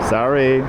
Sorry.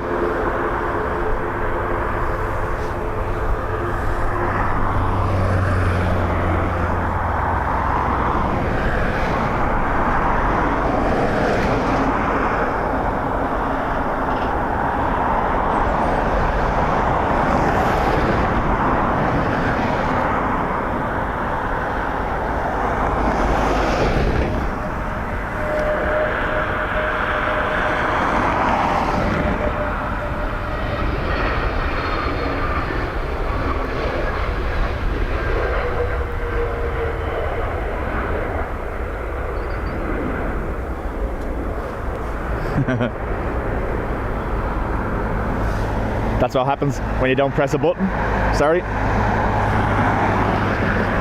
That's what happens when you don't press a button. Sorry.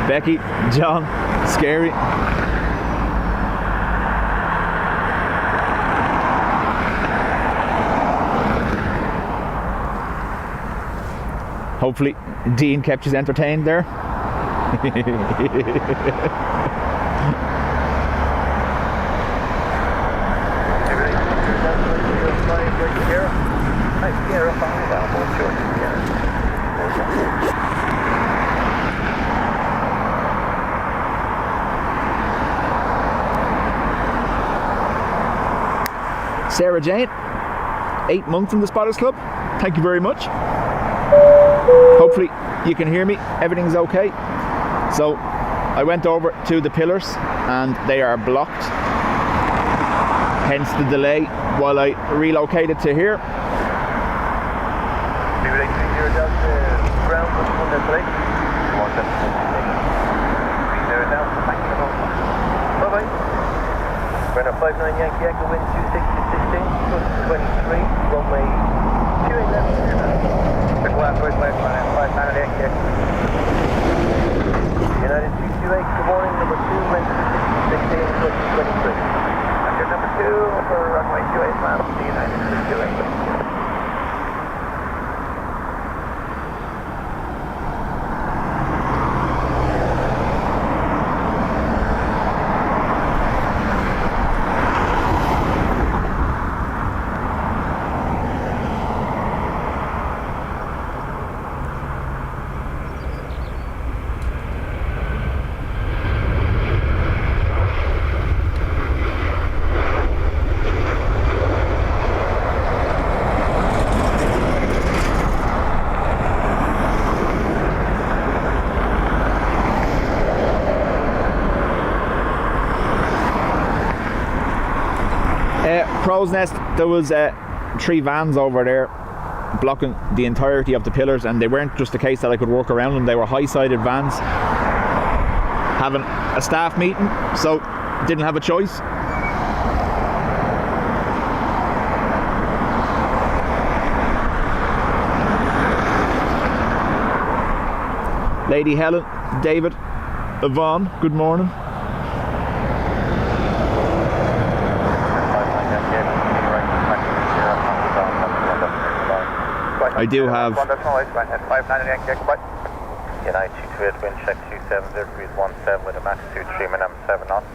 Becky, John, scary. Hopefully Dean kept you entertained there. Sarah Jane, 8 months in the Spotters Club. Thank you very much. Hopefully you can hear me. Everything's okay. So I went over to the pillars and they are blocked. Hence the delay while I relocated to here. Runner 59 Yankee Echo, wind 26 to 16, 23, runway 28 left, first 5 Yankee Echo. United 228, good morning, number 2, wind 16, 23. After number 2 for runway 28 miles to United 228. Crow's Nest, there was 3 vans over there blocking the entirety of the pillars, and they weren't just a case that I could work around them. They were high-sided vans having a staff meeting, so didn't have a choice. Lady Helen, David, Yvonne, good morning. I do have United 228, wind check 27, 0 degrees 17 with a max 23 minutes 7 knots.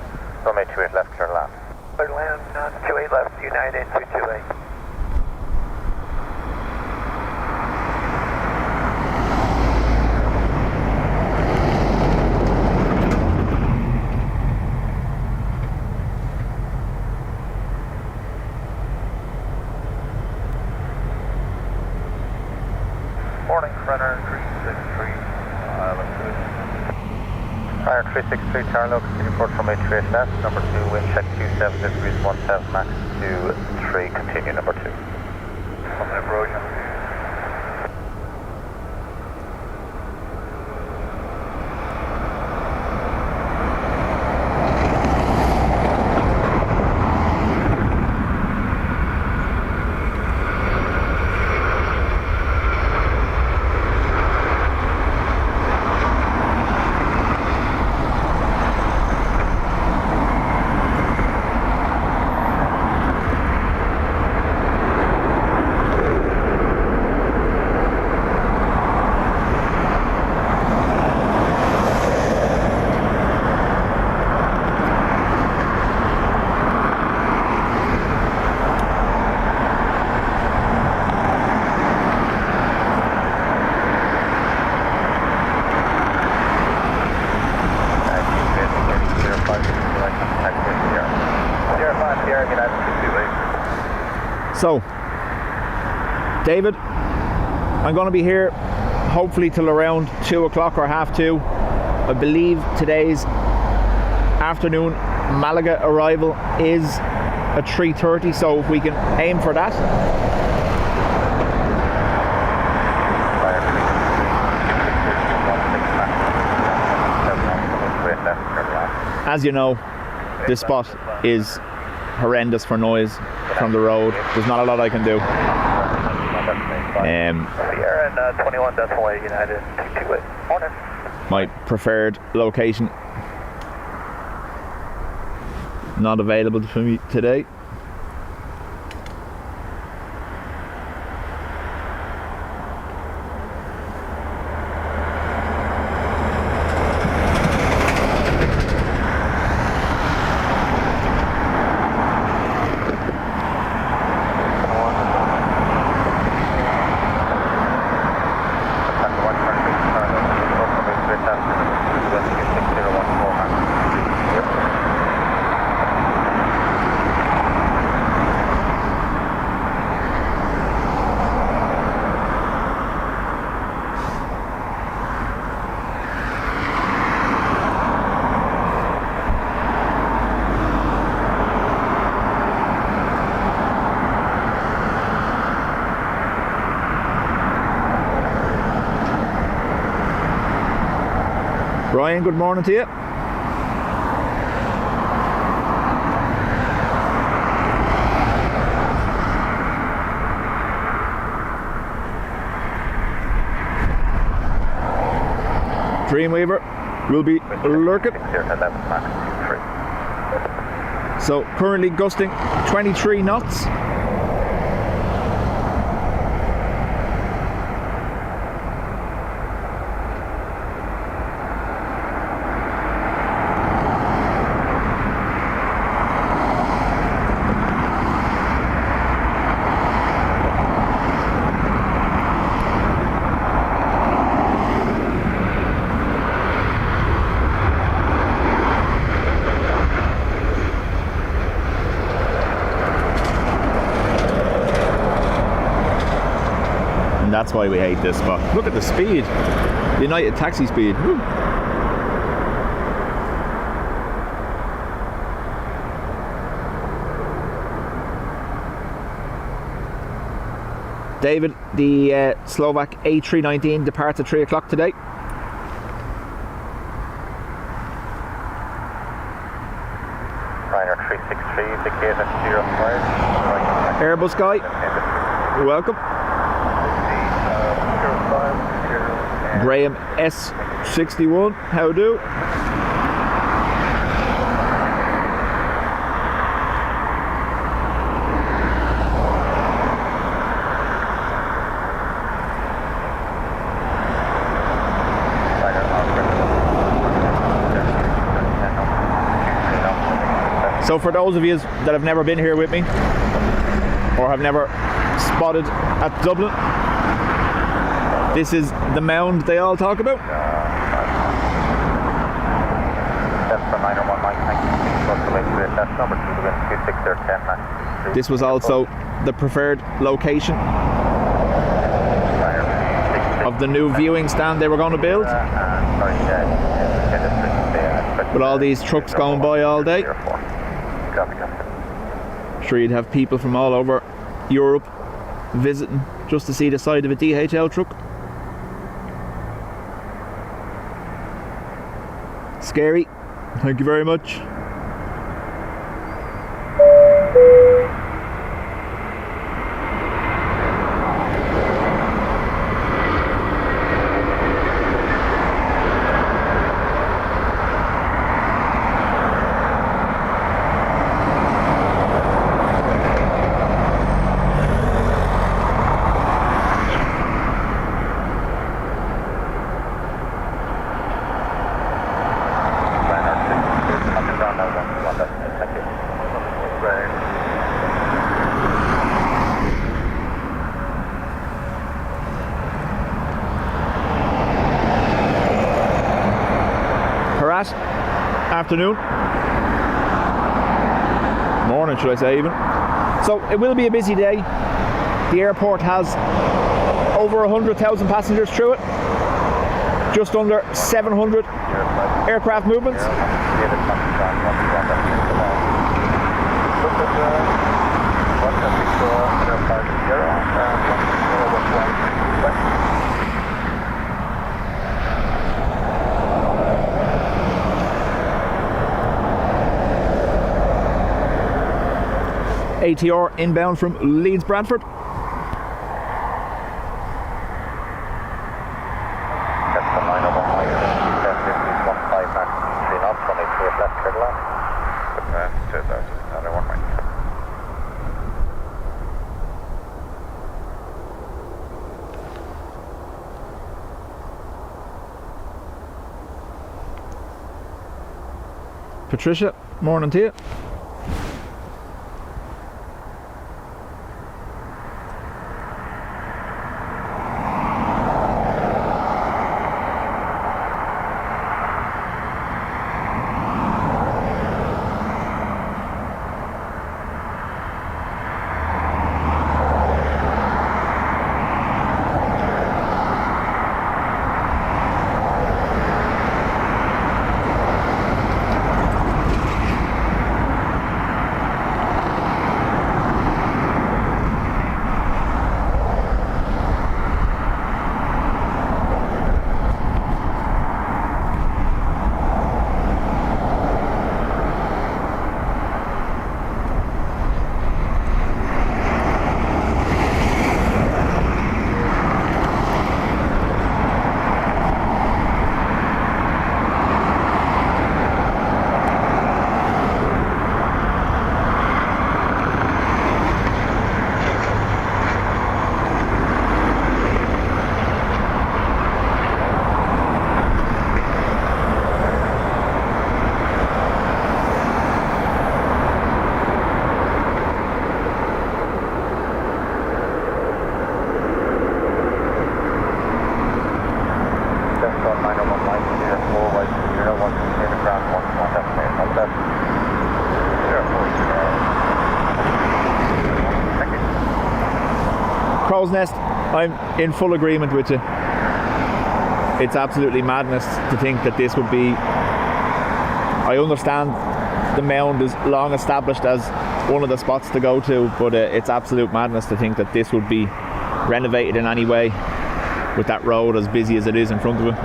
Runway 28 left, clear land. Land 28 left, United 228. Morning, runner 363, runner 363, Charlo, continue report from 838 left, number 2, wind check 27, degrees 17, max 23, continue number 2. From the erosion. So, David, I'm going to be here hopefully till around 2 o'clock or half 2. I believe today's afternoon Malaga arrival is at 3:30, so if we can aim for that. As you know, this spot is horrendous for noise from the road. There's not a lot I can do. Sierra 21.8 United 228. Morning. My preferred location not available for me today. Ryan, good morning to you. Dreamweaver will be lurking. So currently gusting 23 knots. That's why we hate this spot. Look at the speed. United taxi speed. Woo. David, the Slovak A319 departs at 3 o'clock today. Ryanair 363, indicated 05. Airbus guy, you're welcome. Graham S61, how do? So for those of you that have never been here with me or have never spotted at Dublin, this is the mound they all talk about. This was also the preferred location of the new viewing stand they were going to build. With all these trucks going by all day. Sure, you'd have people from all over Europe visiting just to see the side of a DHL truck. Scary. Thank you very much. Afternoon. Morning. morning, should I say even. So it will be a busy day. The airport has over 100,000 passengers through it. Just under 700 aircraft movements. ATR inbound from Leeds Bradford. That's the 901 line, 15 knots, 3 knots, 23 left, clear left. 2,001 line. Patricia, morning to you. Crow's Nest, I'm in full agreement with you. It's absolutely madness to think that this would be... I understand the mound is long established as one of the spots to go to, but it's absolute madness to think that this would be renovated in any way with that road as busy as it is in front of it.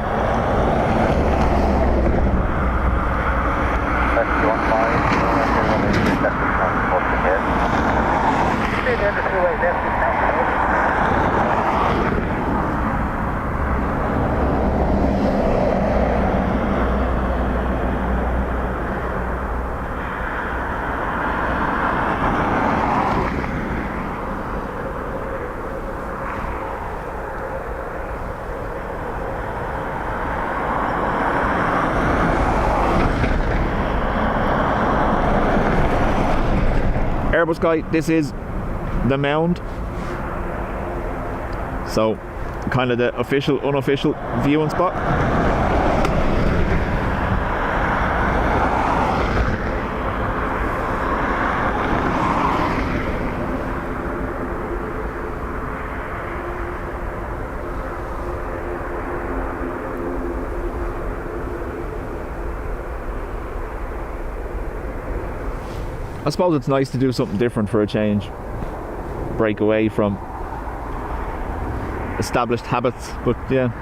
Airbus guy, this is the mound. So, kind of the official, unofficial viewing spot. I suppose it's nice to do something different for a change. Break away from established habits, but yeah.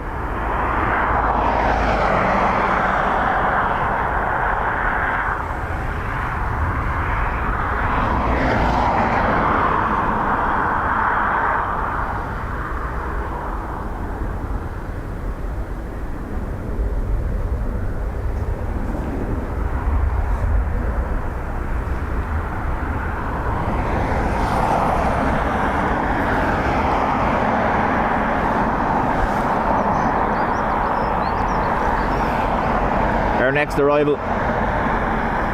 Our next arrival,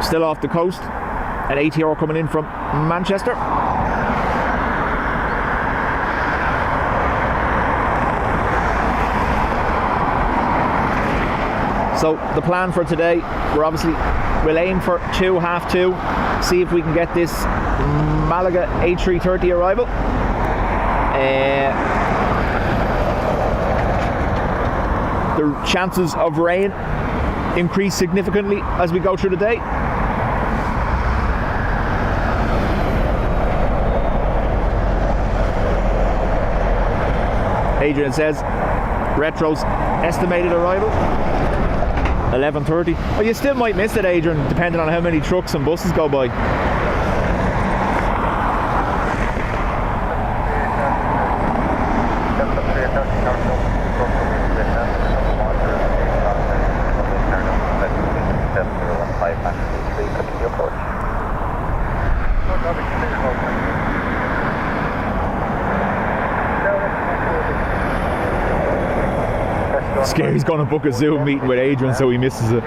still off the coast, an ATR coming in from Manchester. So the plan for today, we're obviously We'll aim for 2, half 2. See if we can get this Malaga A330 arrival. The chances of rain increase significantly as we go through the day. Adrian says Retro's estimated arrival 11:30. Oh, you still might miss it, Adrian, depending on how many trucks and buses go by. Scary's going to book a Zoom meeting with Adrian so he misses it.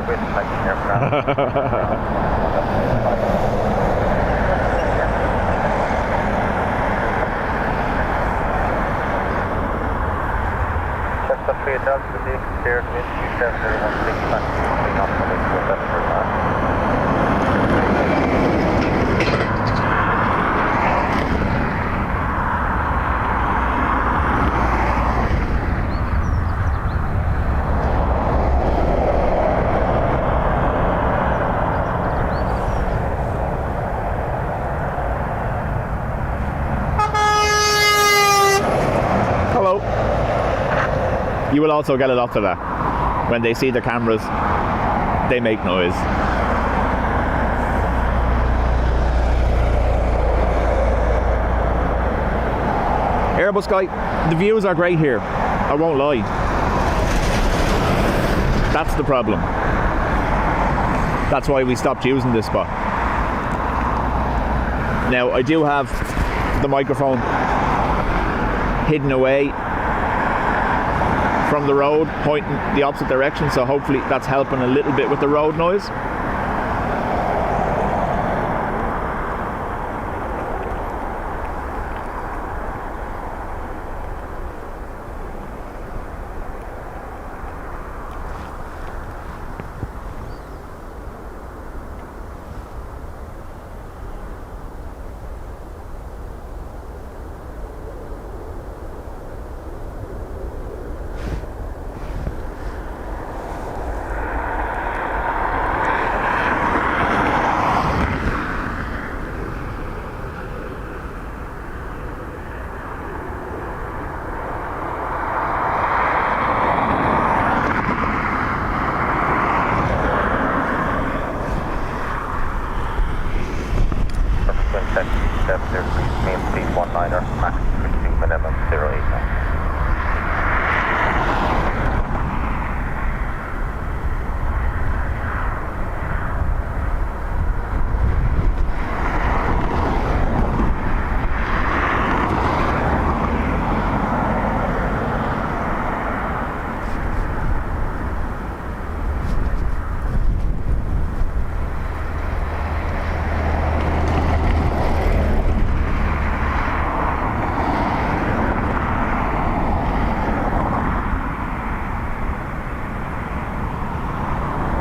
You will also get a lot of that. When they see the cameras, they make noise. Airbus guy, the views are great here. I won't lie. That's the problem. That's why we stopped using this spot. Now, I do have the microphone hidden away from the road, pointing the opposite direction, so hopefully that's helping a little bit with the road noise.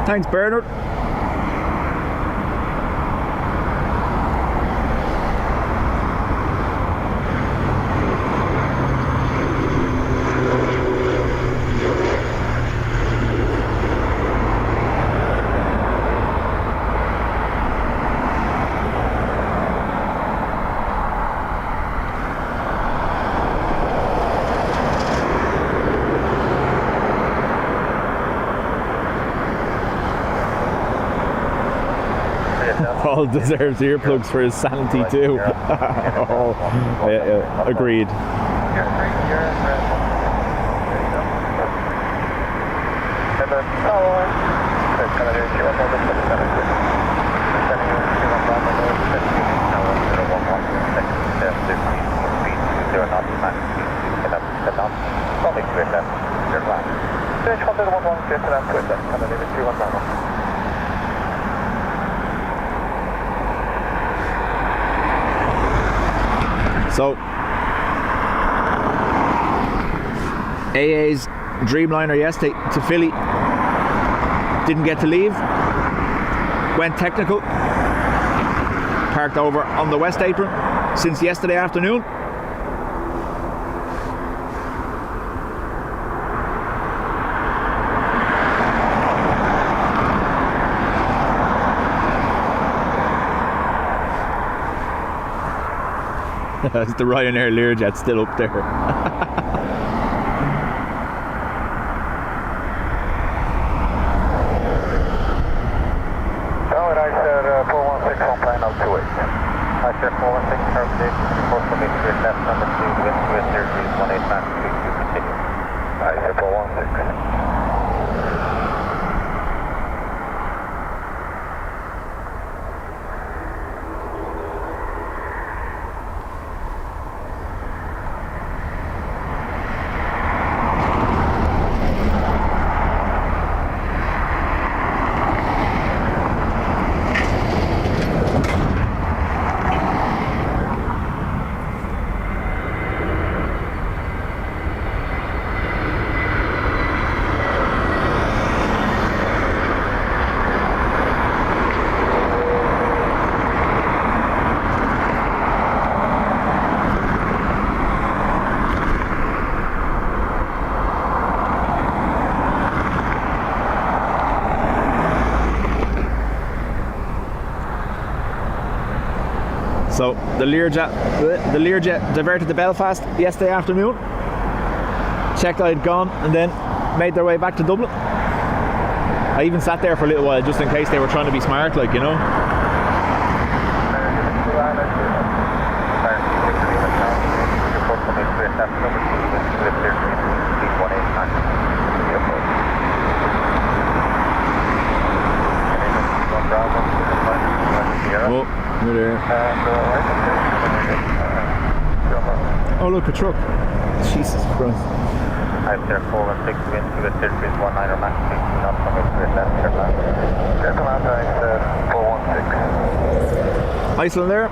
Thanks, Bernard. Paul deserves earplugs for his sanity too. Oh, yeah, agreed. So, AA's Dreamliner yesterday to Philly didn't get to leave. went technical. Parked over on the west apron since yesterday afternoon. That's the Ryanair Learjet still up there. Sir 416, termination, report for me to your left number 2, wind to wind 0 18 Max 22, continue. Sir 416. So the Learjet diverted to Belfast yesterday afternoon. Checked I'd gone and then made their way back to Dublin. I even sat there for a little while just in case they were trying to be smart, like, you know. Oh, we're there. Oh, look, a truck. Jesus Christ. I'm there 416, wind to wind 0 19 Max 22 knots from it to your left, your land. Gentlemen, I'm 416. Iceland there.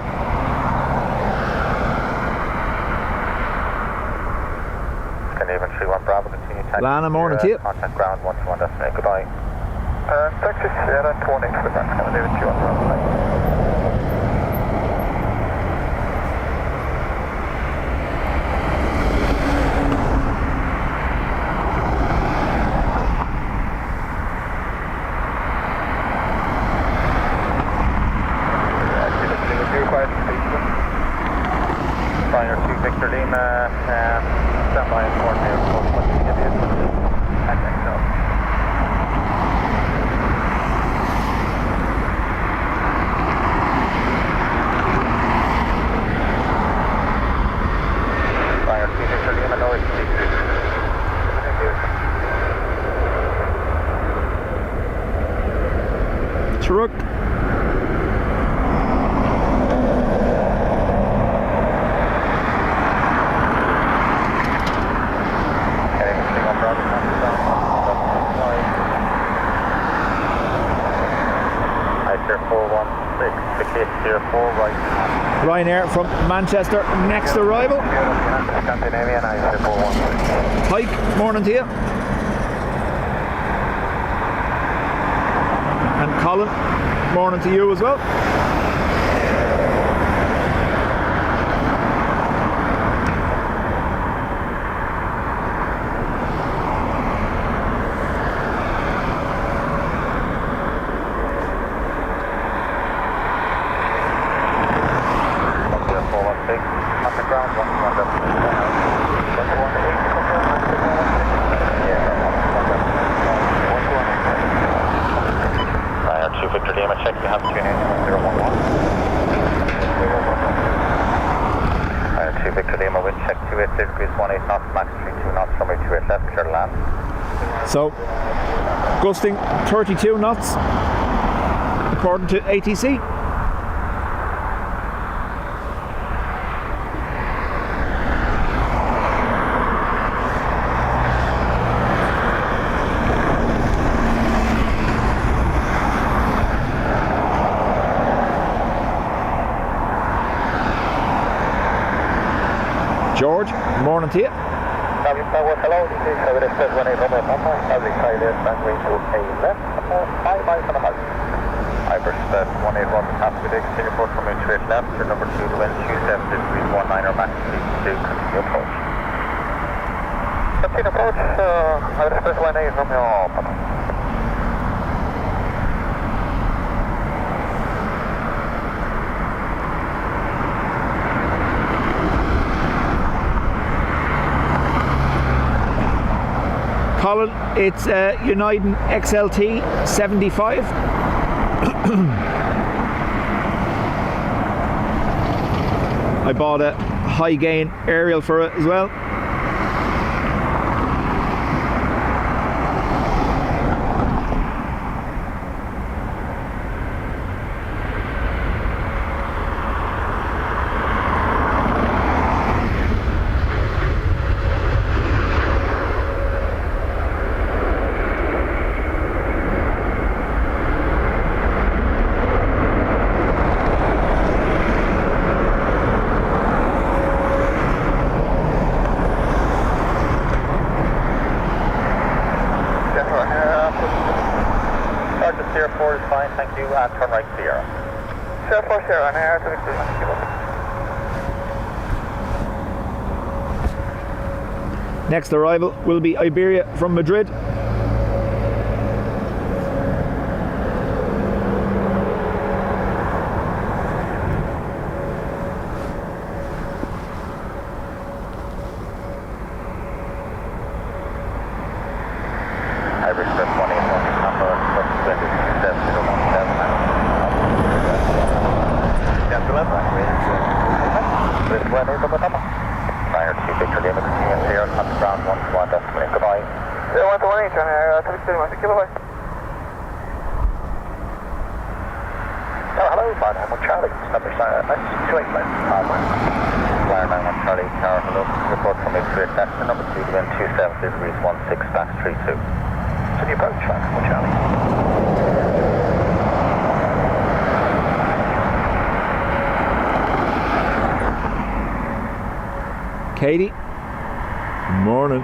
Canadian 31 Bravo, continue taxi. Lana, morning to you. Contact ground 121, destination, goodbye. Taxi Sierra 218 for that, Canadian 31 Bravo. Truck. Ryanair from Manchester, next arrival. Pike, morning to you. And Colin, morning to you as well. So, gusting 32 knots according to ATC. George, morning to you. Hello, this is Express 18 November, public pilot, runway to a left, 5 miles and a half. Hyperspace 181, passenger day, continue approach from straight left, your number 2 to wind 27 degrees 19 or max 2, continue approach. Continue approach, Hyperspace 181, Romeo. Colin, it's United XLT 75. I bought a high gain aerial for it as well. Turn right Sierra. Sierra 4 Sierra, and air 32. Next arrival will be Iberia from Madrid. Katie, morning.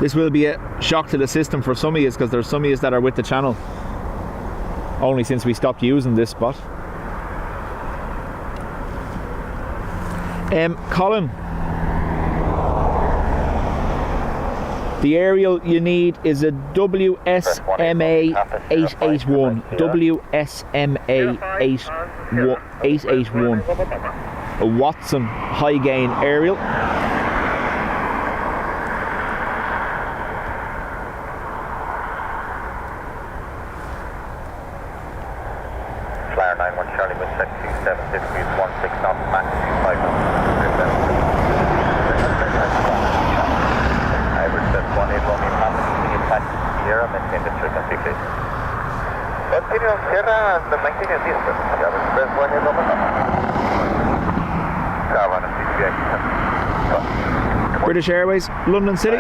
This will be a shock to the system for some of you, because there's some of you that are with the channel only since we stopped using this spot. Colin, the aerial you need is a WSMA 881. WSMA 881. A Watson high gain aerial. Flyer 91 Charlie with sec 27 degrees 16 knots, max 25 knots. AIRBUS 181 in passing, attack Sierra, maintain the frequency please. Continue on Sierra and maintain your distance. AIRBUS 181. Caravan and CPA. British Airways, London City.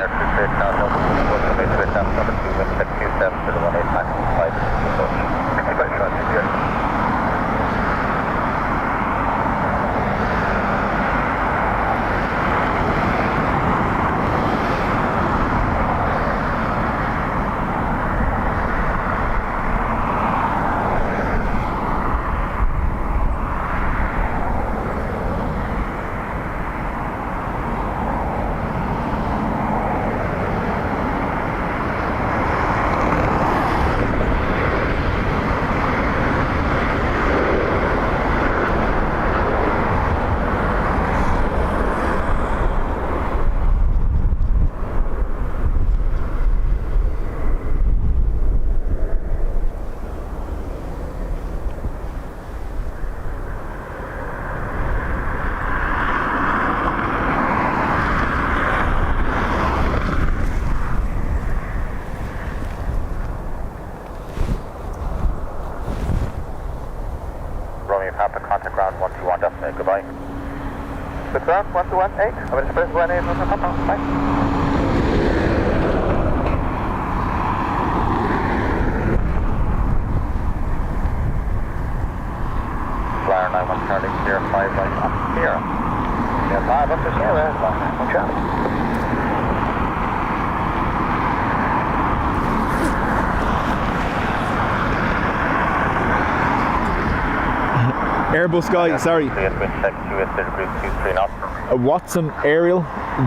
ground 121, definitely, goodbye. Good ground 121, 8, I'm express 18, bye. Flyer 91 Charlie, clear 5 right up here. Yeah, 5 up to 0, one Charlie. Airbus guy, sorry. A Watson Aerial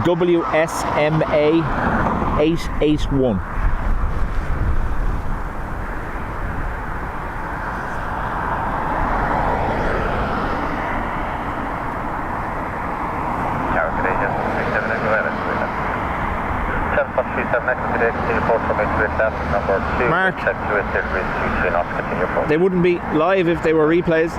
WSMA 881. Mark, they wouldn't be live if they were replays.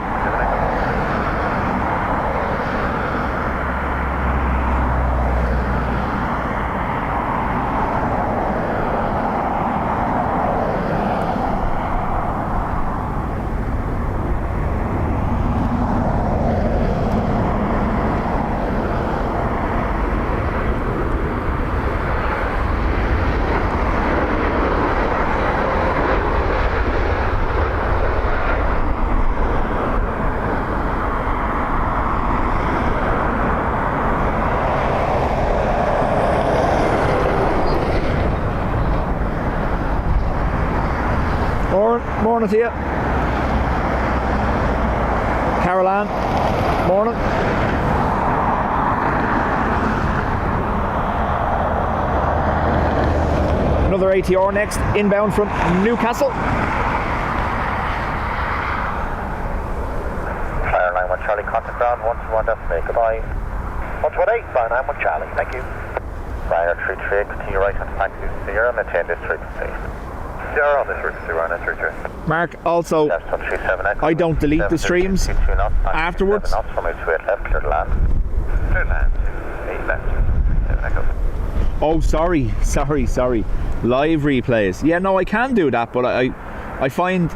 Morning to you. Caroline, morning. Another ATR next, inbound from Newcastle. Flyer 91 Charlie, contact ground 121, definitely, goodbye. 118, Flyer 91 Charlie, thank you. Flyer 33, continue right on taxi Sierra, maintain this frequency. Sierra on this frequency, we're on this frequency. Mark, also, I don't delete the streams afterwards. Oh, sorry. Live replays. Yeah, no, I can do that, but I find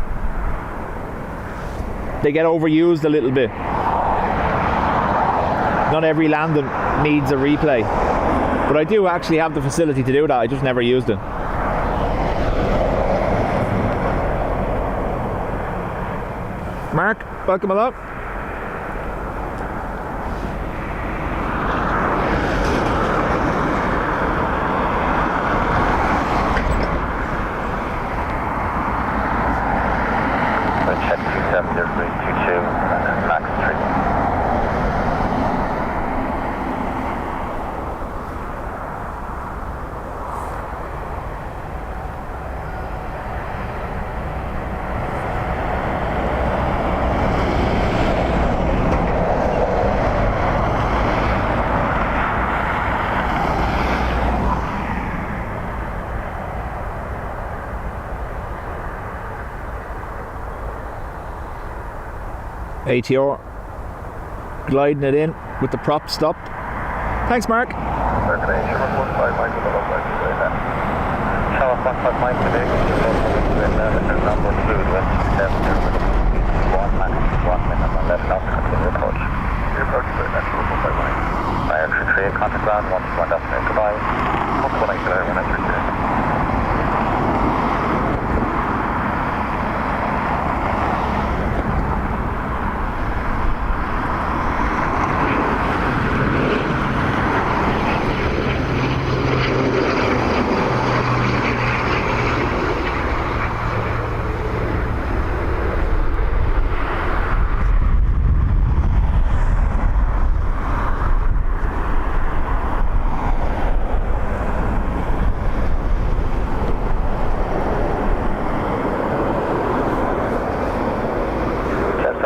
they get overused a little bit. Not every landing needs a replay, but I do actually have the facility to do that. I just never used it. Mark, welcome along. Check 27022, max 3. ATR gliding it in with the prop stopped. Thanks, Mark. Contact ground 121, definitely, goodbye.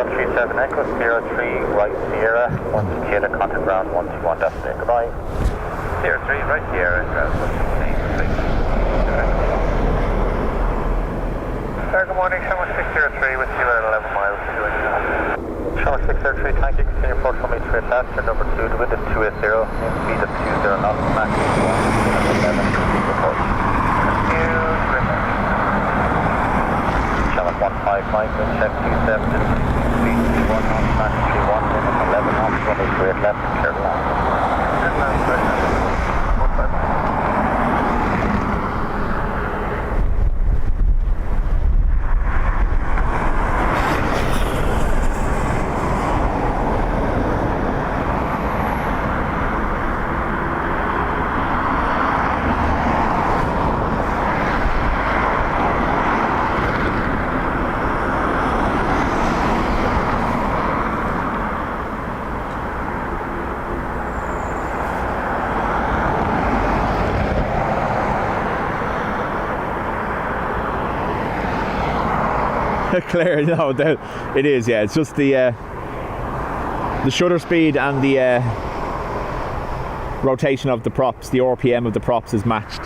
118, Echo Sierra 3, right Sierra, 1 Sierra, contact ground 121, definitely, goodbye. Sierra 3, right Sierra, ground 123. Good morning, Channel 603 with you at 11 miles to doing Channel 603, thank you, continue approach from me to a passenger number 2, the wind is 280, main speed of 20 knots, max 11, report. Channel 15 Mike, wind check 27, speed 1 knots, Max 31, minutes 11 knots, runway 28 left, clear to land. Clear, no doubt. It is, yeah. It's just the shutter speed and the rotation of the props, the RPM of the props is matched.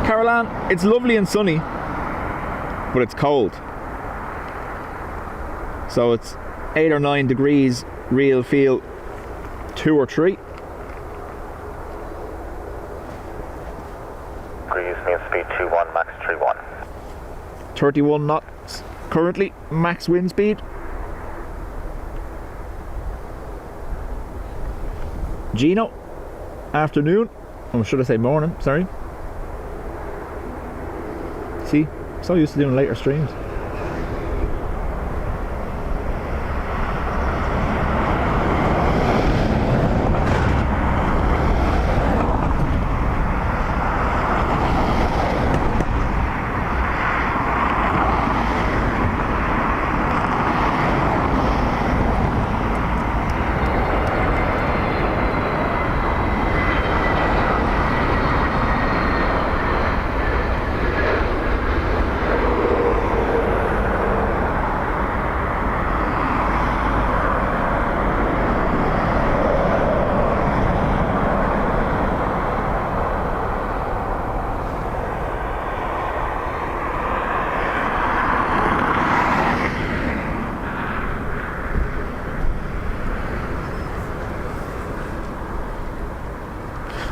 Caroline, it's lovely and sunny, but it's cold. So it's 8 or 9 degrees, real feel 2 or 3. Degrees, mean speed 21, Max 31. 31 knots currently, max wind speed. Gino, afternoon, or should I say morning, sorry. See, so used to doing later streams.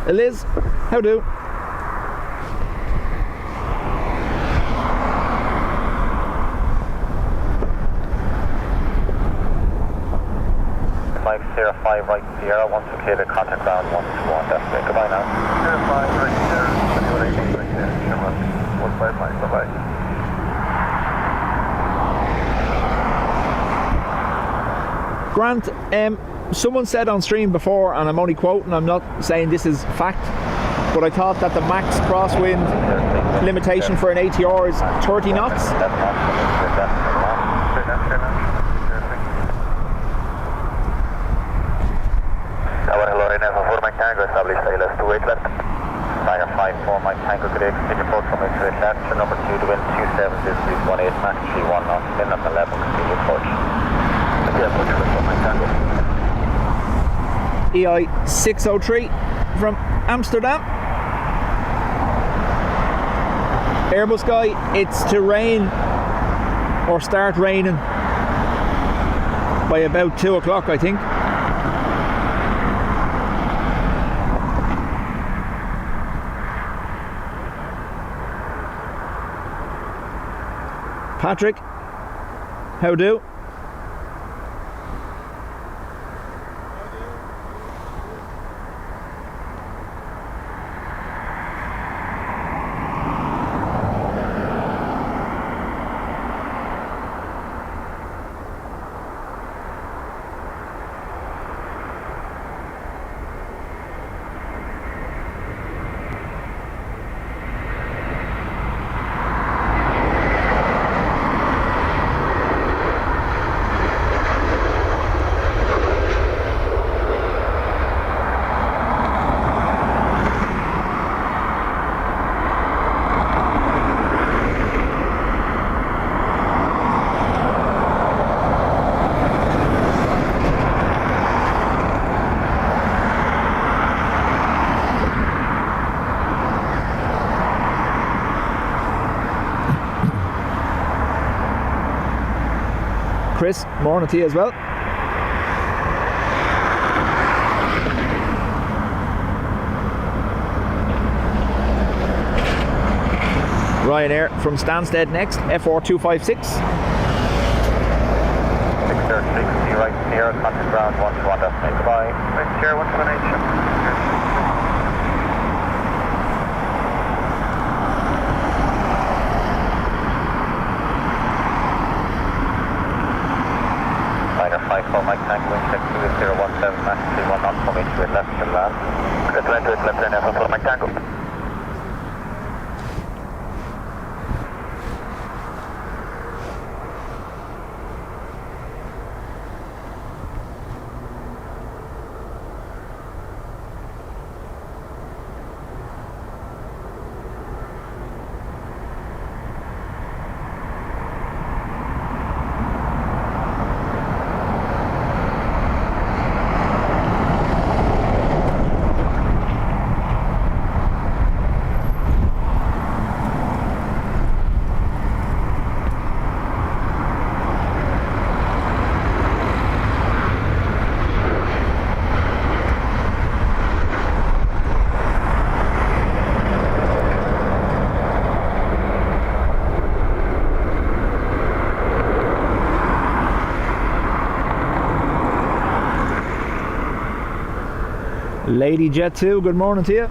Liz, how do? Mike 05 right Sierra, once located, contact ground 121, destination. Goodbye now. 05 right Sierra, 2118 right there, Sherman, 155, bye-bye. Grant, someone said on stream before, and I'm only quoting, I'm not saying this is fact, but I thought that the max crosswind limitation for an ATR is 30 knots. Hello, right now, 4 Mike Tango, established ALS 28 left. Tiger 54 Mike Tango, good day, continue approach from X-ray capture, number 2 to wind 27, 18, Max 31 knots, minute 11, continue approach. EI 603 from Amsterdam. Airbus guy, it's to rain or start raining by about 2 o'clock, I think. Patrick, how do? Chris, morning to you as well. Ryanair from Stansted next, FR256. 606, right here, contact ground 121, destination. Goodbye. Right here, 118. Mike Tank, wind check 2017, Max 31 knots, coming to it left to land. Left to it, left lane, for Mike Tango. Lady Jet 2, good morning to you.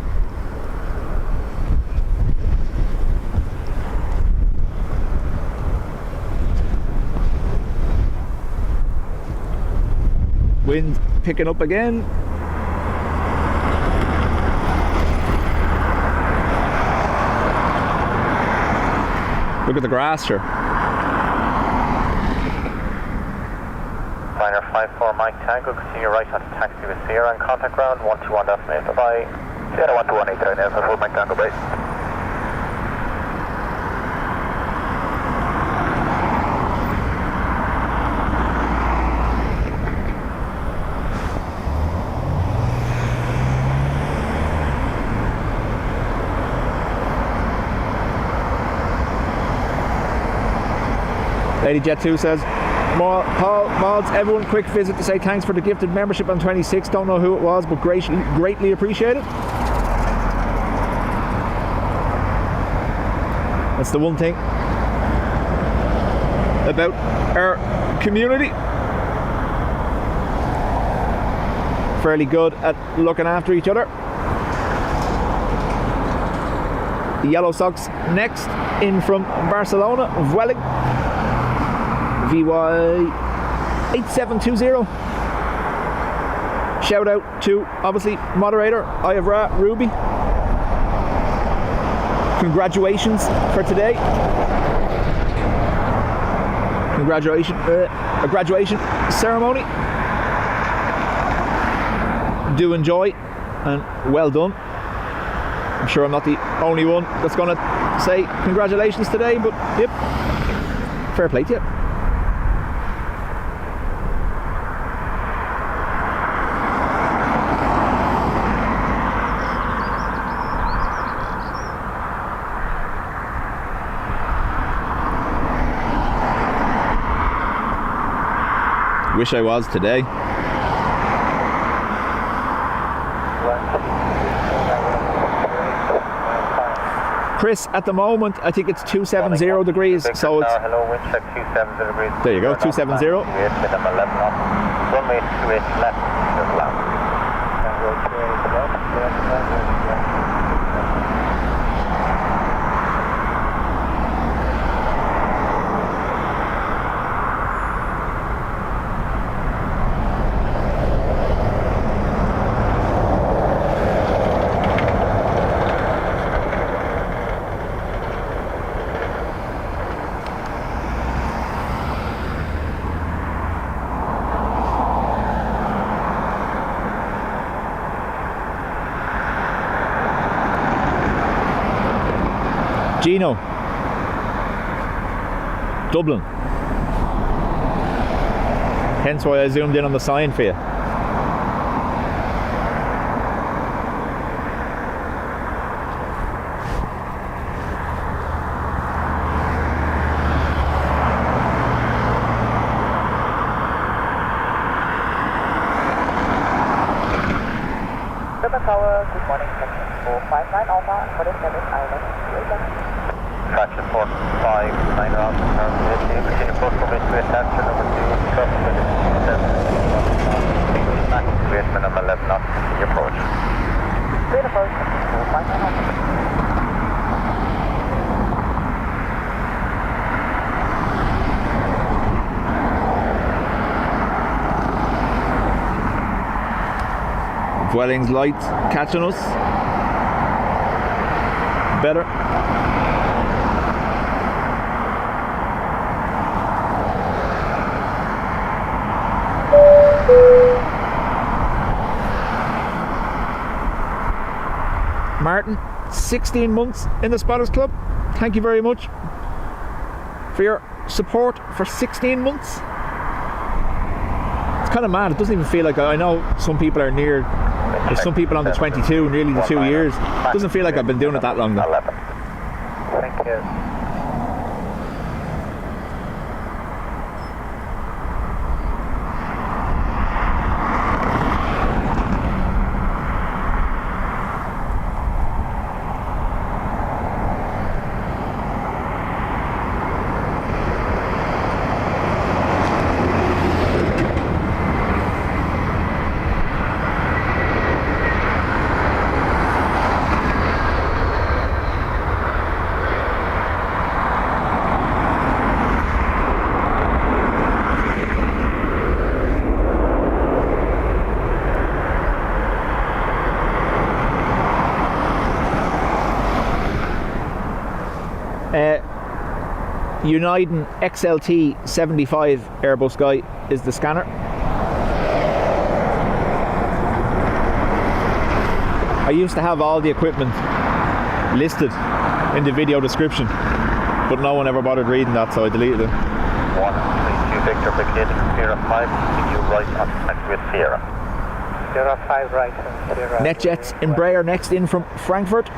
Wind picking up again. Look at the grass here. Liner 54 Mike Tango, continue right onto taxi with Sierra and contact ground 121 destination. Bye-bye. Sierra 121 8 now, 54 Mike Tango, bye. Lady Jet 2 says, Paul, Mods, everyone, quick visit to say thanks for the gifted membership on 26. Don't know who it was, but greatly appreciate it. That's the one thing about our community. Fairly good at looking after each other. The Yellow Sox next, in from Barcelona, Vueling. VY 8720. Shout out to, obviously, moderator Ivra Ruby. Congratulations for today. A graduation ceremony. Do enjoy and well done. I'm sure I'm not the only one that's going to say congratulations today, but yep, fair play to you. Wish I was today. Chris, at the moment, I think it's 270 degrees, so it's... Hello, wind check 270 degrees. There you go, 270. Runway 28 left, just land. Gino, Dublin. Hence why I zoomed in on the sign for you. good morning, section 459 Alpha, for the service island. Fraction 459 around the current vehicle. Continue approach from into attachment number 2, trust with the 7 max aviation number 11 knots, continue approach. Clear approach, section 459 Alpha. Dwelling's lights catching us. Better. Martin, 16 months in the Spotters Club. Thank you very much for your support for 16 months. It's kind of mad. It doesn't even feel like I know some people are near. There's some people on the 22, nearly the 2 years. It doesn't feel like I've been doing it that long though. 11. Thank you. Uniden XLT 75 Airbus guy is the scanner. I used to have all the equipment listed in the video description, but no one ever bothered reading that, so I deleted it. 132 Victor vacating 05, continue right on contact with Sierra. 05 right and Sierra. NetJets Embraer next in from Frankfurt.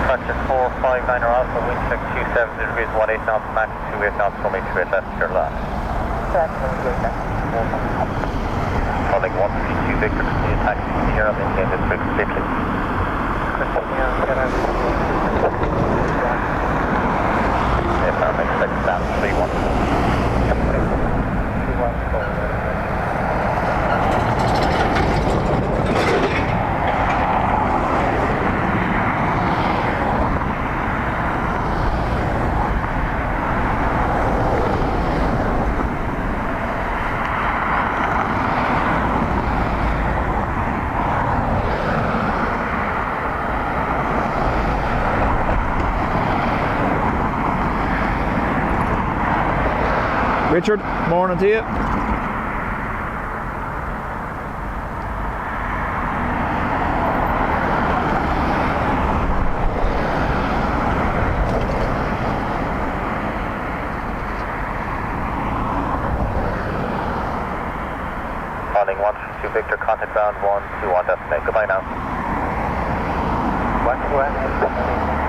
Fraction 459 or Alpha, wind check 270 degrees, 18 knots max, 28 knots from H2 left, your last. Calling 132 Victor, continue taxi Sierra, maintain this rig safely. If I'm expecting down 314. Richard, morning to you. Calling 132 Victor, contact ground 121 destination. Goodbye now. 121.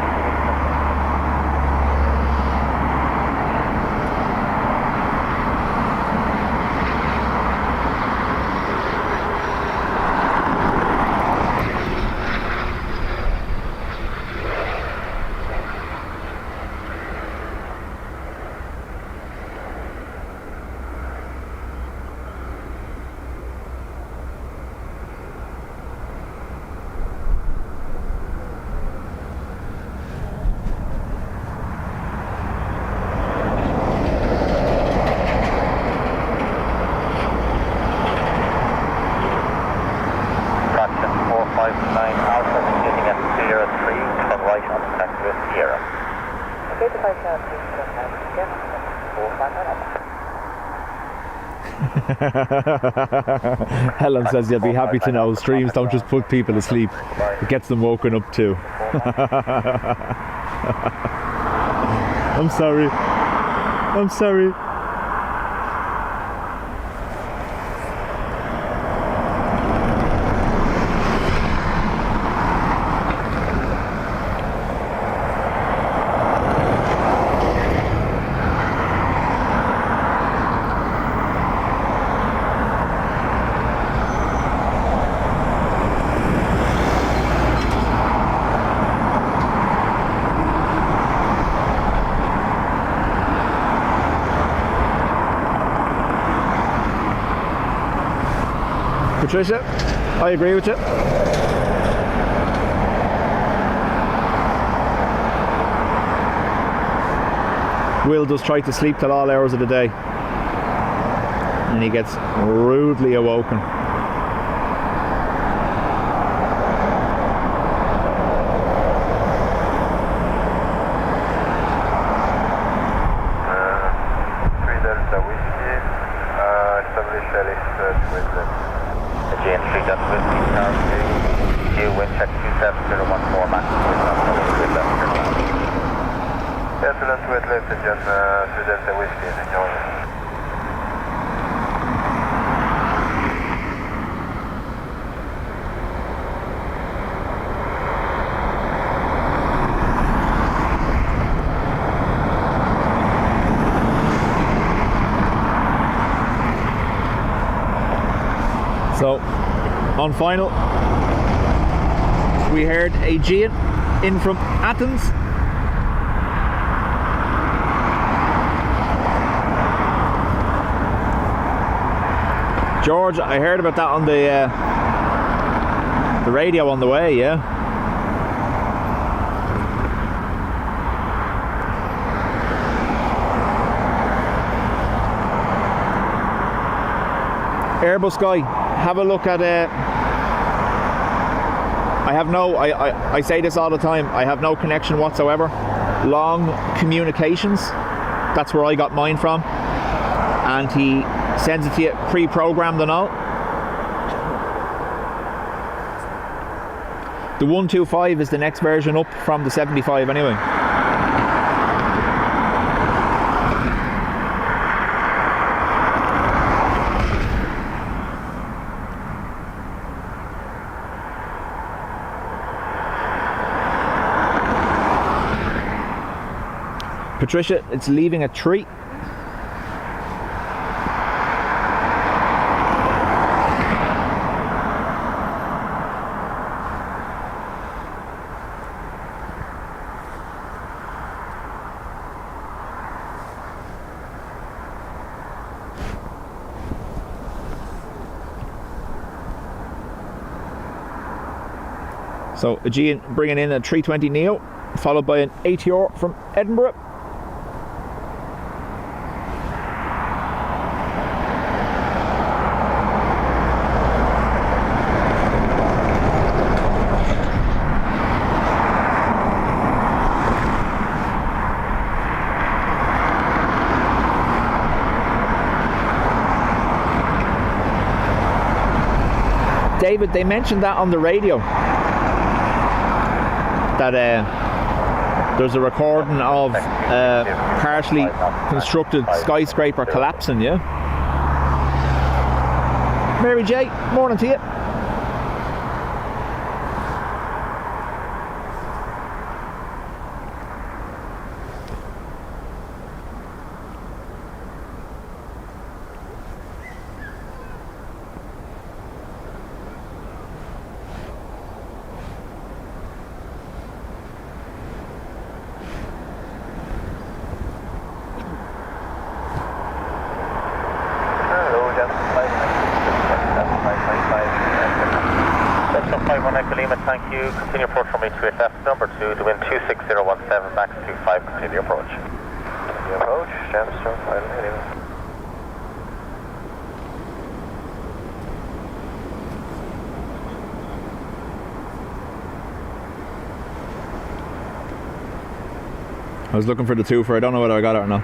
Helen says you'll be happy to know streams don't just put people to sleep, it gets them woken up too. I'm sorry. Patricia, I agree with you. Will does try to sleep till all hours of the day, and he gets rudely awoken. Again, 3 Delta Whiskey, Q, wind check 27014, max, excellent with left engine, 3 Delta Whiskey, enjoy. So, on final, we heard Aegean in from Athens. George, I heard about that on the radio on the way, yeah? Airbus guy, have a look at I say this all the time, I have no connection whatsoever. Long Communications, that's where I got mine from, and he sends it to you pre-programmed and all. The 125 is the next version up from the 75 anyway. Patricia, it's leaving at 3. So Aegean bringing in a 320 Neo, followed by an ATR from Edinburgh. David, they mentioned that on the radio, that there's a recording of partially constructed skyscraper collapsing, yeah? Mary J, morning to you. Thank you. Continue approach from A2SF number 2 to wind 26017, max 25, continue approach. Continue approach, Jamster, final heading. I was looking for the 2 for, I don't know whether I got it or not.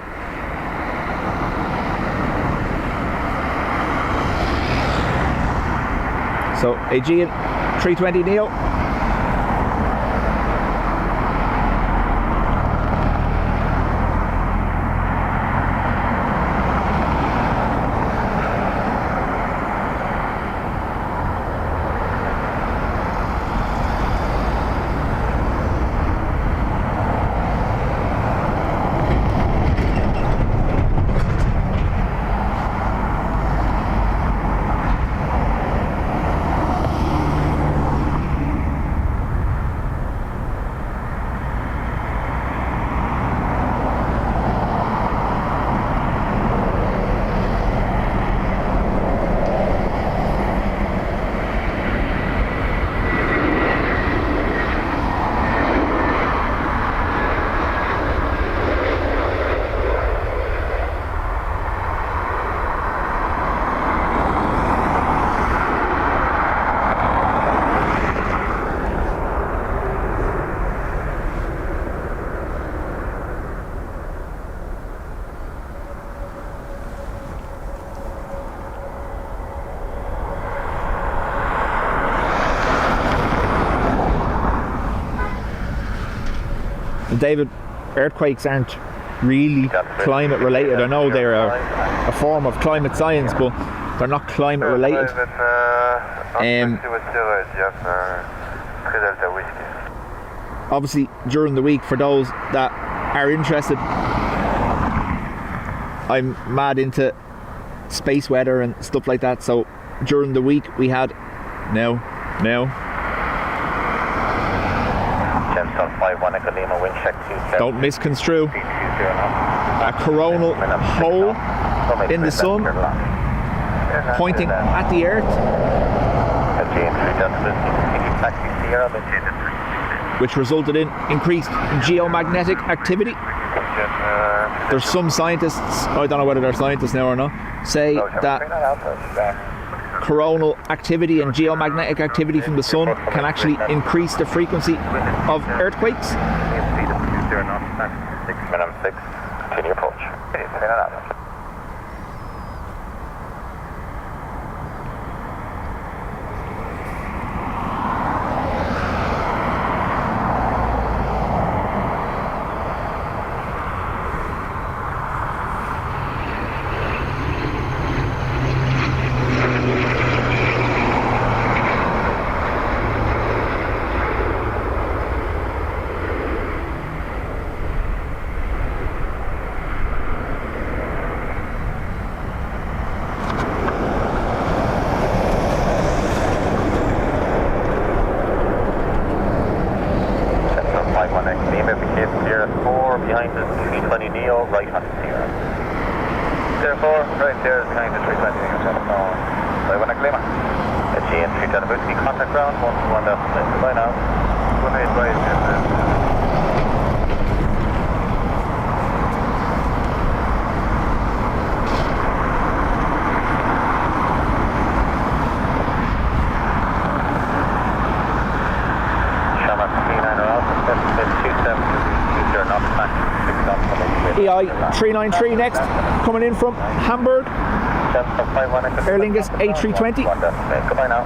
So Aegean 320 Neo. David, earthquakes aren't really climate related. I know they're a form of climate science, but they're not climate related. Obviously, during the week, for those that are interested, I'm mad into space weather and stuff like that. So during the week we had don't misconstrue, a coronal hole in the sun pointing at the earth, which resulted in increased geomagnetic activity. There's some scientists, I don't know whether they're scientists now or not, say that coronal activity and geomagnetic activity from the sun can actually increase the frequency of earthquakes. Continue approach. EI393 next, coming in from Hamburg, Aer Lingus A320. Goodbye now.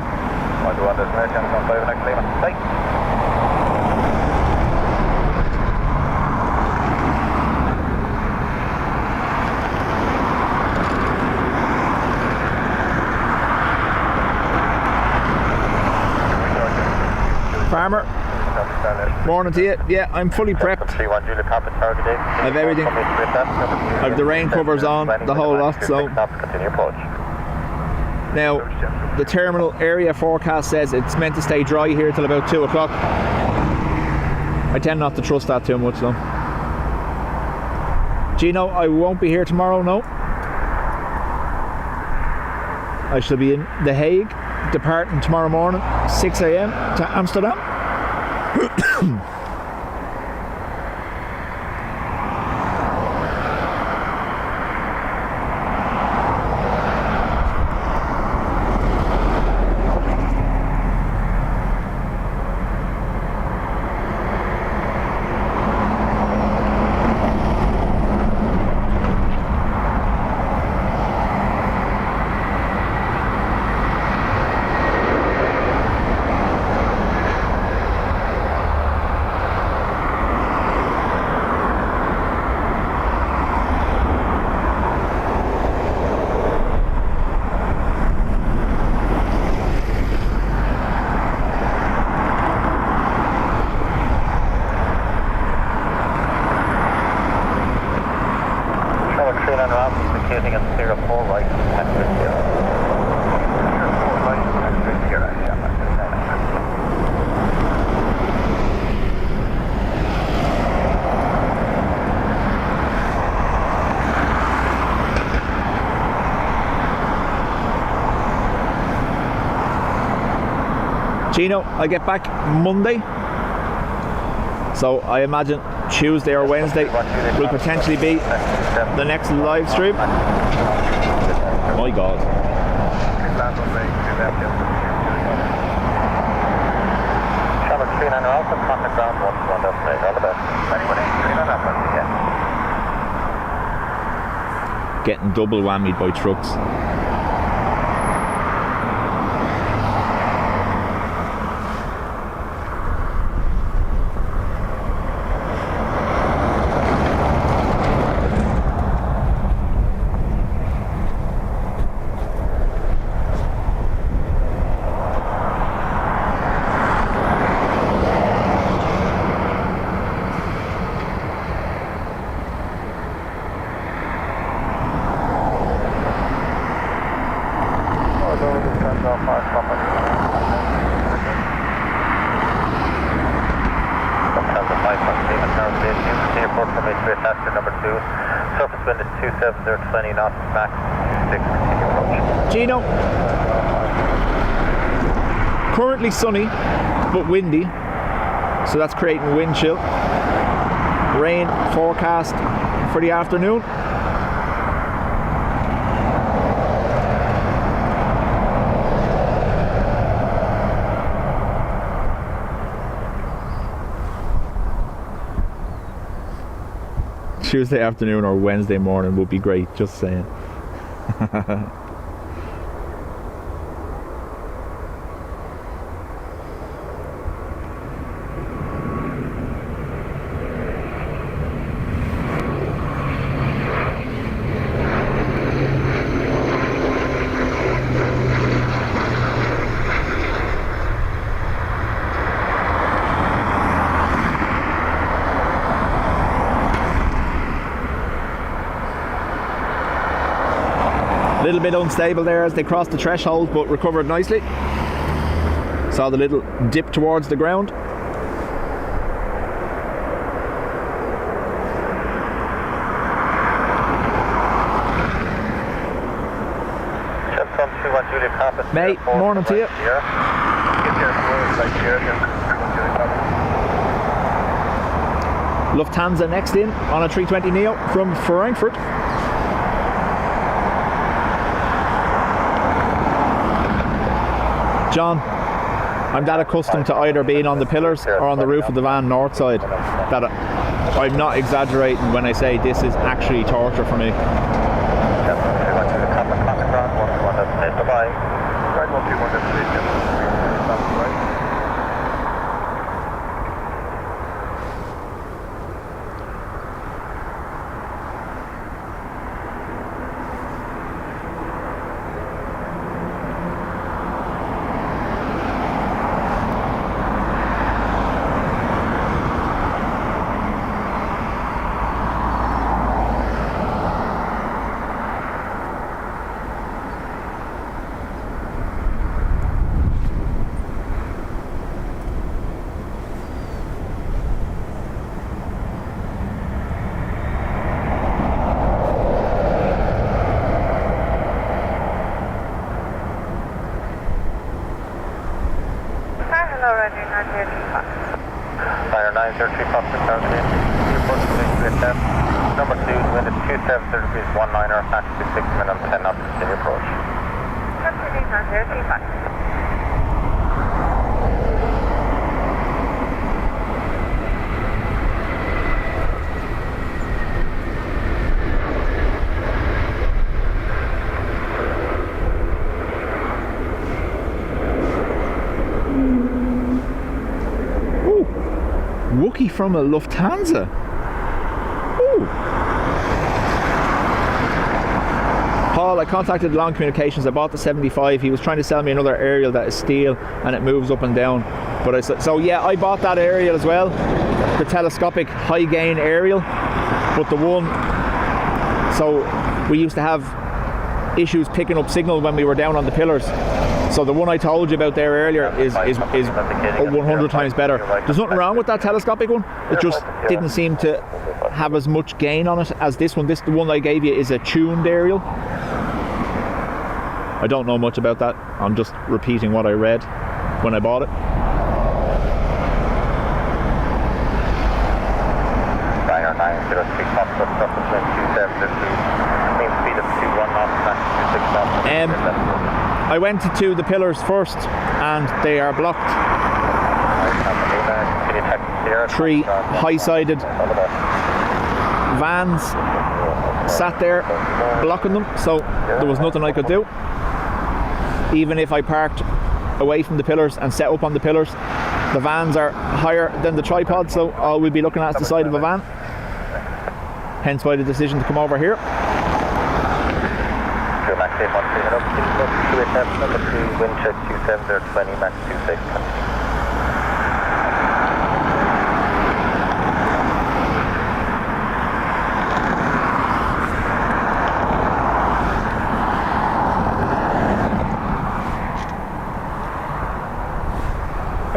Farmer, morning to you. Yeah, I'm fully prepped. I've everything. I've the rain covers on, the whole lot. So now the terminal area forecast says it's meant to stay dry here till about 2 o'clock. I tend not to trust that too much though. Gino, I won't be here tomorrow, no. I shall be in The Hague, departing tomorrow morning, 6 a.m. to Amsterdam. Gino, I get back Monday, so I imagine Tuesday or Wednesday will potentially be the next live stream. My God. Getting double whammied by trucks. report from me to passenger number 2. Surface wind is 27020 knots, max 6, continue approach. Gino. Currently sunny, but windy, so that's creating wind chill. Rain forecast for the afternoon. Tuesday afternoon or Wednesday morning would be great, just saying. A little bit unstable there as they crossed the threshold, but recovered nicely. Saw the little dip towards the ground. Mate, morning to you. Lufthansa next in on a 320 Neo from Frankfurt. John, I'm that accustomed to either being on the pillars or on the roof of the van north side that I'm not exaggerating when I say this is actually torture for me. Number 2, wind is 270 degrees 19er, max 26 minimum 10 knots, continue approach. Wookie from a Lufthansa. Ooh. Paul, I contacted Long Communications. I bought the 75. He was trying to sell me another aerial that is steel and it moves up and down. But I said, so yeah, I bought that aerial as well, the telescopic high gain aerial. But the one, so we used to have issues picking up signal when we were down on the pillars. So the one I told you about there earlier is 100 times better. There's nothing wrong with that telescopic one. It just didn't seem to have as much gain on it as this one. The one I gave you is a tuned aerial. I don't know much about that. I'm just repeating what I read when I bought it. I went to the pillars first and they are blocked. 3 high-sided vans sat there blocking them, so there was nothing I could do. Even if I parked away from the pillars and set up on the pillars, the vans are higher than the tripod, so all we'll be looking at is the side of a van. Hence why the decision to come over here. Number 2, wind check 27020, max 26.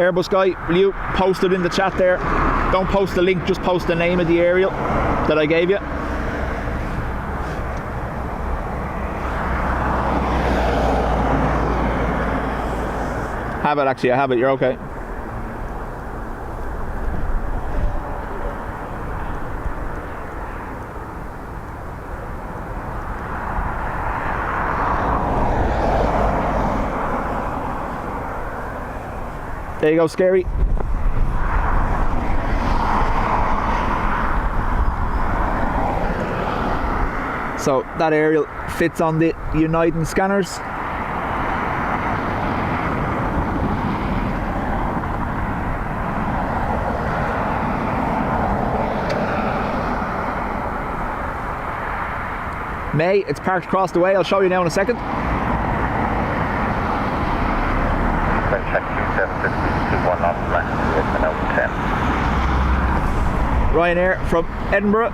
Airbus guy, will you post it in the chat there? Don't post the link, just post the name of the aerial that I gave you. Have it, actually, I have it, you're okay. There you go, Scary. So that aerial fits on the United scanners. May, it's parked across the way. I'll show you now in a second. Check 2721 knots, it's an out 10. Ryanair from Edinburgh.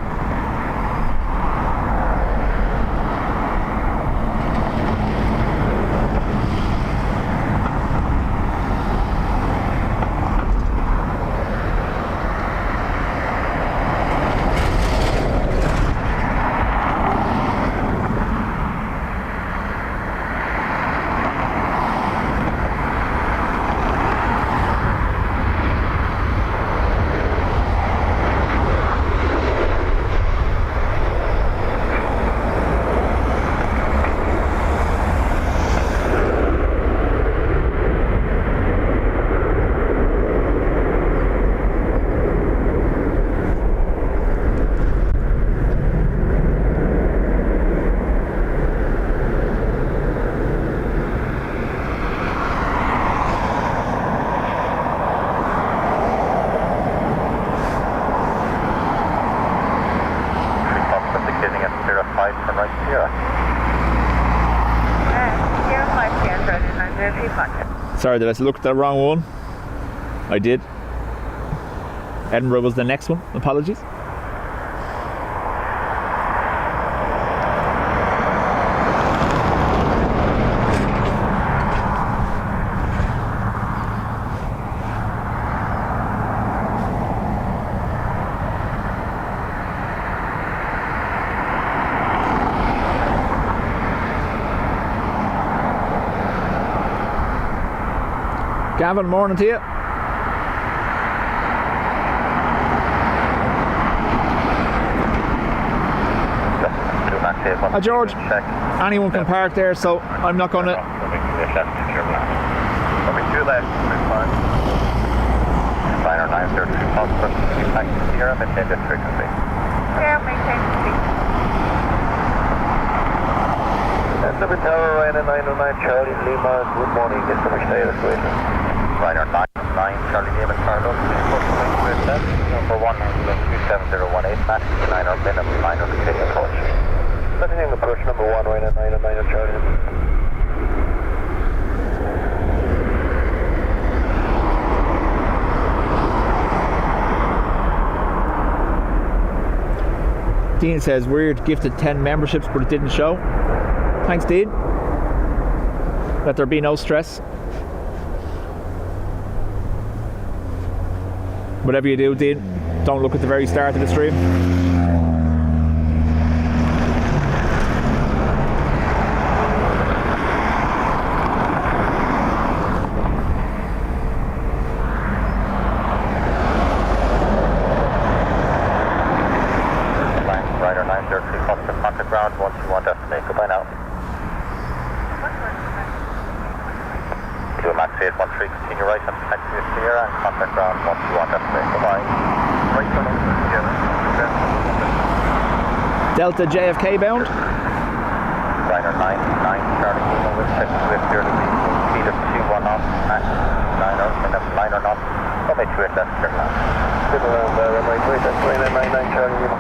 Sorry, did I look at the wrong one? I did. Edinburgh was the next one. Apologies. Gavin, morning to you. Hi George, anyone can park there, so I'm not going to... Liner 932 Foster, Sierra, maintain this frequency. Sierra, maintain speed. Number Tower, Ryanair 909 Charlie Lima, good morning, this is the status waiting. Ryanair 909 Charlie Lima, Carlos, number 1 27018, Max 9 or minimum 9 or continue approach. Continuing approach number 1, Ryanair 909 Charlie Lima. Dean says, weird, gifted 10 memberships, but it didn't show. Thanks, Dean. Let there be no stress. Whatever you do, Dean, don't look at the very start of the stream. Ryanair 903 Foster, contact ground once you want estimate. Goodbye now. Do a Max 813, continue right and connect to Sierra and contact ground once you want estimate. Goodbye. Right turn over to Sierra. Delta JFK bound. Ryanair 99 Charlie Lima with check to Sierra to speed of 21 knots, Max 9 or minimum 9 or knots. Runway 28 left, clear land. Good around there, runway 28 left, Ryanair 99 Charlie Lima.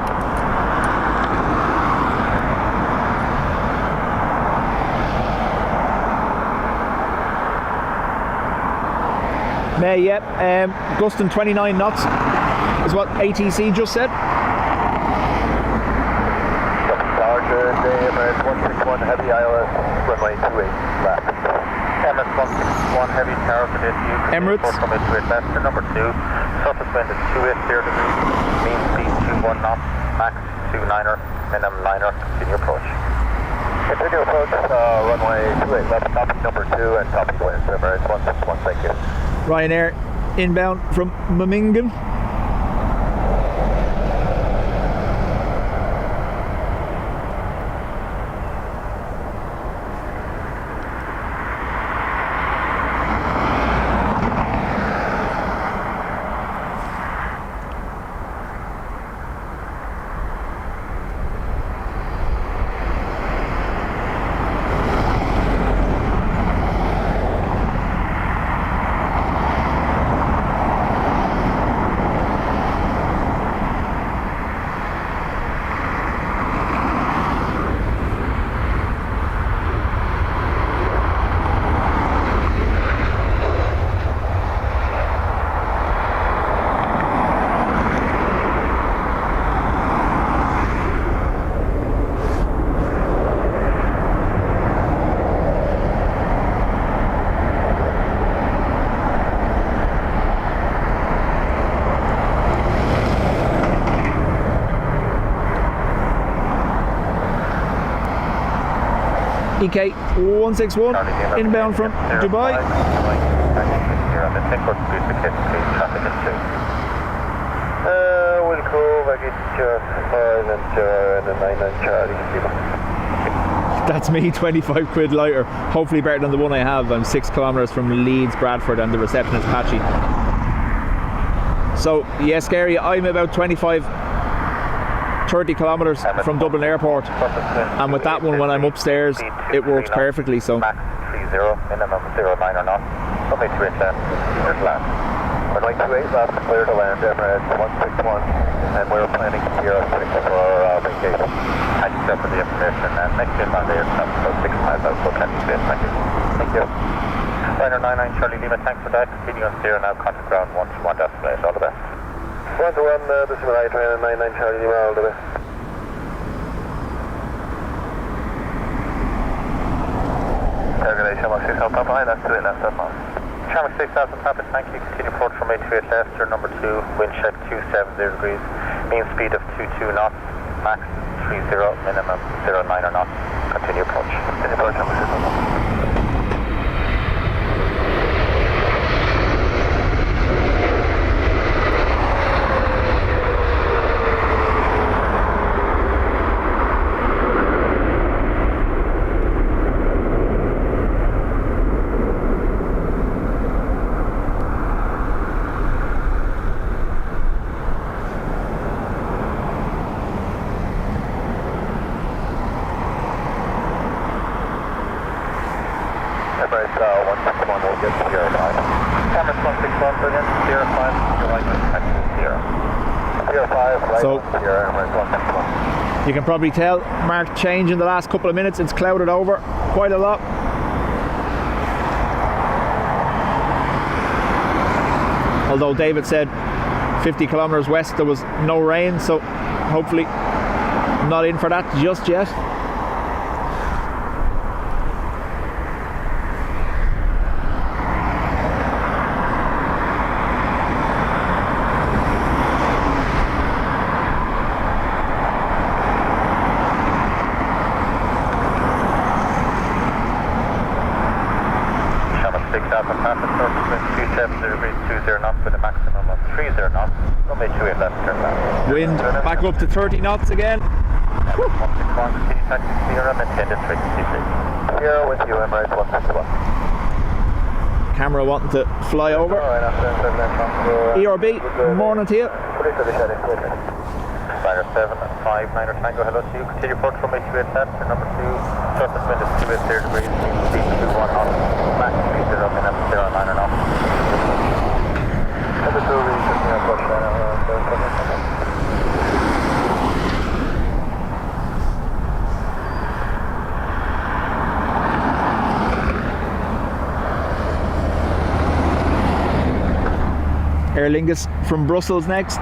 May, yep. Gustin 29 knots is what ATC just said. Larger, American 161 heavy ILS, runway 28 left. Chemist 161 heavy tower for this view. Emirates. Report from Italy Leicester number 2. Surface wind is 280 degrees. Mean speed 21 knots. Max 29er. Minimum 9er. Continue approach. Continue approach. Runway 28 left. Copy number 2 and copy winds. Emirates 161. Thank you. Ryanair inbound from Memmingen. EK 161 inbound from Dubai. We'll go back at and 99 Charlie. That's me, 25 quid lighter. Hopefully better than the one I have. I'm 6 kilometres from Leeds, Bradford, and the reception is patchy. So, yeah, scary. I'm about 30 kilometres from Dublin Airport, and with that one, when I'm upstairs, it works perfectly. So max 30, minimum 09 or not. Something to return. There's land. Runway 28 left, clear to land. Emirates 161, and we're planning here for our vacation. Thank you for the information. And next in on the aircraft, about 6 miles out, so can you stay? Thank you. Thank you. Liner 99 Charlie Lima, thanks for that. Continue on steer now. Contact ground 121 destination. All the best. 121, this is my train 99 Charlie Lima, all the best. Calculation, Mark 6 Alpha behind, that's 2 left, that's on. Charlie 6000 Papa, thank you. Continue approach from 828 Leicester, number 2, wind check 270 degrees, mean speed of 22 knots, max 30, minimum 09 or not. Continue approach. Continue approach, number 6. So you can probably tell marked change in the last couple of minutes. It's clouded over quite a lot. Although David said 50 kilometres west there was no rain, so hopefully not in for that just yet. Wind back up to 30 knots again. Camera wanting to fly over. ERB, morning to you. Flyer 759 Tango, hello to you. Continue approach from 828 Leicester, number 2. Surface wind is 280 degrees, speed 21 knots, max 30, minimum 09 or not. Number 2, we continue approach Aer Lingus from Brussels next.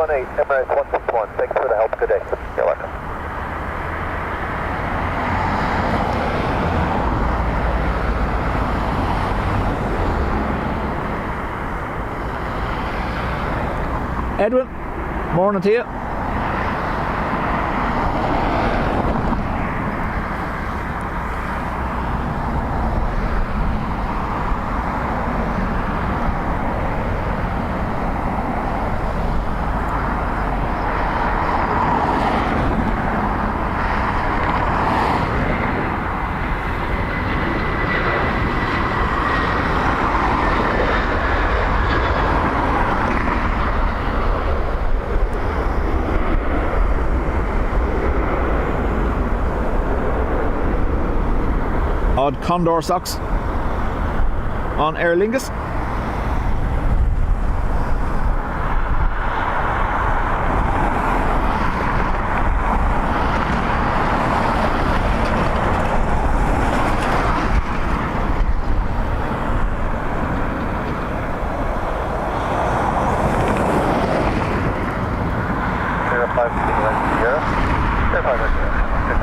618, Emirates 161. Thanks for the help. Good day. You're welcome. Edwin, morning to you. Odd Condor socks on Aer Lingus.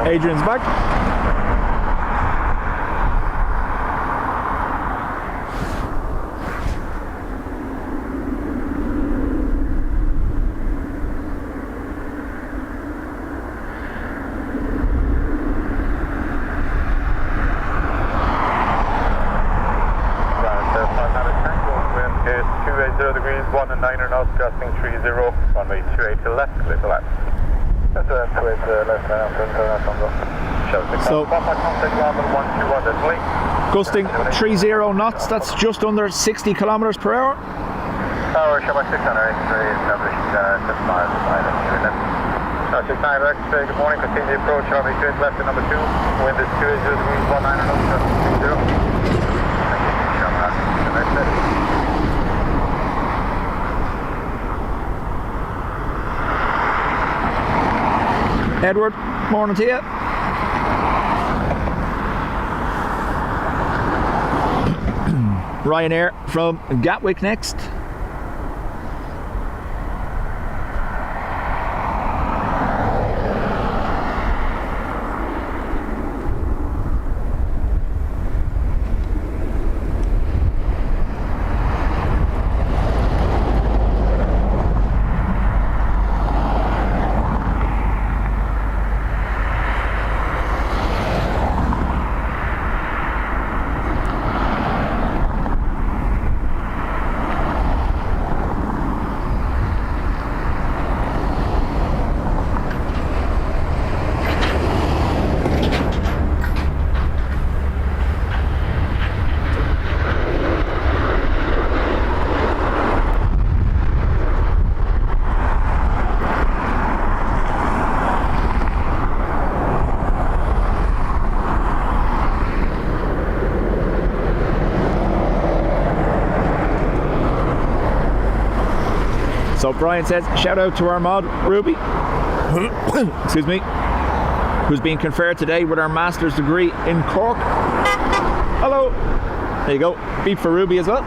Adrian's back. Adjusting 30, runway 28 to left, clear to left. That's left, So, gusting 30 knots, that's just under 60 kilometers per hour. Tower, Shabbat 600, established 6 miles, 69 X-ray, good morning, continue approach, runway 28 left to number 2, wind is 280 degrees, 19 knots, adjusting 30. Edward, morning to you. Ryanair from Gatwick next. So Brian says, shout out to our mod, Ruby, excuse me, who's being conferred today with our master's degree in Cork. Hello. There you go. Beep for Ruby as well.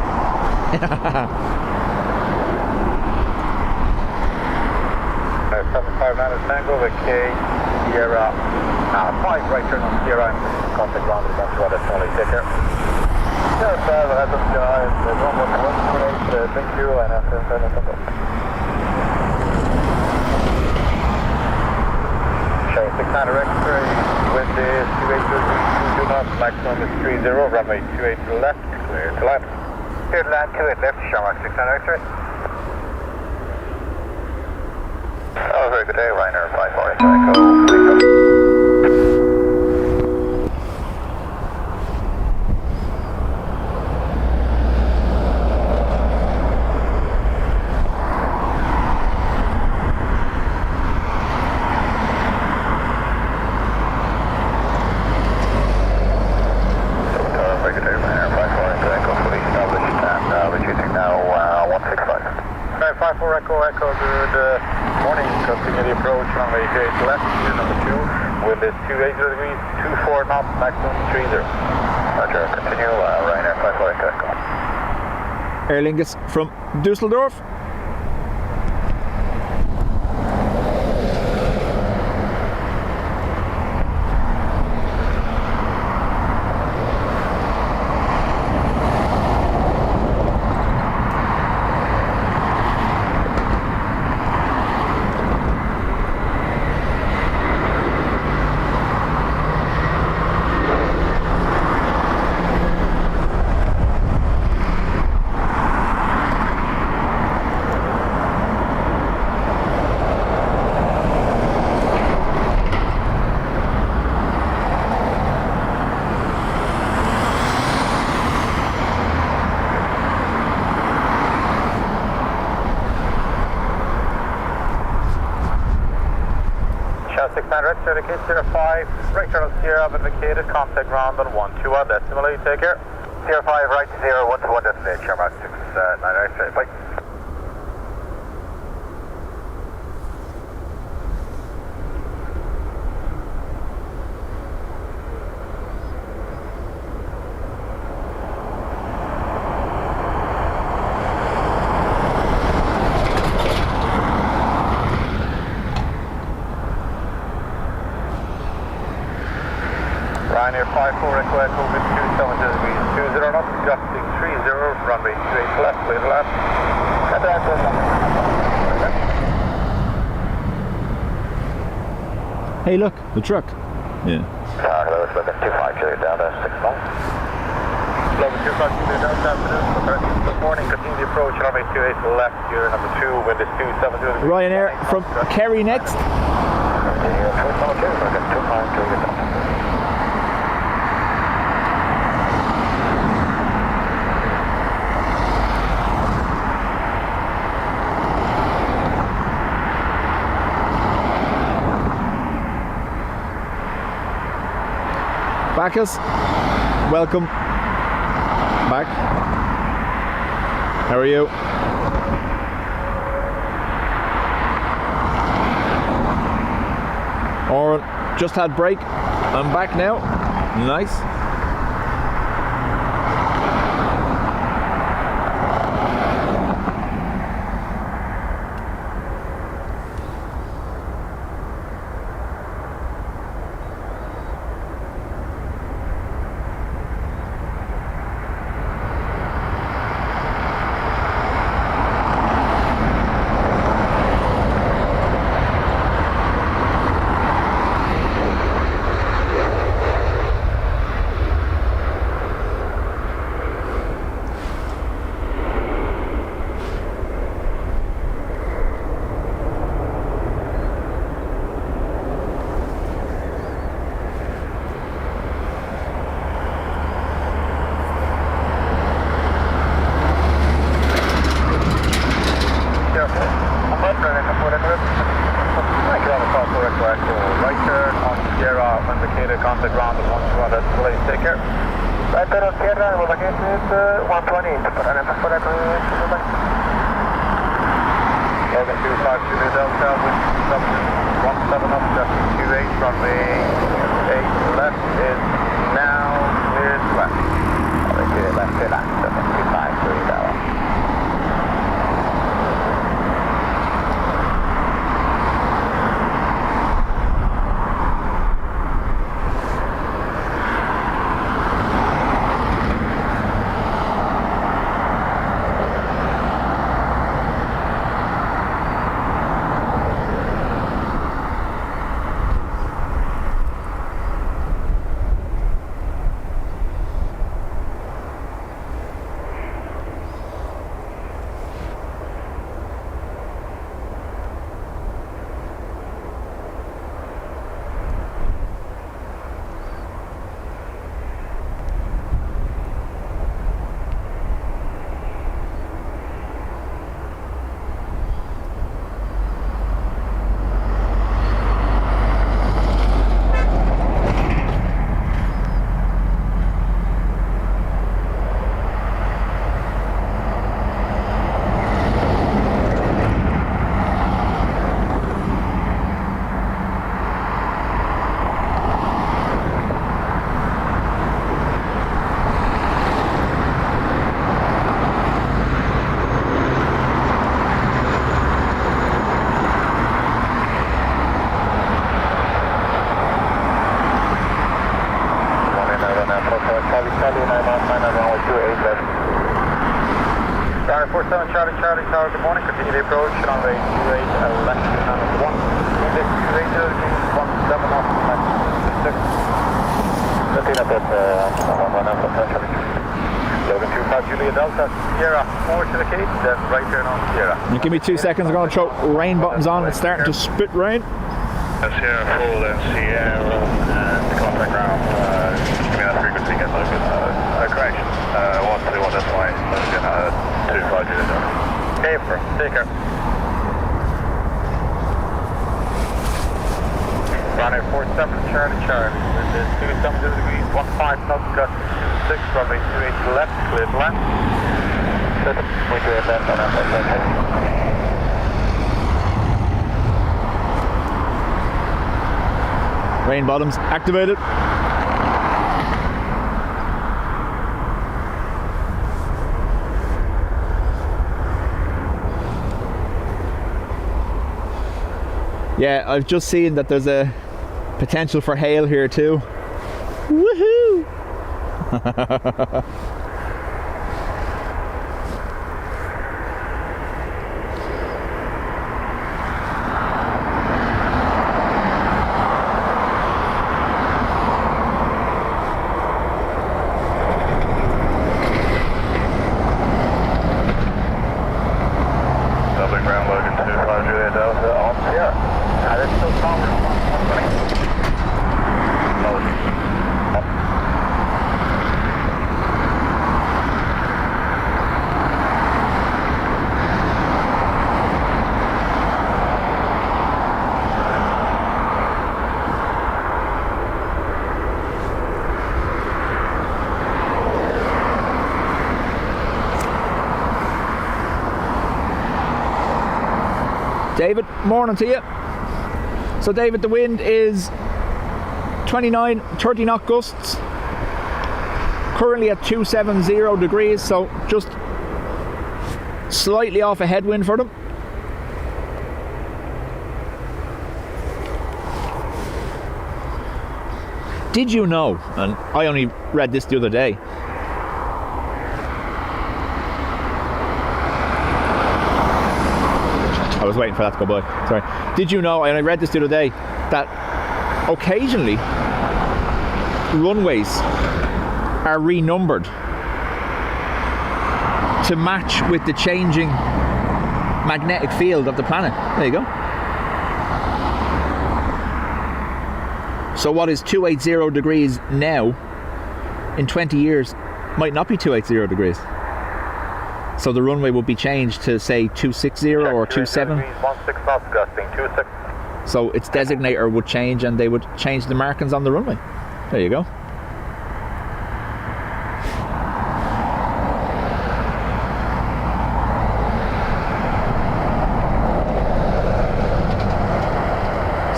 75 Manus Tango, the K, Sierra, 5 right turn on Sierra, and contact ground is that's what it's only take care. Yes, that's there's one more thank you, and after Show 600 X-ray, wind is 28 knots, maximum is 30, runway 28 to the left, clear to left. Clear to land, 28 left, show mark 600 X-ray. Oh, very good day, Ryanair 54 Echo. Echo, good morning. Continue the approach, runway 28 left, number 2, wind is 280 degrees, 24 knots, maximum 30. Roger, continue, Ryanair 54 Echo. Aer Lingus from Dusseldorf. 6 9 right, Sierra Kate, Sierra 5, right turn on Sierra, indicated, contact ground on 121 decimal, you take care. Sierra 5, right, 0, 121 destination, Sierra 6 9 right, straight, bye. Ryanair 54 Echo Echo with 27 degrees, 20 knots, adjusting 30, runway 28 left, clear to left. Hey, look, the truck. Yeah. Hello, it's looking 25 clear down to 6 knots. Level 25 clear down this afternoon, this morning, continue the approach, runway 28 left, gear number 2, wind is 270. Ryanair from Kerry next. Bacchus, welcome back. How are you? Oren just had break. I'm back now. Nice. Charlie Tower, good morning. Continue the approach on the 28 left, number 1. Wind is 280 degrees, 17 knots, left 6. Nothing up at 1 Logan 25 Julia Delta, Sierra 4 to the Cape, then right turn on Sierra. You give me 2 seconds, I'm going to throw rain buttons on. It's starting to spit rain. Sierra full, then Sierra, and contact ground. Give me that frequency, get Logan. Correction, 121, that's why. Logan 25 Julia Delta. Okay, take care. Runway 47 Charlie Charlie. With the 270 degrees, 15 knots, gust 6, runway 28 left, clear to land. 7.28 left on our Rain bottoms activated. Yeah, I've just seen that there's a potential for hail here too. Woohoo! Dublin ground Logan 2, Roger, Delta on Sierra. That's still power. David, morning to you. So David, the wind is 29, 30 knot gusts. Currently at 270 degrees, so just slightly off a headwind for them. Did you know, and I only read this the other day, I was waiting for that to go by, sorry. Did you know, and I read this the other day, that occasionally runways are renumbered to match with the changing magnetic field of the planet. There you go. So what is 280 degrees now, in 20 years, might not be 280 degrees. So the runway would be changed to say 260 or 27. 16 knots, gusting 26. So its designator would change and they would change the markings on the runway. There you go.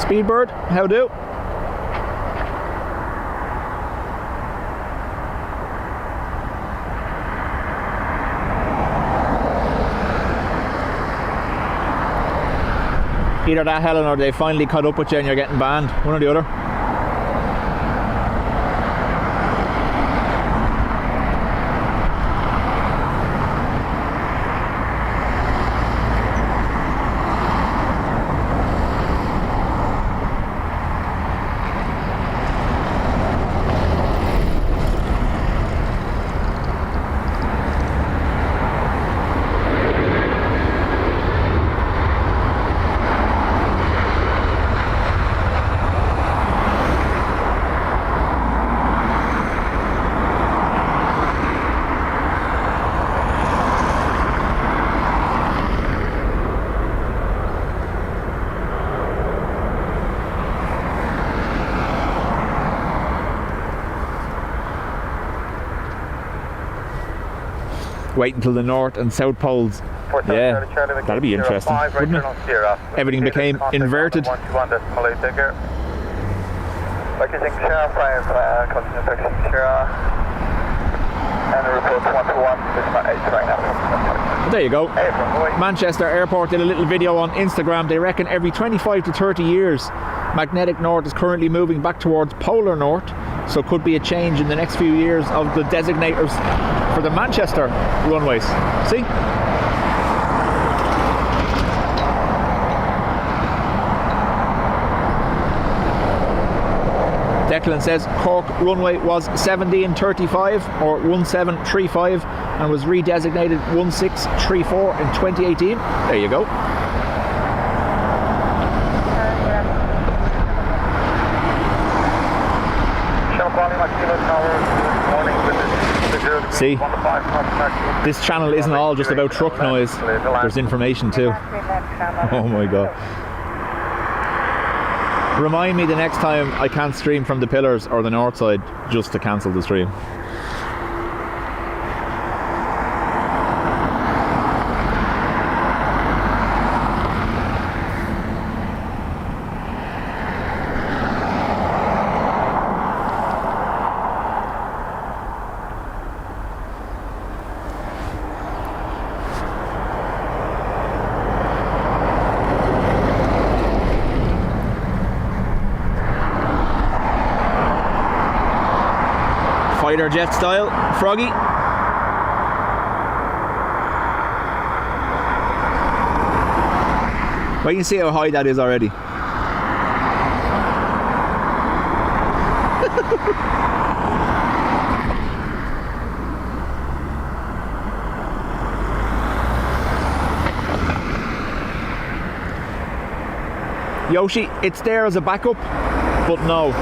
Speedbird, how do? Either that, Helen, or they finally caught up with you and you're getting banned. One or the other. Wait until the north and south poles. Yeah, that'd be interesting, wouldn't it? Everything became inverted. Like you think, Sierra 5, continue section Sierra, and report 121, it's not 8 right now. There you go. Manchester Airport did a little video on Instagram. They reckon every 25 to 30 years, magnetic north is currently moving back towards polar north, so could be a change in the next few years of the designators for the Manchester runways. See? Declan says Cork runway was 1735 or 1735 and was redesignated 1634 in 2018. There you go. See, this channel isn't all just about truck noise. There's information too. Oh my god. Remind me the next time I can't stream from the pillars or the north side just to cancel the stream. Fighter jet style, Froggy. Well, you can see how high that is already. Yoshi, it's there as a backup, but no.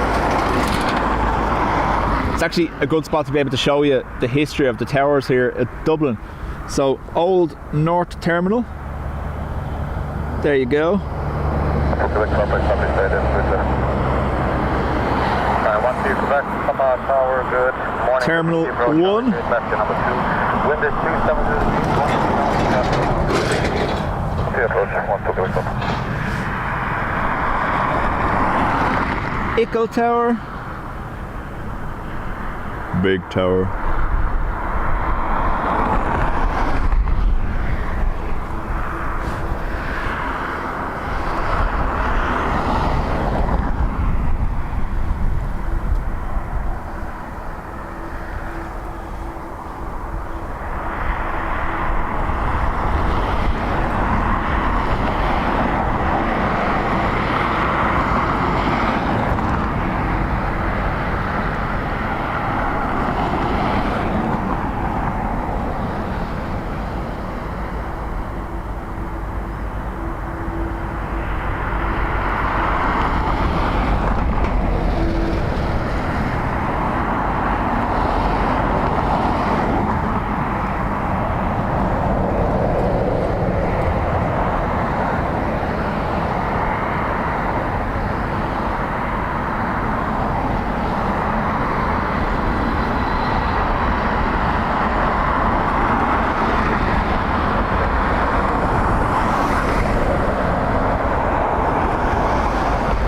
It's actually a good spot to be able to show you the history of the towers here at Dublin. So, old North Terminal. There you go. Terminal 1. Wind is 270. Echo Tower. Big tower.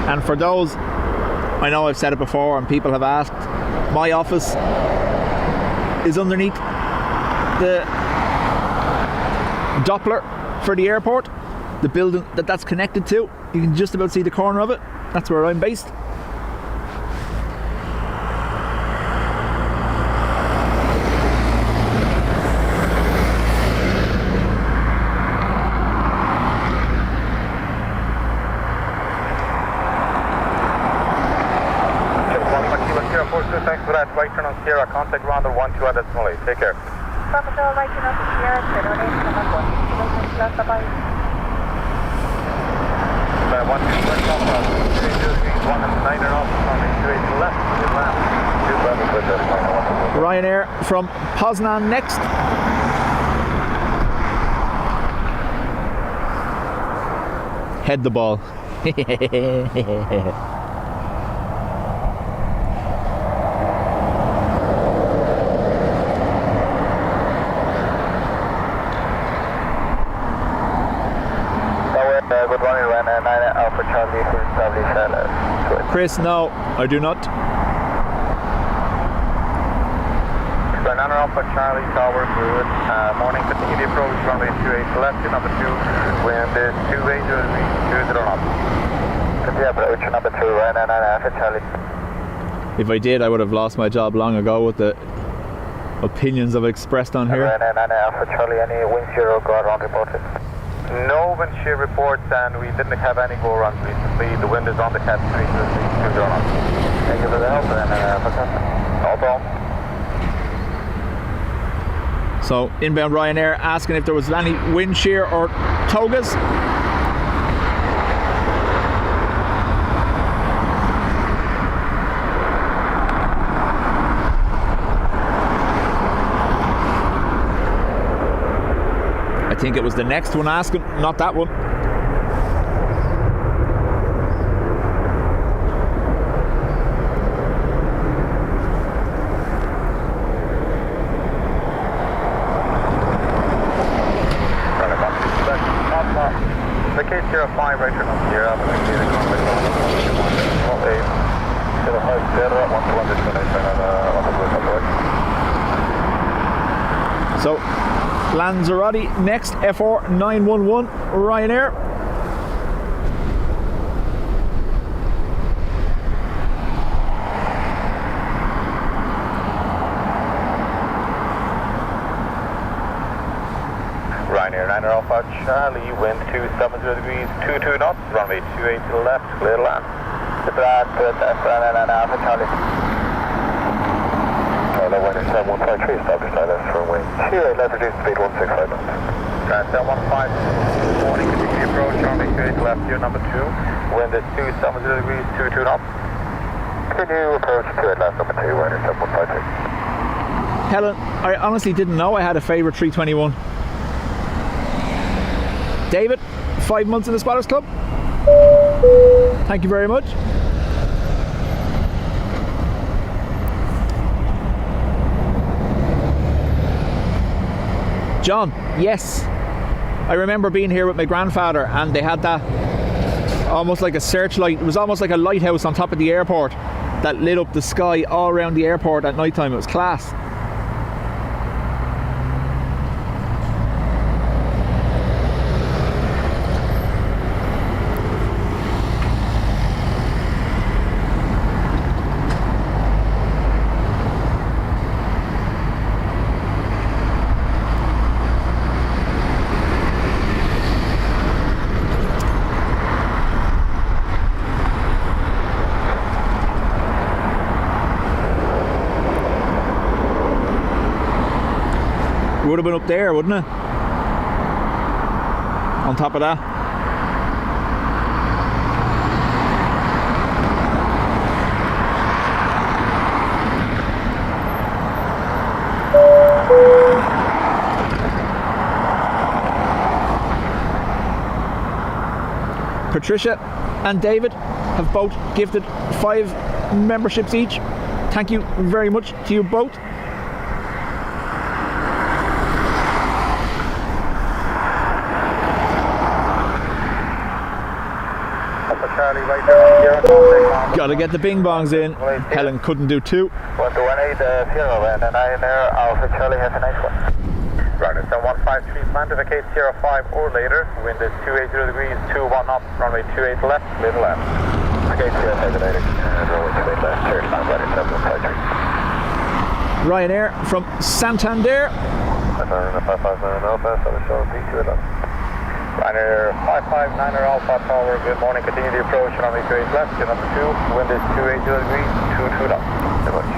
And for those, I know I've said it before and people have asked, my office is underneath the Doppler for the airport. The building that's connected to, you can just about see the corner of it. That's where I'm based. Thanks for that. Right turn on Sierra, contact rounder 12 at decimal 8. Take care. Capital, right turn on Sierra, 718, number 1. Bye-bye. 1 Ryanair from Poznan next. Head the ball. Good morning, Ryanair 9 Alpha Charlie for establish Chris, no, I do not. Ryanair Alpha Charlie Tower, good. Morning, continue the approach, runway 28 left, number 2, wind is 28, 20 knots. Continue approach, number 2, Ryanair 9 Alpha Charlie. If I did, I would have lost my job long ago with the opinions I've expressed on here. Ryanair 9 Alpha Charlie, any wind shear or go around reported? No wind shear reports, and we didn't have any go around recently. The wind is on the cat 3 to 20 knots. Thank you for the help, and no problem. So inbound Ryanair asking if there was any wind shear or togas. I think it was the next one asking, not that one. 05, right turn on Sierra, I'm going to get a contact on 18, 05, Sierra, 1 turn on the blue top. So, Lanzarote next, FR 911 Ryanair. Ryanair 9 Alpha Charlie, wind 270 degrees, 22 knots, runway 28 to the left, clear to land. Alpha Charlie. Hello, wind 7153, stop your silence for wind 28, left reduce speed 165 knots. Grand 715, morning, continue approach, runway 28 to left, here number 2, wind is 270 degrees, 22 knots. Continue approach 28 left, number 2, wind 7153. Helen, I honestly didn't know I had a favourite 321. David, 5 months in the Spotters Club. Thank you very much. John, yes. I remember being here with my grandfather and they had that almost like a searchlight. It was almost like a lighthouse on top of the airport that lit up the sky all around the airport at night time. It was class. Would have been up there, wouldn't it? On top of that. Patricia and David have both gifted 5 memberships each. Thank you very much to you both. Charlie, right there on Sierra, contact on. Gotta get the bing bongs in. Helen couldn't do 2. 118 Sierra, and a 9 there, Alpha Charlie has a nice one. Runway 153, plan to vacate Sierra 5 or later, wind is 280 degrees, 21 knots, runway 28 left, clear to land. Vacate Sierra 5 later, runway 28 left, clear to land, runway 7153. Ryanair from Santander. Ryanair 559 Alpha Tower, good morning, continue the approach, runway 28 left, get number 2, wind is 280 degrees, 22 knots. Good much.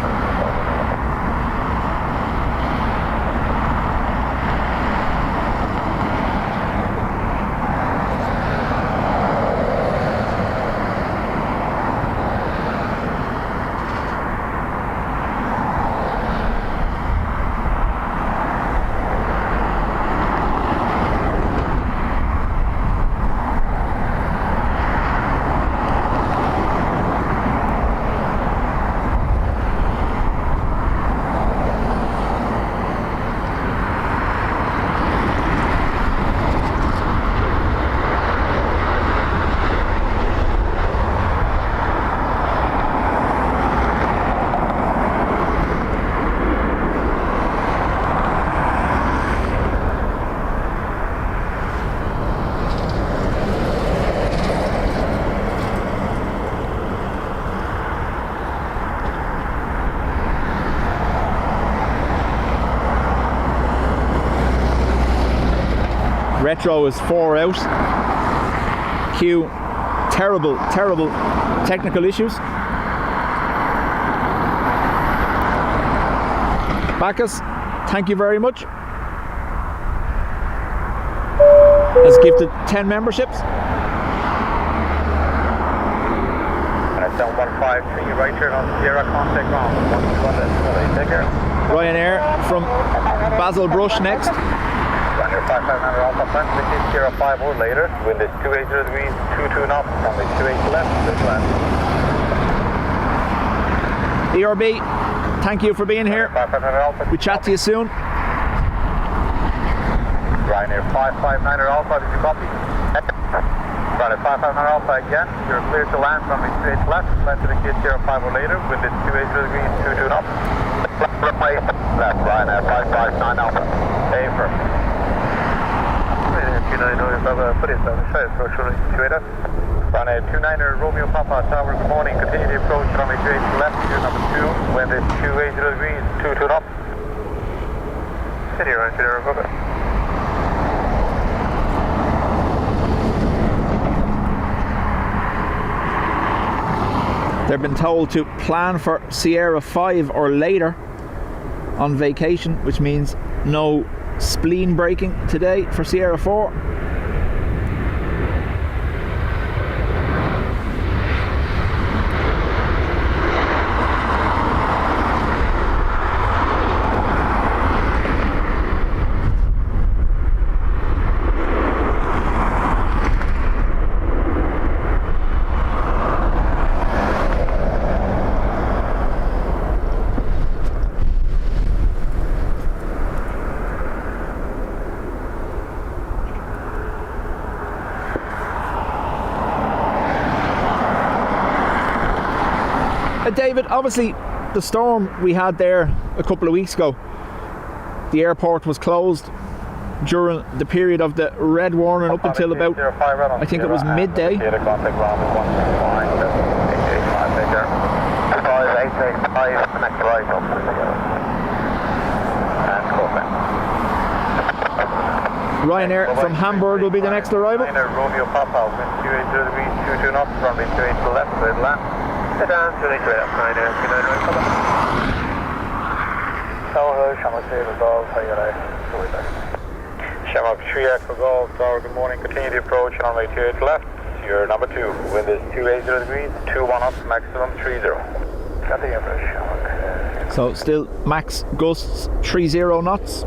Retro is 4 out. Q, terrible technical issues. Bacchus, thank you very much. Has gifted 10 memberships. And 153, right turn on Sierra, contact ground. Take care. Ryanair from Basil Brush next. Ryanair 559 Alpha, plan to vacate Sierra 5 or later, wind is 280 degrees, 22 knots, runway 28 left, this land. ERB, thank you for being here. 559 Alpha. We chat to you soon. Ryanair 559 Alpha, did you copy? Runway 55 Alpha again. You're clear to land from the straight left. Land to the gate 05 or later. Wind is 280 degrees, 22 knots. Runway left, Ryanair 559 Alpha. Affirm. 29 put it down the side, approach runway 28. Runway 29er Romeo Papa Tower, good morning. Continue the approach runway 28 left, here number 2. Wind is 280 degrees, 22 knots. City runway 0, over. They've been told to plan for Sierra 5 or later on vacation, which means no spleen breaking today for Sierra 4. David, obviously the storm we had there a couple of weeks ago, the airport was closed during the period of the red warning up until about, I think it was midday. Ryanair from Hamburg will be the next arrival. Romeo Papa, wind 280 degrees, 22 knots, runway 28 to the left, red land. Sit down, 28 to the left, Ryanair, good night, right, cover. Tower, Shamrock 3 Echo Golf, how you like? Shamrock 3 Echo Golf, Tower, good morning, continue the approach, runway 28 to left, you're number 2, wind is 280 degrees, 21 knots, maximum 30. Got the approach, Shamrock. So still max gusts 30 knots.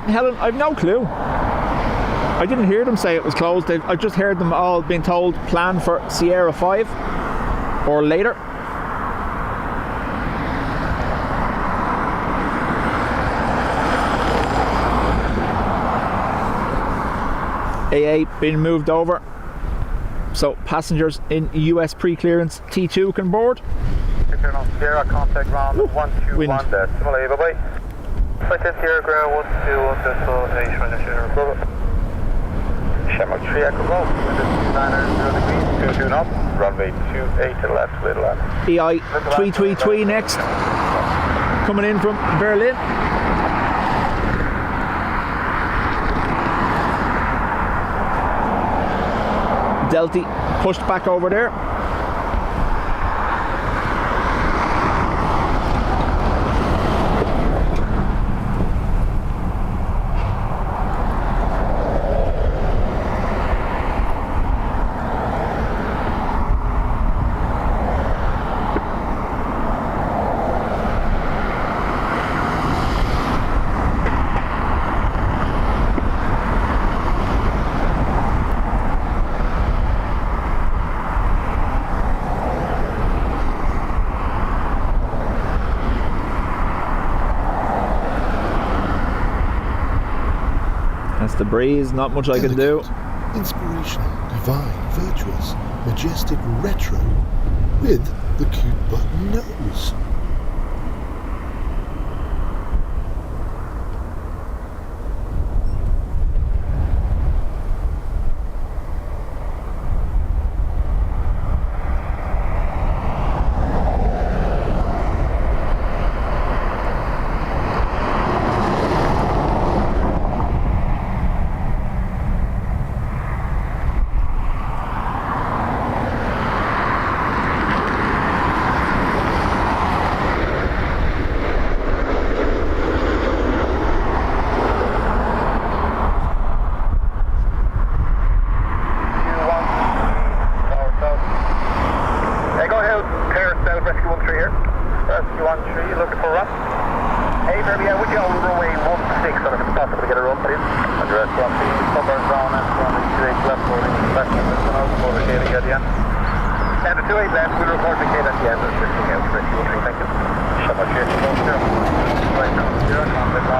Helen, I've no clue. I didn't hear them say it was closed. I just heard them all being told plan for Sierra 5 or later. AA being moved over, so passengers in US pre-clearance T2 can board. Sierra contact ground 121 there. Simulate, bye-bye. Flight Sierra ground 121 decimal Sierra. Shamrock 3 Echo Golf, wind is 290 degrees, 22 knots, runway 28 to the left, clear to land. EI333 next, coming in from Berlin. Delty pushed back over there. That's the breeze, not much I can do. Inspirational, divine, virtuous, majestic retro with the cute button nose.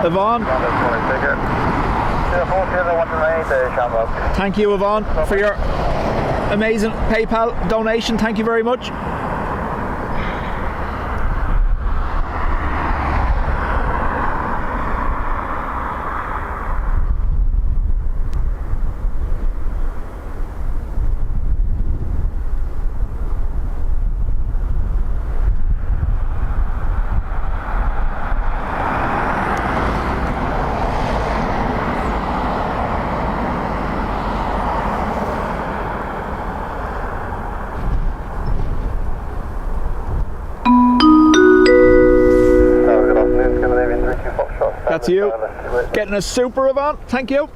Yvonne. Thank you, Yvonne, for your amazing PayPal donation. Thank you very much. That's you. Getting a super, Yvonne. Thank you.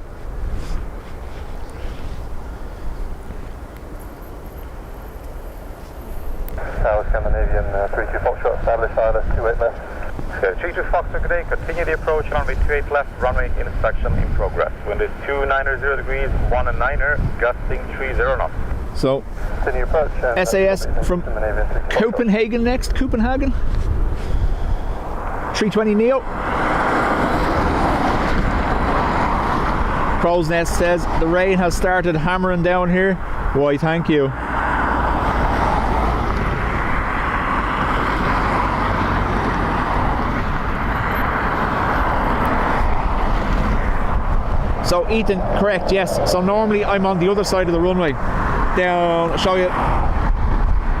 Tower Scandinavian 32 Foxtrot, established ILS 28 left. 32 Foxtrot, good day. Continue the approach, runway 28 left, runway inspection in progress. Wind is 290 degrees, 1 gusting 30 knots. So, approach, SAS from Copenhagen next, Copenhagen. 320 Neo. Crow's Nest says the rain has started hammering down here. Why, thank you. So Ethan, correct, yes. So normally I'm on the other side of the runway. Down, I'll show you.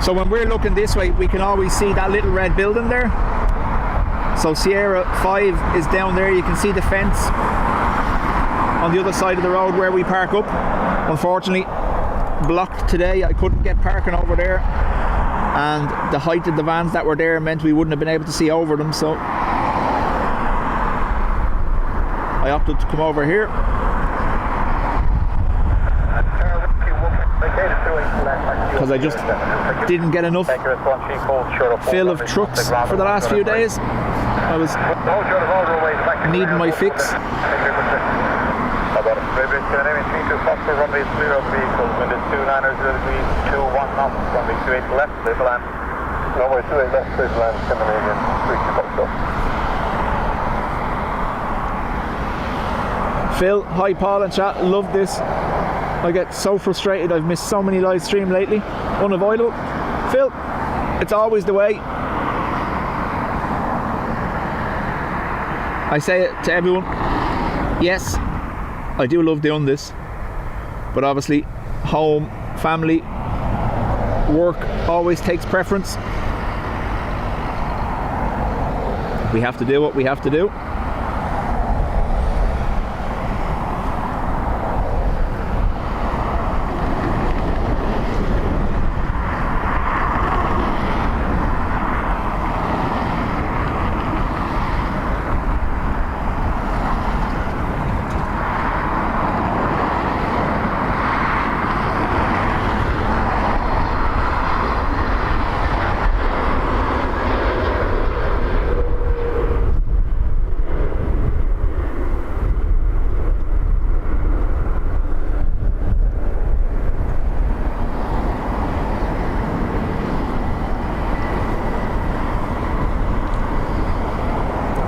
So when we're looking this way, we can always see that little red building there. So Sierra 5 is down there. You can see the fence on the other side of the road where we park up. Unfortunately, blocked today. I couldn't get parking over there, and the height of the vans that were there meant we wouldn't have been able to see over them, so I opted to come over here. Because I just didn't get enough fill of trucks for the last few days. I was needing my fix. Scandinavian 32 Foxtrot, runway 30 vehicles, wind is 290 degrees, 21 knots, runway 28 left, stable land. Runway 28 left, stable land, Scandinavian 32 Foxtrot. Phil, hi Paul and chat, love this. I get so frustrated, I've missed so many live stream lately, unavoidable. Phil, it's always the way. I say it to everyone, yes, I do love doing this, but obviously home, family, work always takes preference. We have to do what we have to do.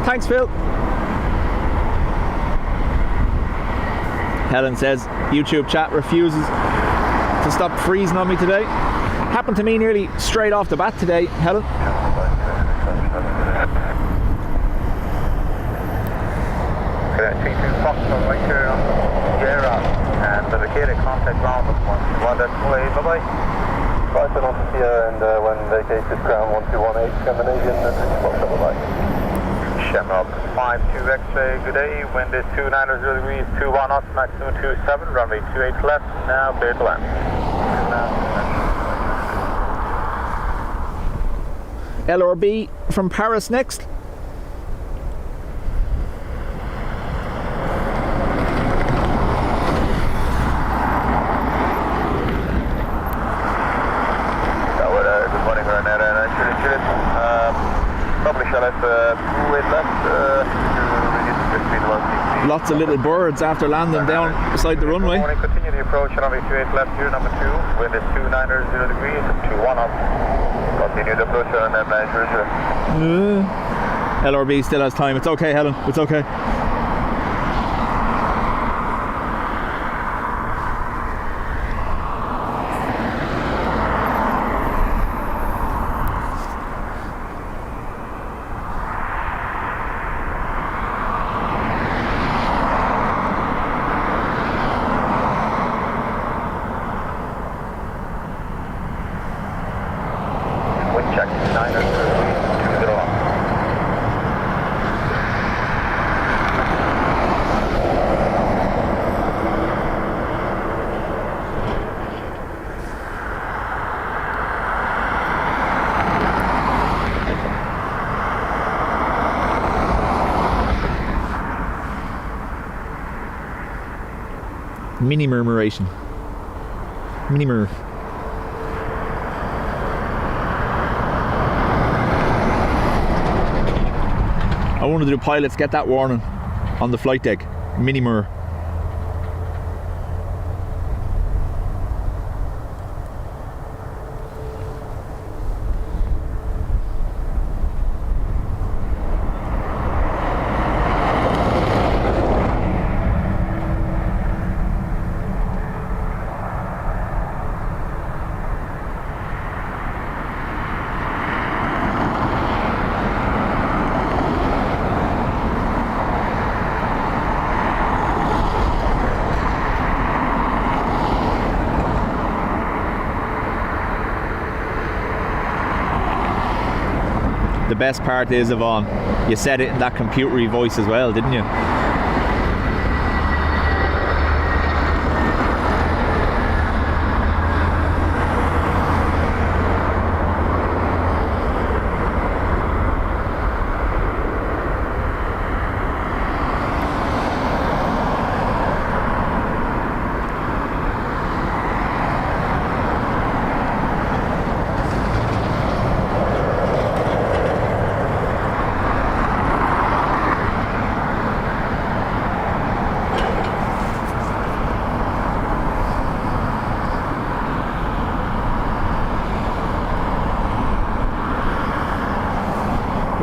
Thanks, Phil. Helen says YouTube chat refuses to stop freezing on me today. Happened to me nearly straight off the bat today, Helen. And dedicated contact ground of 121.way. Bye-bye. Right, and on to Sierra, and when vacate is ground 1218, Scandinavian, bye-bye. Shamrock 52 X-ray, good day. Wind is 290 degrees, 21 knots, maximum 27, runway 28 left, now clear to land. LRB from Paris next. Lots of little birds after landing down beside the runway. Continue the approach, runway 28 left here, number 2. Wind is 290 degrees, 21 knots. Continue the approach on that measure. LRB still has time. It's okay, Helen. It's okay. Mini murmuration. Mini murmur. I wonder do pilots get that warning on the flight deck? Mini murmur. The best part is, Yvonne, you said it in that computery voice as well, didn't you?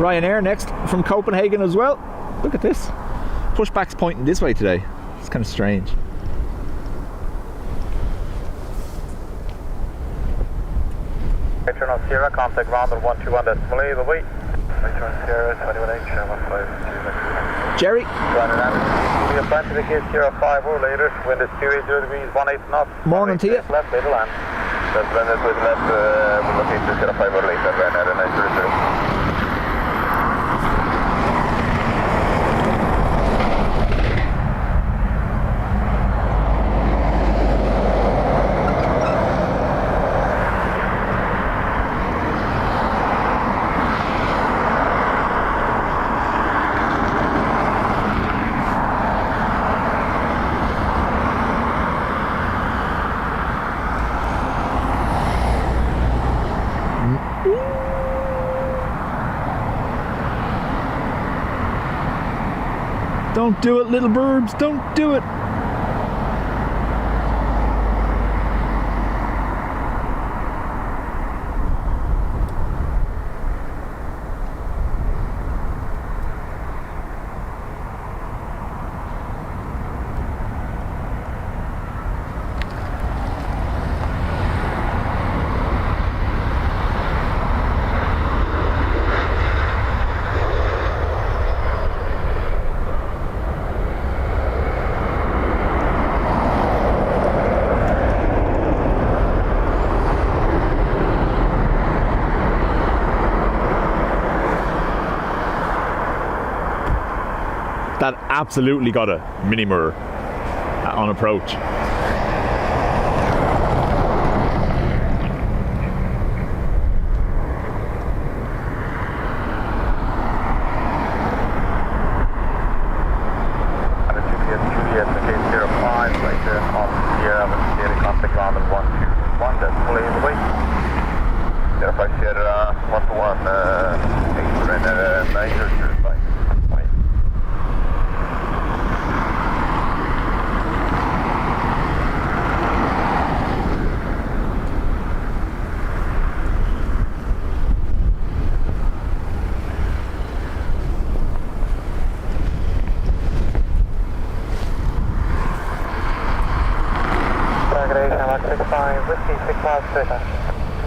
Ryanair next from Copenhagen as well. Look at this. Pushback's pointing this way today. It's kind of strange. Return on Sierra, contact ground on 121.8, the wait. Return on Sierra, 21.8, Sherman 5. Jerry. We are planning to the case Sierra 5 or later. Wind is 280 degrees, 18 knots. Morning to you. Left, later land. That's landed with left, we'll locate the Sierra 5 or later, Ryanair, and 900. Don't do it, little burbs. Don't do it. absolutely got a mini mirror on approach.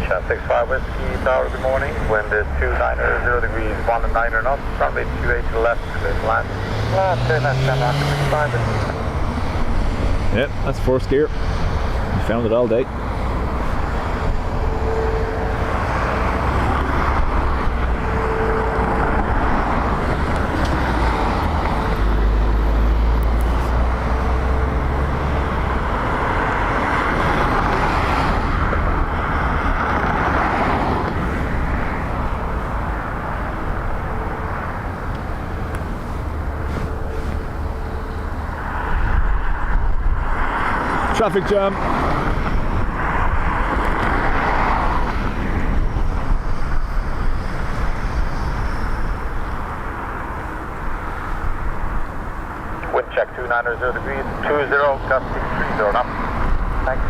Shot 65 Whiskey Tower, good morning. Wind is 29 0 degrees, 1 and 9 knots. Runway 28 to the left, clear to land. Yep, that's first gear. We found it all day. Traffic jam. Wind check 29 0 degrees, 20, gust 630 knots. Thanks.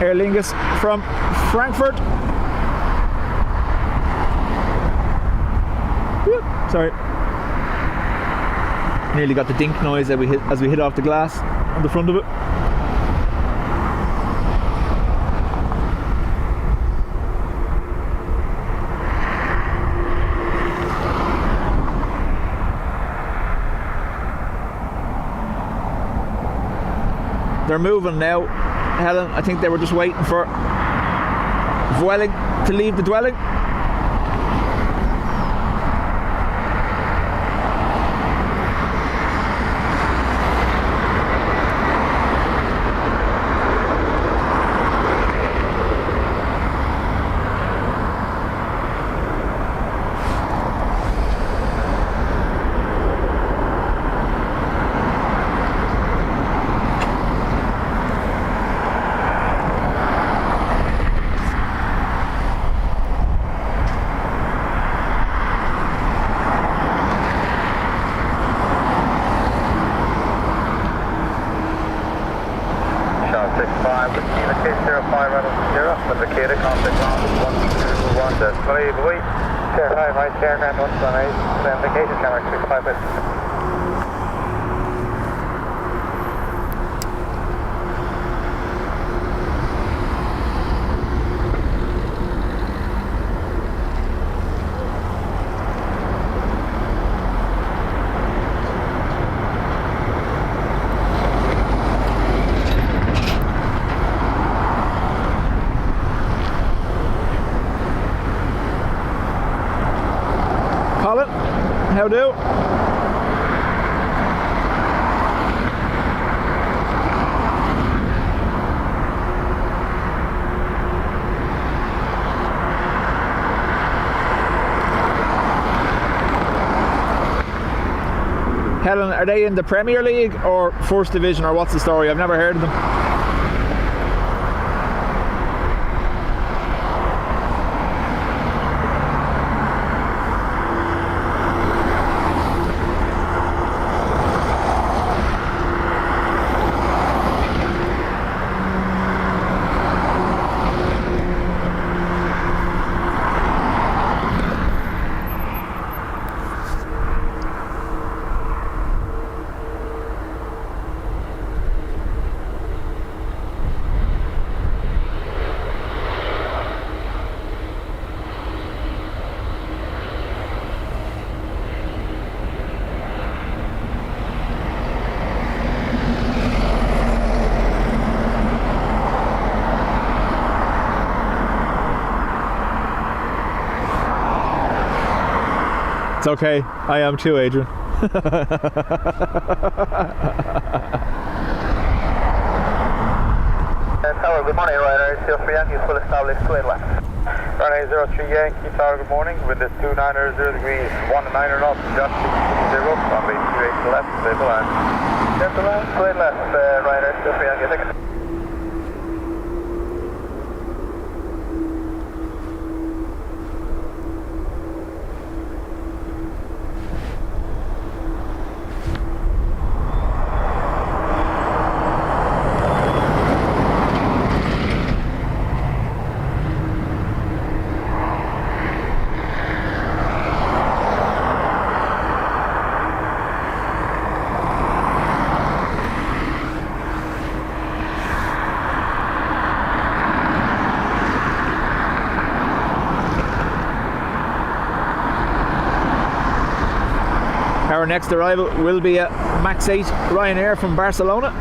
Aer Lingus from Frankfurt. Whoop, sorry. Nearly got the dink noise as we hit off the glass on the front of it. They're moving now, Helen. I think they were just waiting for Vueling to leave the dwelling. How do? Are they in the Premier League or First Division, or what's the story? I've never heard of them. It's okay, I am too, Adrian. Tower, good morning, Ryanair, still free Yankee, full established, clear left. Ryanair 03 Yankee Tower, good morning, wind is 290 degrees, 19 knots, just 0, runway 28 to left, stable line. Gentlemen, clear left, Ryanair, still free Yankee, take it. Our next arrival will be a MAX 8 Ryanair from Barcelona.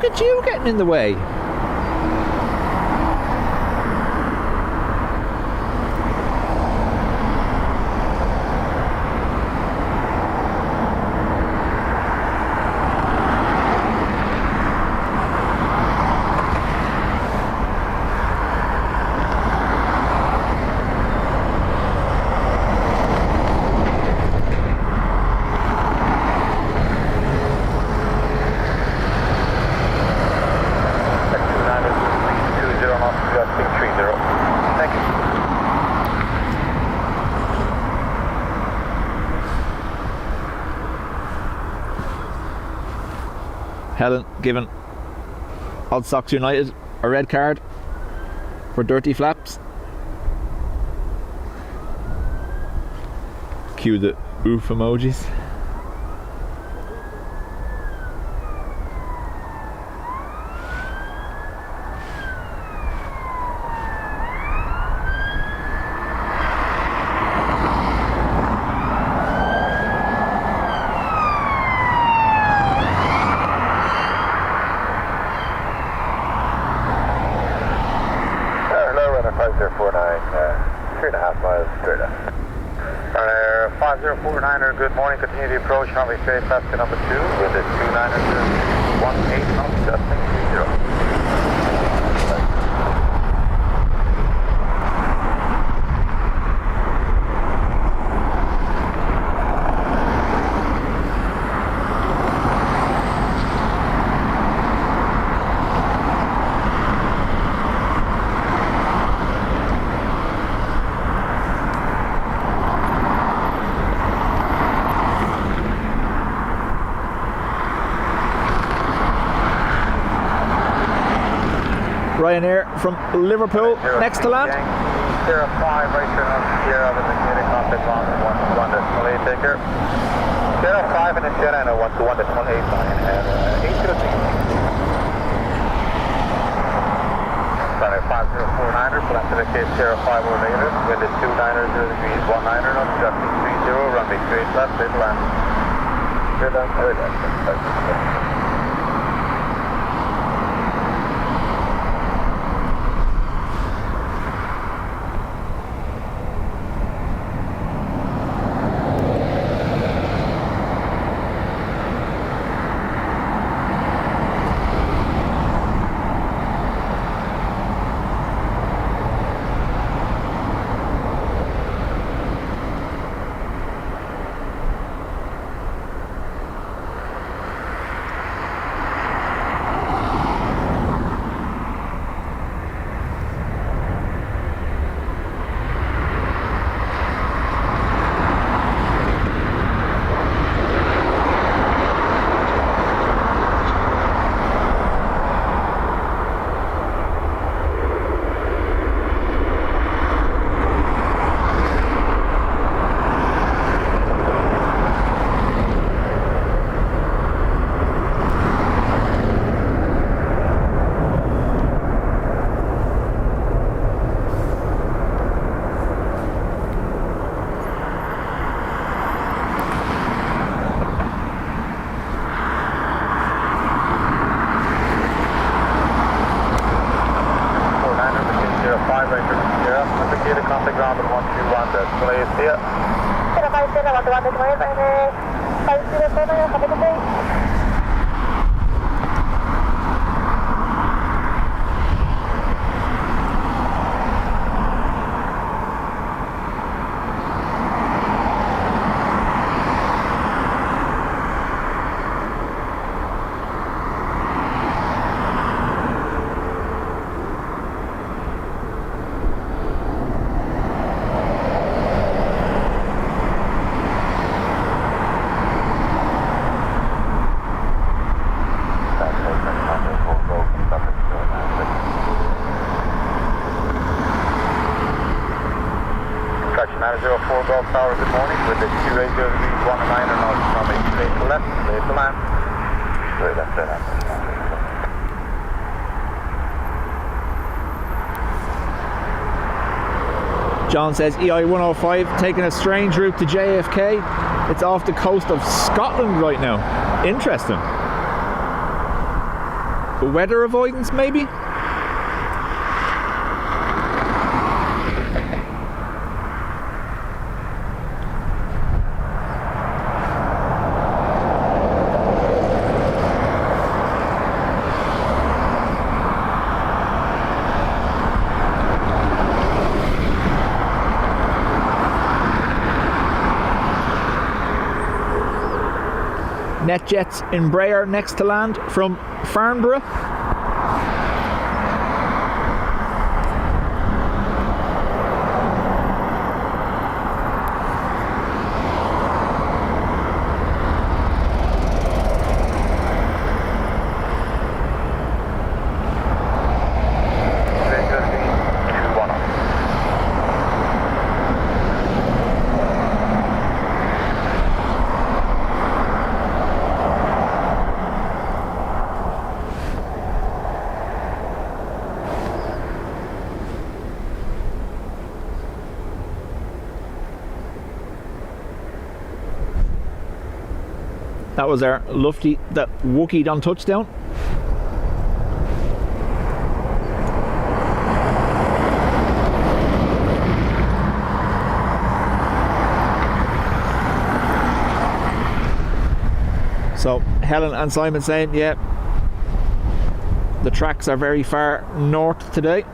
Look at you getting in the way. Helen given Odd Socks United a red card for dirty flaps. Cue the oof emojis. Good morning, continue the approach, runway straight fast to number 2, with the 290 knots, adjusting 30. Ryanair from Liverpool, next to land. 05, right turn on Sierra, with the community contact on 121 decimal 8, take care. 05 and then Sierra, 121 decimal 8, and 806. Sorry, 5049er, so that's the case 05 or later, wind is 290 degrees 19er, not adjusting 30, runway 28 left, stable land. Clear down, clear down. John says EI 105 taking a strange route to JFK. It's off the coast of Scotland right now. Interesting. Weather avoidance maybe? NetJets Embraer next to land from Farnborough. That was our Lufty that wookied on touchdown. So Helen and Simon saying, yeah, the tracks are very far north today.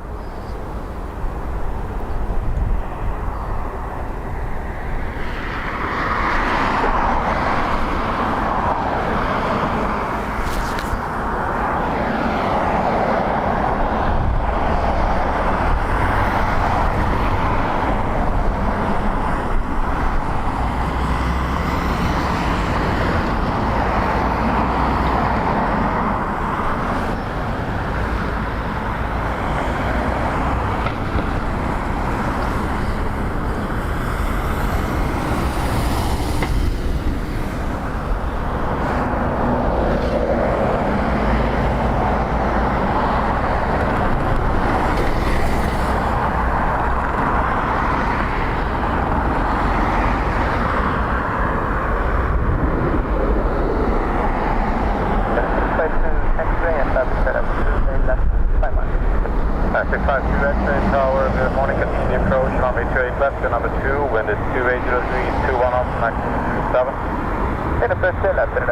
0321 off, max 7. In the first left, 6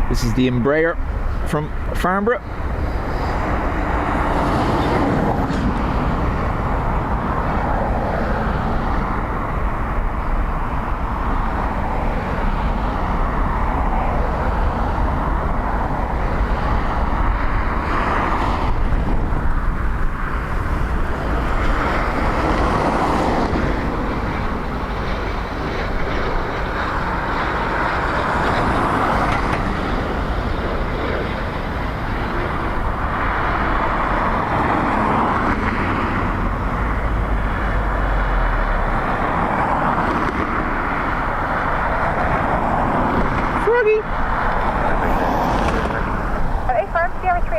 This is the Embraer from Farnborough.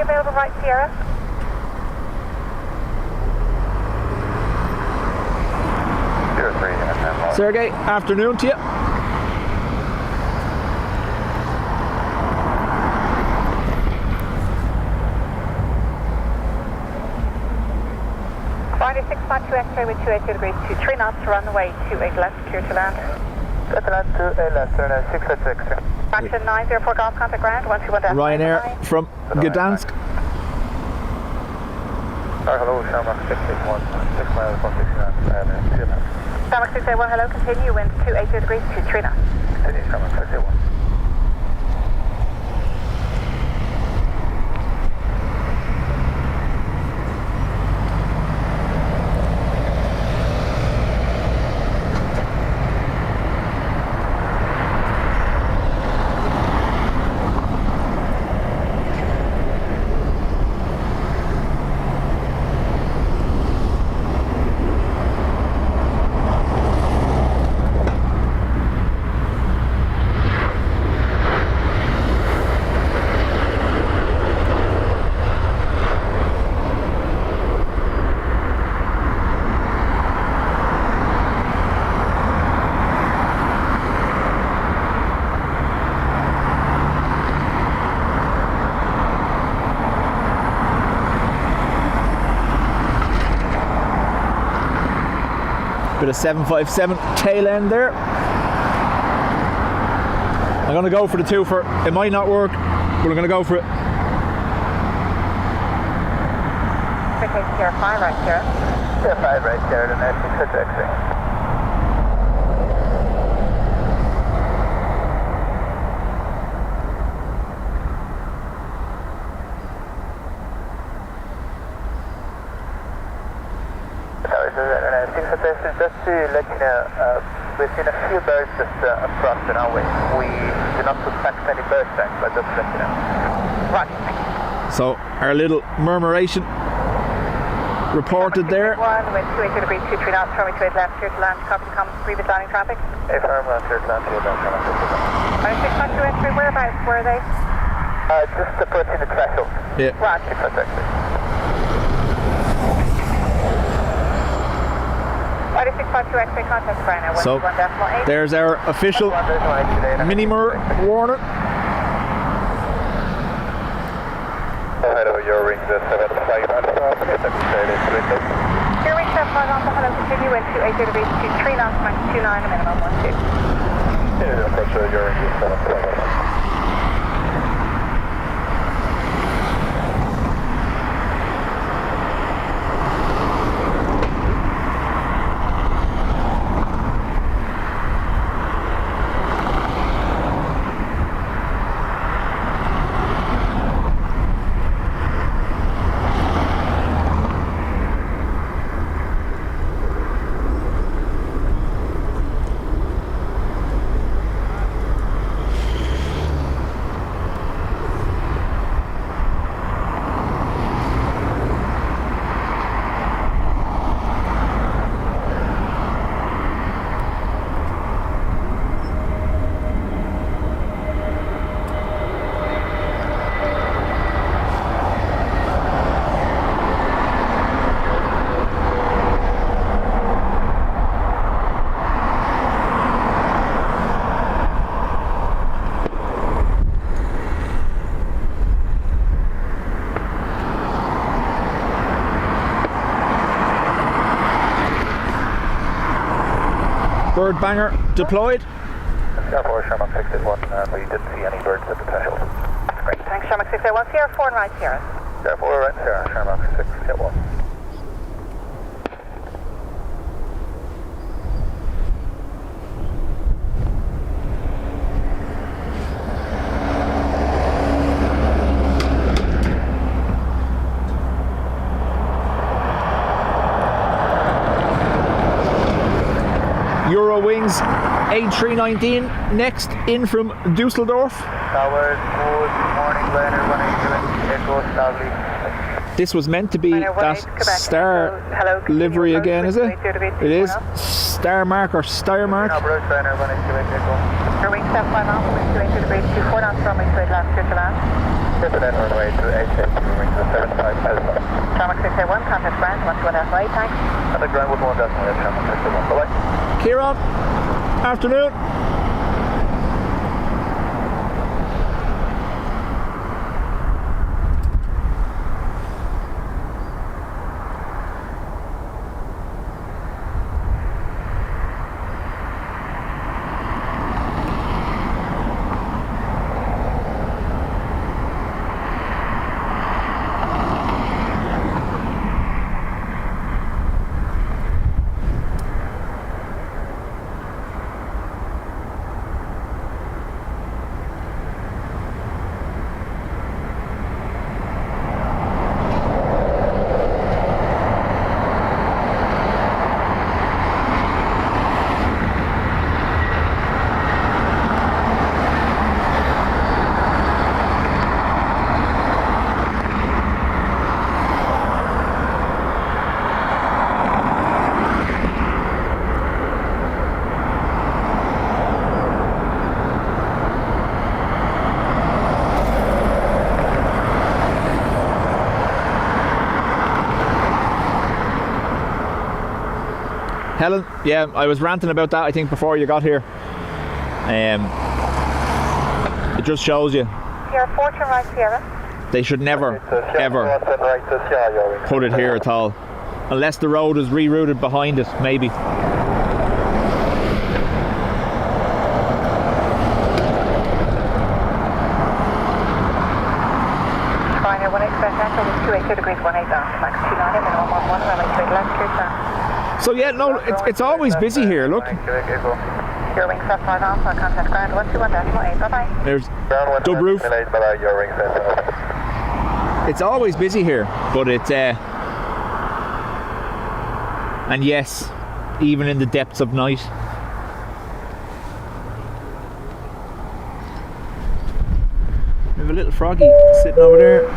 Available right, Sierra. Sergey, afternoon to you. Friday 652 X-ray with 282 degrees, 23 knots to run the way, 28 left, clear to land. Clear to land, 28 left, 656. Action 904 golf contact ground, 121 Ryanair from Gdansk. Hello, Shamrock 661, 6 miles, 169, 2 knots. Shamrock 681, hello, continue, wind 282 degrees, 23 knots. Continue, Shamrock 681. Bit of 757 tail end there. I'm going to go for the 2 for, it might not work, but I'm going to go for it. Okay, Sierra 5 right, Sierra. Sierra 5 right, Sierra, and 656 X-ray. Just to let you know, we've seen a few birds just across the runway. We do not suspect any bird strike, but just to let you know. Right. So our little murmuration reported there. One, wind 282 degrees, 23 knots, runway 28 left, clear to land, copy to comments, previous landing traffic. Affirm, clear to land, clear to land. 652 X-ray, whereabouts were they? Just approaching the threshold. Yeah. Right. 656 X-ray. 652 X-ray contact Brian, So 121.8. there's our official mini-mur warning. Hello, your ring 75 Alpha, Your ring 75 Alpha, hello, continue wind 280 degrees, 23 knots, max 29, a minimum 12. Yeah, approach your ring 75 Alpha. Bird banger deployed. Sierra 4, Sherman 681, and we didn't see any birds at the threshold. Great, thanks, Sherman 681. Sierra 4 and right Sierra. Sierra 4, right Sierra, Sherman 681. Eurowings A319 next in from Dusseldorf. Tower, good morning, liner 182, Echo, lovely. This was meant to be that star livery again, is it? It is. Star mark or star mark. Approach liner 182, Echo. Your wing step 5 off, wind 280 degrees, 24 knots, runway straight left, clear to land. Then runway to 87, moving to 75 Alpha. Sherman 681, contact ground, 121.8, thanks. And the ground with 1.8, Sherman 681, bye-bye. Kieran, afternoon. Helen, yeah, I was ranting about that I think before you got here. It just shows you Sierra 4 turn right Sierra. they should never, ever put it here at all. Unless the road is rerouted behind it, maybe. Ryanair 180 Central with 280 degrees, 18 knots, max 29, minimum 11, runway straight left, clear to land. So yeah, no, it's always busy here, look. Your wing step 5 off, contact ground, 121.8, bye-bye. There's dub roof. It's always busy here, but it's and yes, even in the depths of night. We have a little froggy sitting over there.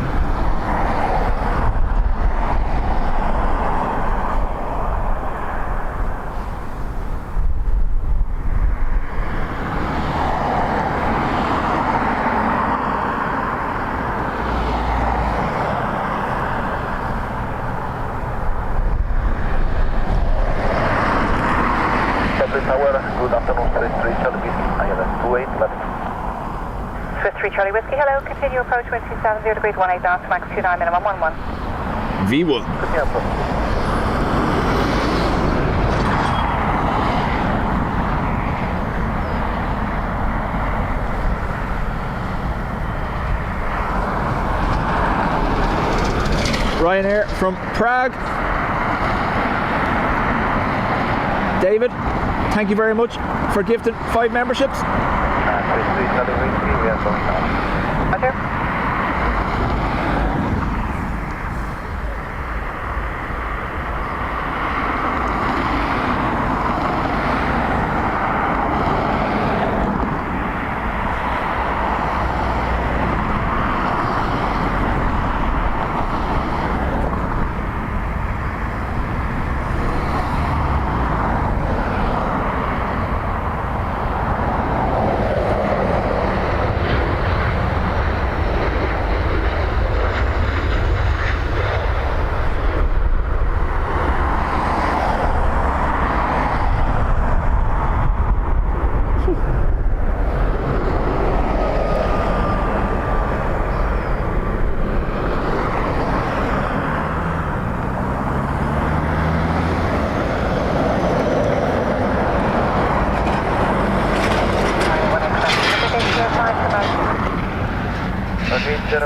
Charlie Whiskey, hello, continue approach wind 270 degrees, 18 knots, max 29, minimum 11. V1. Ryanair from Prague. David, thank you very much for gifting 5 memberships. Roger.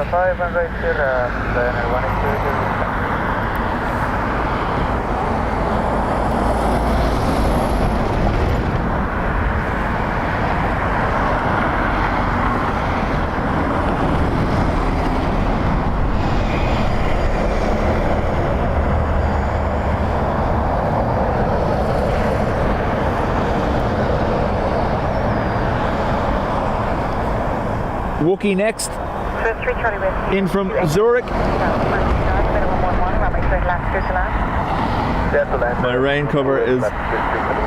05 and right here, Ryanair 182. Wookie next, Swiss 3 Charlie Whiskey. in from Zurich. My rain cover is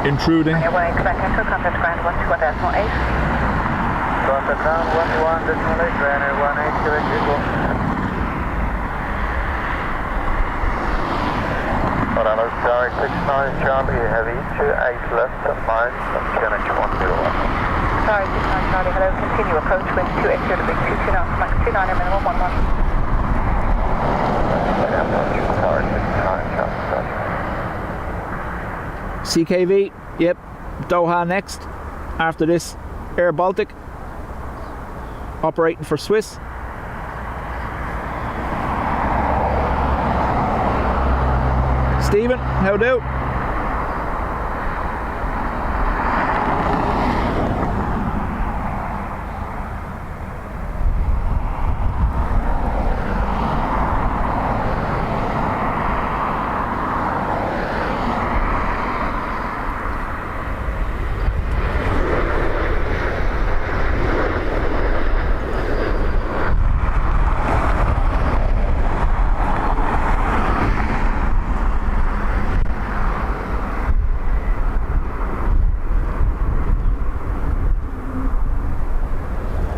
intruding. Airway Quebec Echo, contact ground 121.8. Contact ground 121.8, Ryanair 18 Quebec Echo. Hotel Charlie 69 Charlie, heavy 28 left and miles from Chinook 101. Sorry, 69 Charlie, hello, continue approach wind 280 to big 22 knots, max 29 and minimum 11. Sorry, 69 Charlie. CKV, yep. Doha next. After this, Air Baltic, operating for Swiss. Stephen, how do?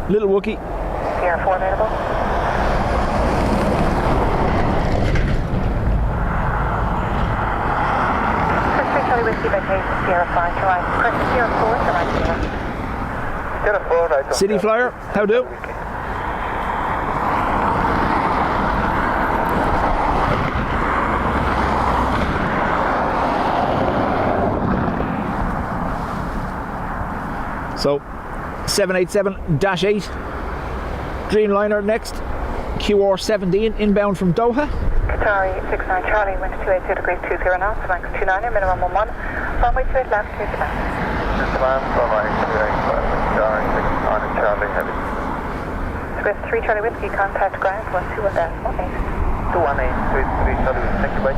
Little Wookie. Sierra 4 available. Swiss 3 Charlie Whiskey vacation, Sierra 5 to right. Correct, Sierra 4 to right, Sierra. Sierra 4, right. City Flyer, how do? So 787-8 Dreamliner next, QR17 inbound from Doha. Qatari 69 Charlie, wind 280 degrees 20 knots, max 29 minimum 11. Runway 28 left, clear to land. Demand runway 28 Charlie 69 Charlie, heavy. Swiss 3 Charlie Whiskey, contact ground 121.8. 218, Swiss 3 Charlie, thank you, bye.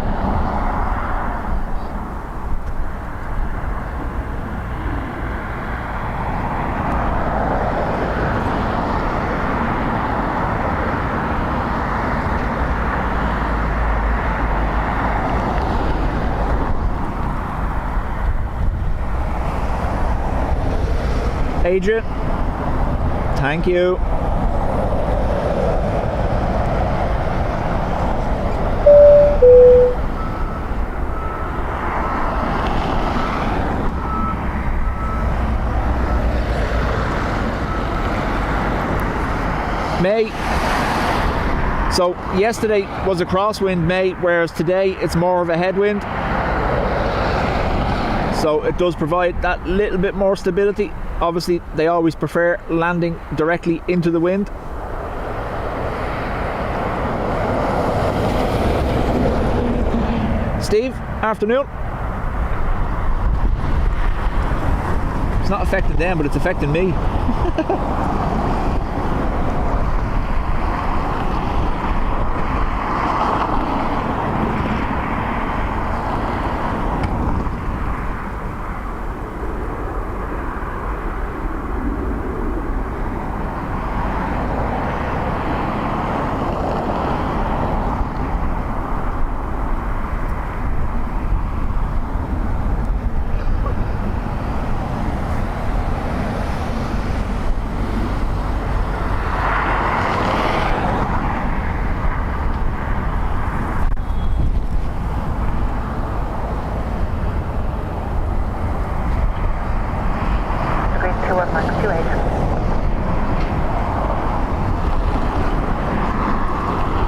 Adrian, thank you. May. So yesterday was a crosswind, May, whereas today it's more of a headwind. So it does provide that little bit more stability. Obviously, they always prefer landing directly into the wind. Steve, afternoon. It's not affecting them, but it's affecting me.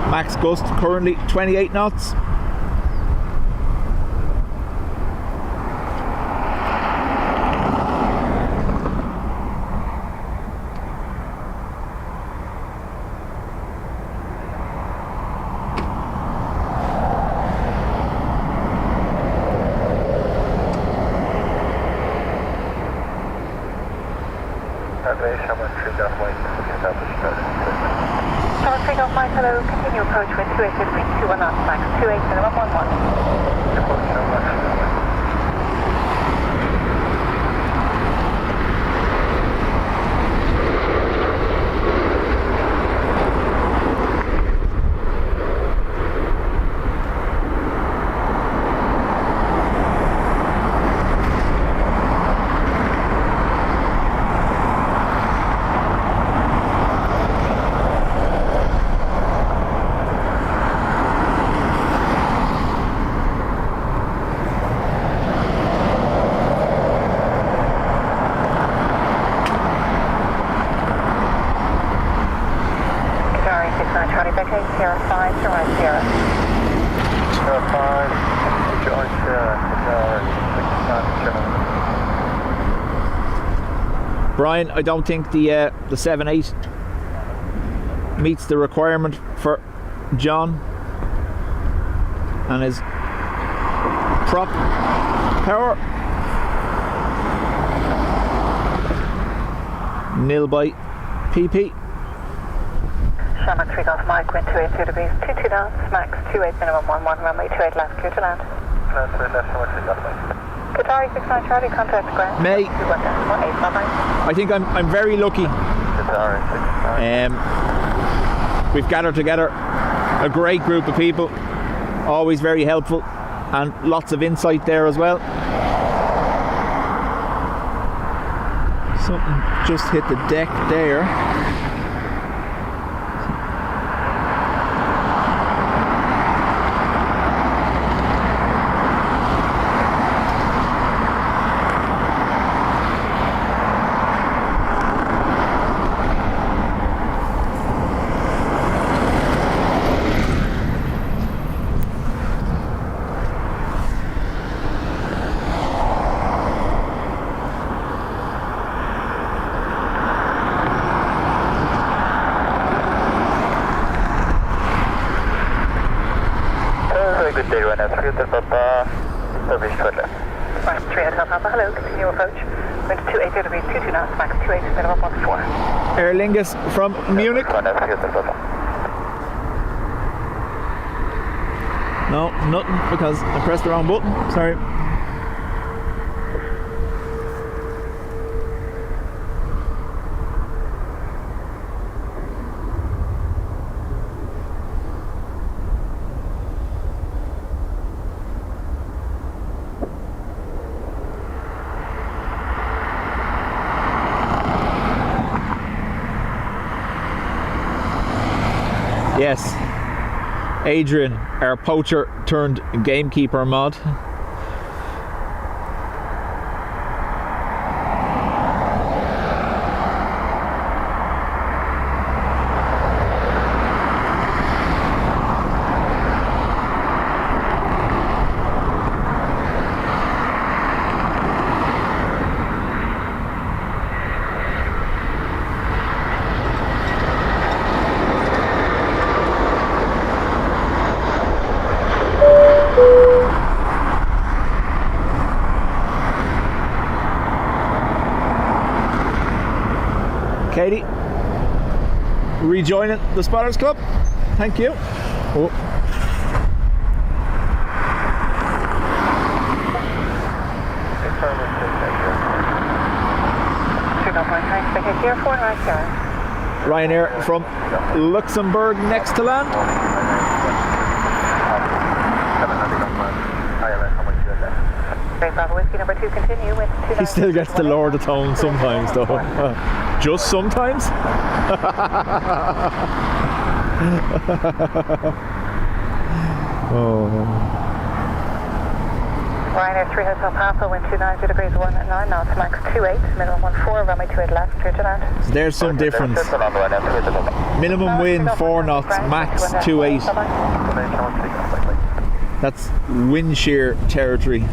Max gust currently 28 knots. Aviation, 13 Golf Mike, established Summer 3 Golf Mike, hello, continue approach with 28 degrees, 21 knots, max 28, minimum 11. Brian, I don't think the 7.8 meets the requirement for John and his prop power. Nil by PP. Shamrock 3 Golf Mike, wind 282 degrees, 22 knots, max 28, minimum 11, runway 28 left, clear to land. Left, Shamrock 3 Golf Mike. Qatari 69 Charlie, contact ground. May. 218, bye-bye. I think I'm very lucky. Qatari 69. We've gathered together a great group of people, always very helpful, and lots of insight there as well. Something just hit the deck there. Good day, Ryan. 3 Hotel Papa, service shortly. Right, 3 Hotel Papa, hello, continue approach. Wind 280 degrees, 22 knots, max 28, minimum 14. Aer Lingus from Munich. Ryan, 3 Hotel Papa. No, nothing, because I pressed the wrong button. Sorry. Yes, Adrian, our poacher turned gamekeeper mod. Katie, rejoining the Spotters Club. Thank you. Oh. Ryanair from Luxembourg next to land. He still gets to lower the tone sometimes though. Just sometimes. Oh. Ryanair 3 Hotel Papa, wind 290 degrees, 19 knots, max 28, minimum 14, runway 28 left, clear to land. So there's some difference. Minimum wind 4 knots, max 28. That's wind shear territory.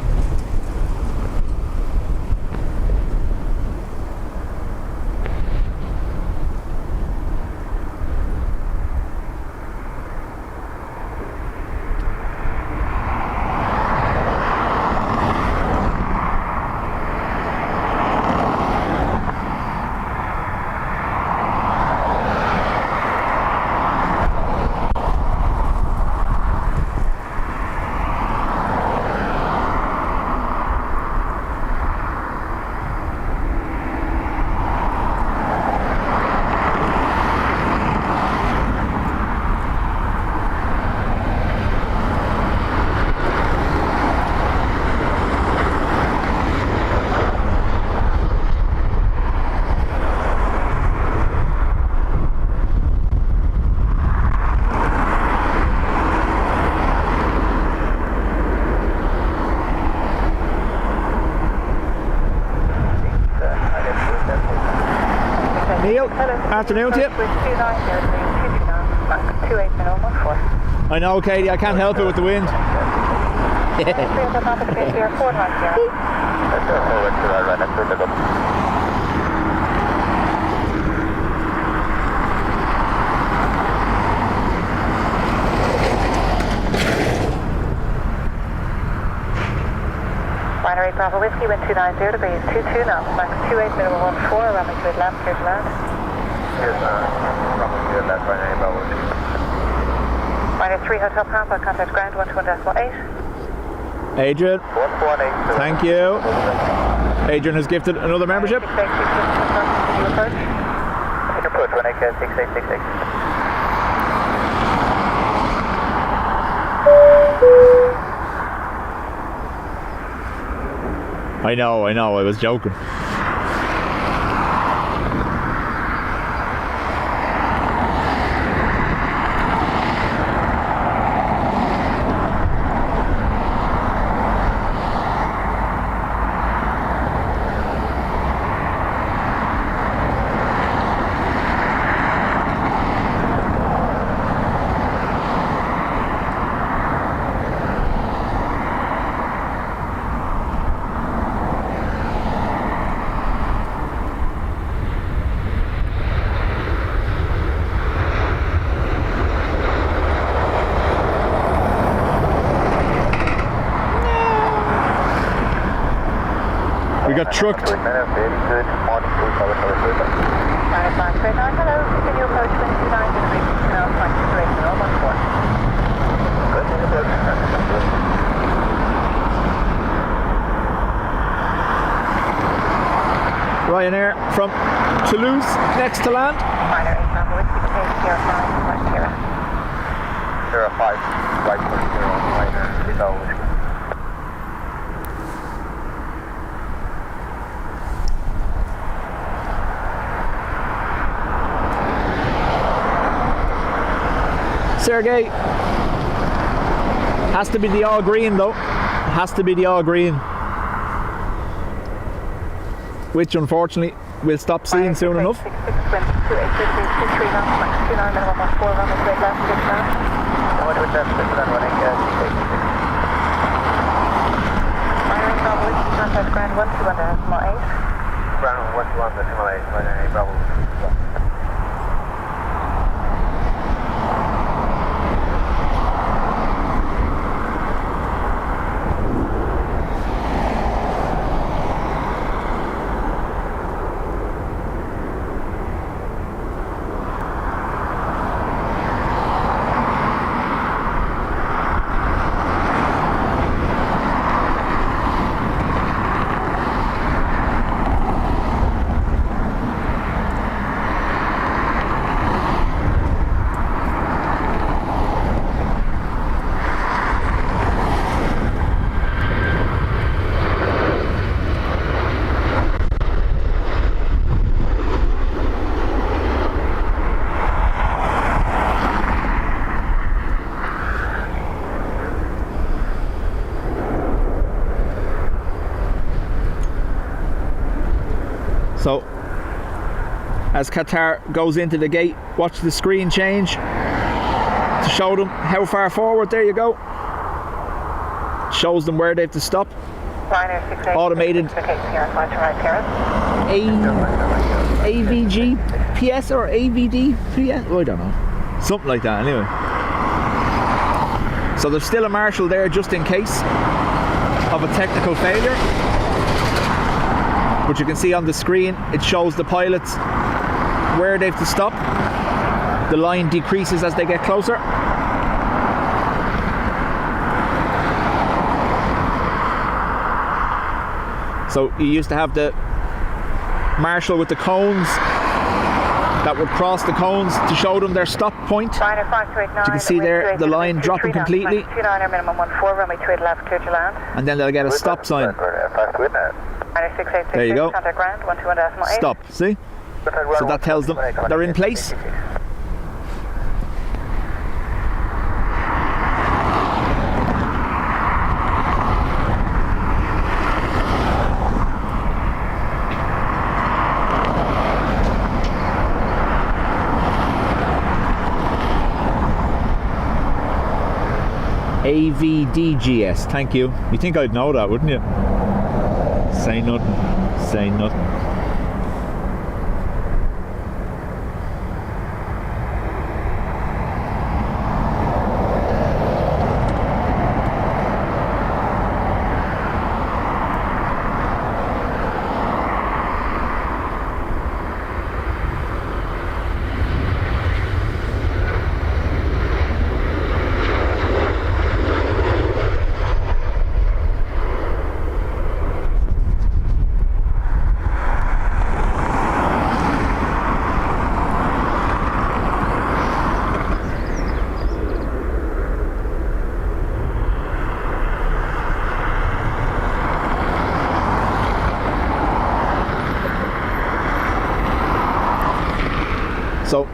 Neil, Hello. afternoon to you. With 290, 28 I know, Katie, I can't help it with the wind. Binary Bravo Whiskey, wind 290 degrees, 22 knots, max 28 minimum 14, runway to left, clear to land. Here's runway to left, binary Bravo Whiskey. Binary 3 Hotel Papa, contact ground 121.8. Adrian, 118. thank you. Adrian has gifted another membership. 686, Take approach, 1AK 6866. I know, I was joking. We got trucked. Good morning, please, hello. Binary 539, hello, continue approach wind 290 degrees, 2 knots, max 28 minimum 14. Good approach. Ryanair from Toulouse, next to land. Binary Bravo Whiskey, take 05, right here. 05, right 40, minor, please, Bravo Whiskey. Sergey, has to be the all green though. Has to be the all green, which unfortunately we'll stop seeing soon enough. 66, wind 283 degrees, 23 knots, max 29 minimum 14, runway to left, clear to land. What was that? Binary Bravo Whiskey, contact ground 121.8. Ground 121.8, binary Bravo. So, as Qatar goes into the gate, watch the screen change to show them how far forward. There you go. Shows them where they have to stop. Automated AVG PS or AVD PS? Oh, I don't know. Something like that anyway. So there's still a marshal there just in case of a technical failure. But you can see on the screen it shows the pilots where they have to stop. The line decreases as they get closer. So you used to have the marshal with the cones that would cross the cones to show them their stop point. You can see there the line dropping completely. And then they'll get a stop sign. There you go. Stop. See? So that tells them they're in place. AVDGS, thank you. You think I'd know that, wouldn't you? Say nothing. Say nothing. So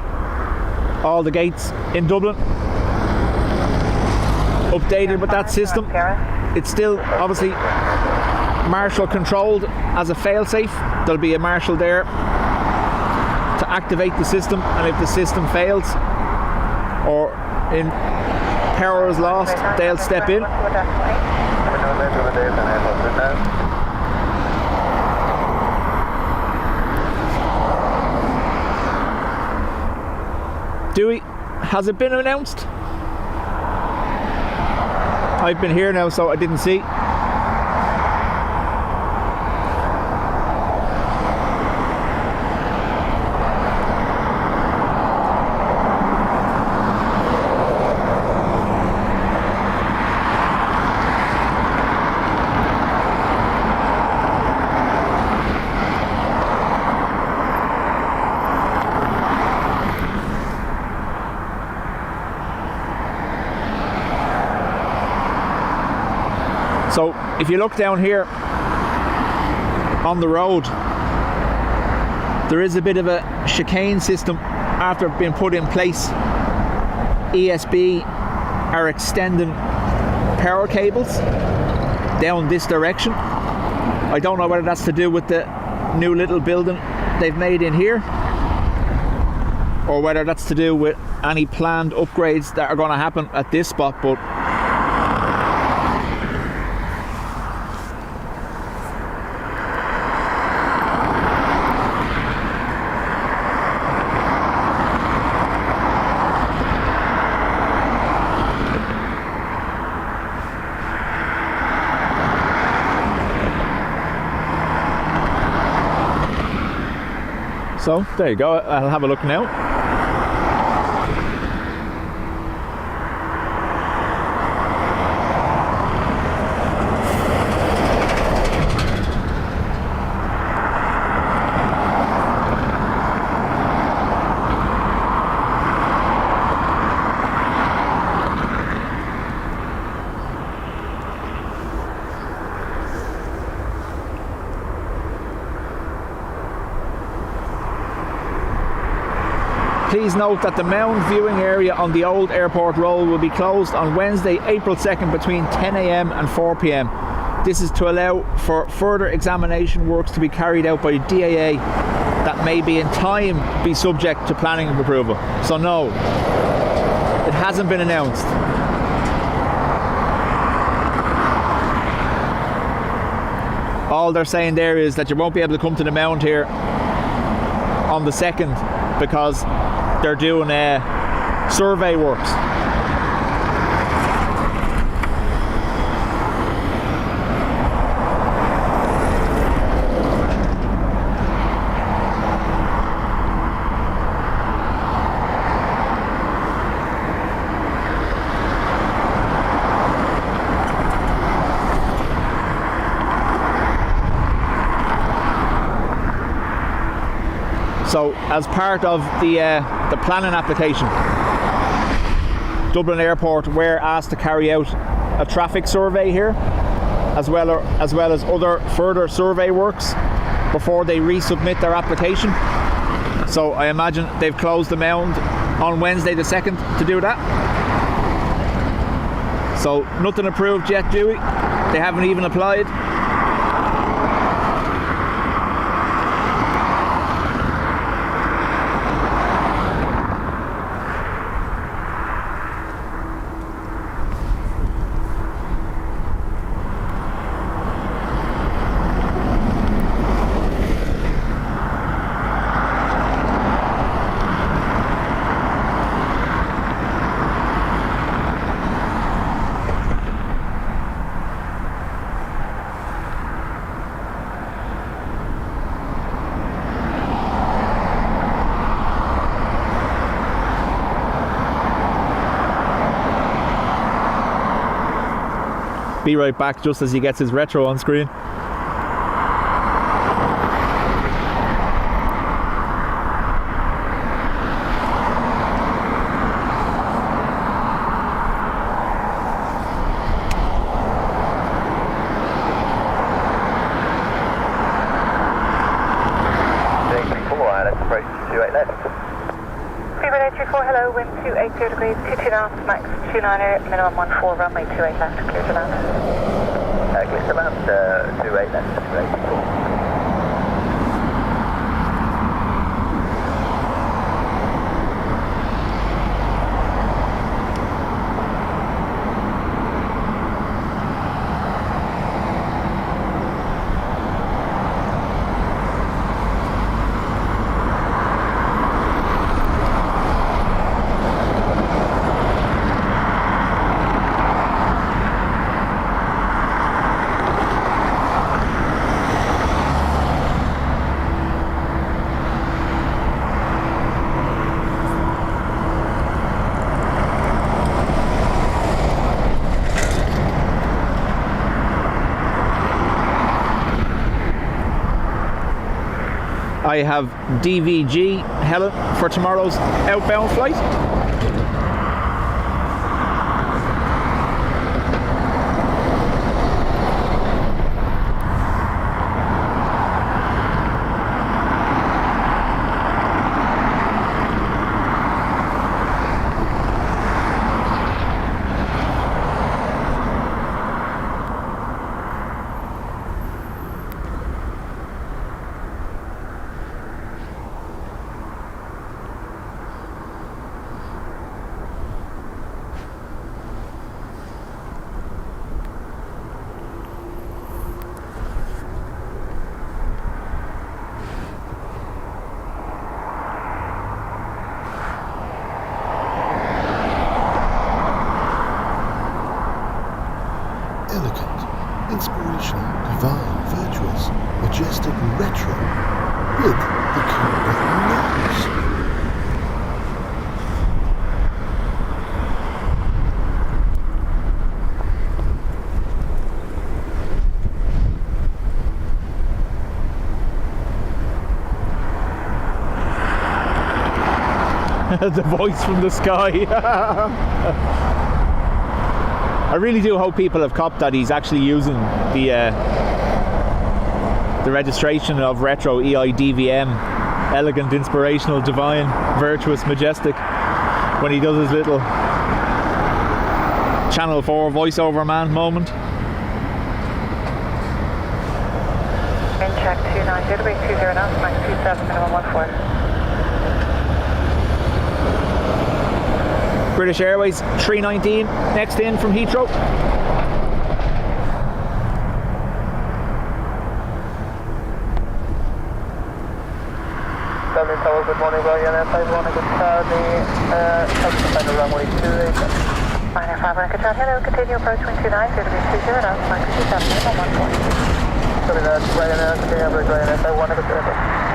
all the gates in Dublin updated with that system. It's still obviously marshal controlled as a fail-safe. There'll be a marshal there to activate the system, and if the system fails or in power is lost, they'll step in. Dewey, has it been announced? I've been here now, so I didn't see. So if you look down here on the road, there is a bit of a chicane system after being put in place. ESB are extending power cables down this direction. I don't know whether that's to do with the new little building they've made in here, or whether that's to do with any planned upgrades that are going to happen at this spot, but so there you go. I'll have a look now. Please note that the mound viewing area on the old airport road will be closed on Wednesday, April 2nd between 10 a.m. and 4 p.m. This is to allow for further examination works to be carried out by DAA that may be in time be subject to planning approval. So no, it hasn't been announced. All they're saying there is that you won't be able to come to the mound here on the 2nd because they're doing survey works. So, as part of the planning application, Dublin Airport were asked to carry out a traffic survey here, as well as other further survey works before they resubmit their application. So I imagine they've closed the mound on Wednesday the 2nd to do that. So nothing approved yet, Dewey. They haven't even applied. Be right back just as he gets his retro on screen. Hello, wind 280 degrees, 22 knots, max 29er, minimum 14, runway 28 left, clear to land. Clear to land, 28 left, 284. I have DVG Helen for tomorrow's outbound flight. Elegant, inspirational, divine, virtuous, majestic, retro, with the cute button nose. The voice from the sky. I really do hope people have copped that he's actually using the registration of retro EIDWM, elegant, inspirational, divine, virtuous, majestic, when he does his little Channel 4 voiceover man moment. Wind check 29 degrees, 20 knots, max 27, minimum 14. British Airways 319 next in from Heathrow. Dublin Tower, good morning, Ryanair 51, good Charlie, final runway 28. Ryanair 51, good Charlie, hello, continue approach wind 29 degrees, 20 knots, max 27, minimum 14. Sorry, that's Ryanair, continue approach Ryanair 51, good Charlie.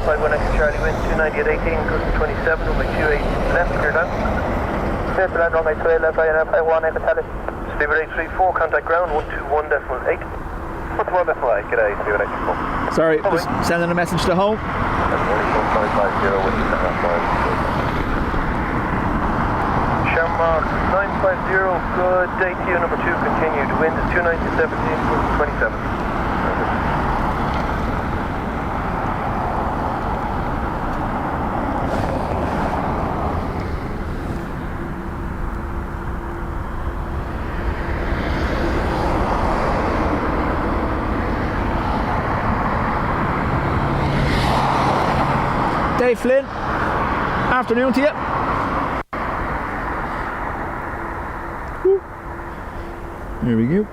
51 Echo Charlie, wind 290 at 18, custom 27, runway 28 left, clear down. Clear to land, runway 28 left, INF 1 Echo Charlie. Speedbird 834, contact ground 121.8. 121.8, g'day, Speedbird 834. Sorry, just sending a message to home. Shamrock 950, good day to you, number 2, continued. Wind is 290 17, 27. Dave Flynn, afternoon to you. There we go.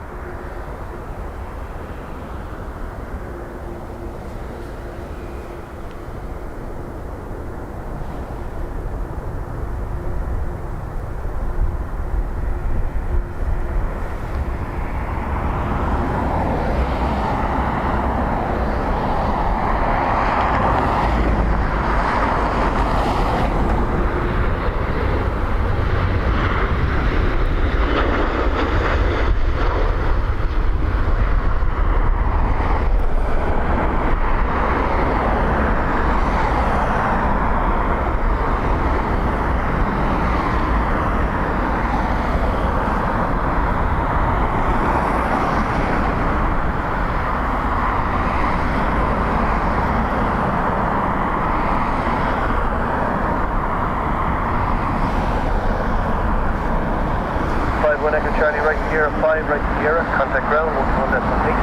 Charlie, right Sierra 5, right Sierra, contact ground 121.8.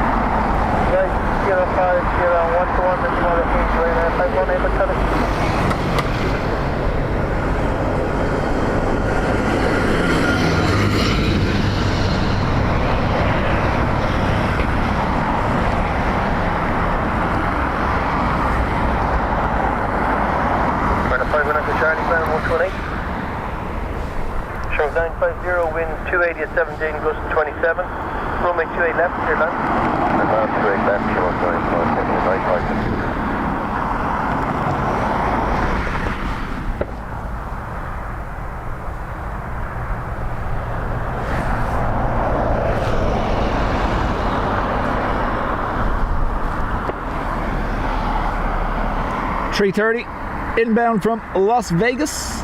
Right Sierra 5, Sierra 121, this is one of the things, right 518, but tell us. Right 518, Charlie, ground 128. 950, wind 280 at 17, gust 27. Runway 28 left, clear land. And land 28 left, short 9, 3:30, inbound from Las Vegas.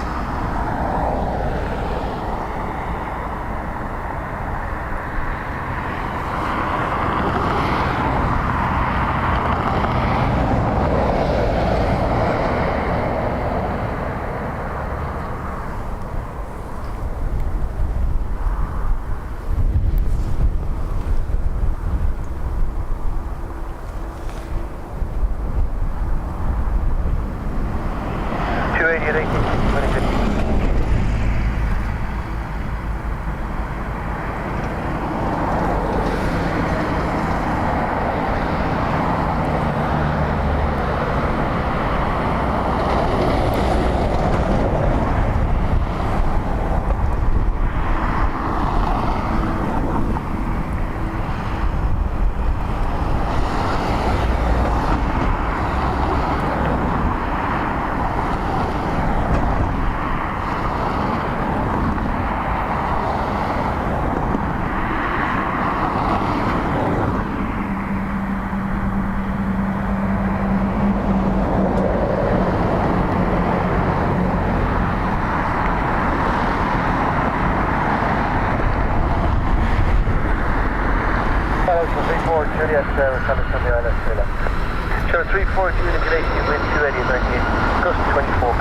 Juliet, coming from the island, clear left. Show 34, Juliet, Galatian, wind 280 at 98, gust 24.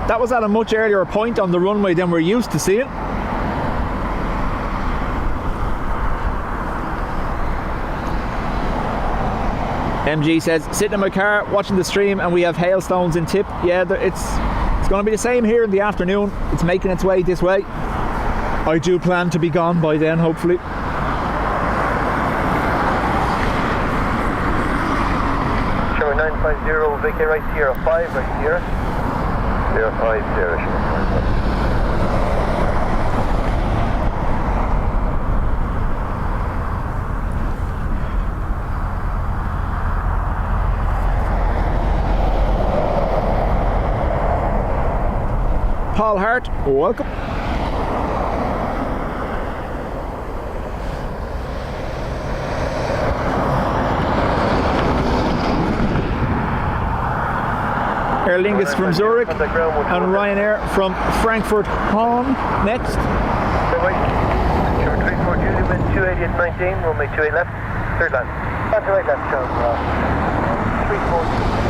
That was at a much earlier point on the runway than we're used to seeing. MG says, sitting in my car watching the stream and we have hailstones in tip. Yeah, it's going to be the same here in the afternoon. It's making its way this way. I do plan to be gone by then, hopefully. 050, vacate right Sierra 5, right Sierra. 050, Paul Hart, welcome. Aer Lingus from Zurich and Ryanair from Frankfurt Hahn next. Right, 34 Julie, wind 280 at 19, runway 28 left, third line. That's right left, Charles. 34.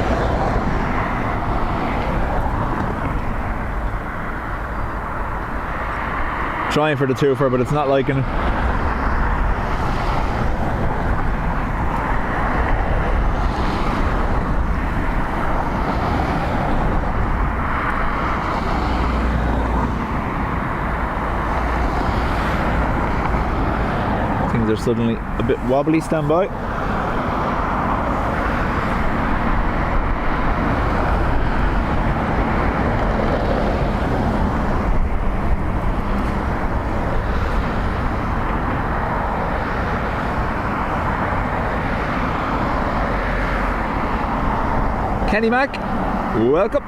Trying for the twofer, but it's not liking it. Things are suddenly a bit wobbly, stand by. Kenny Mack, welcome.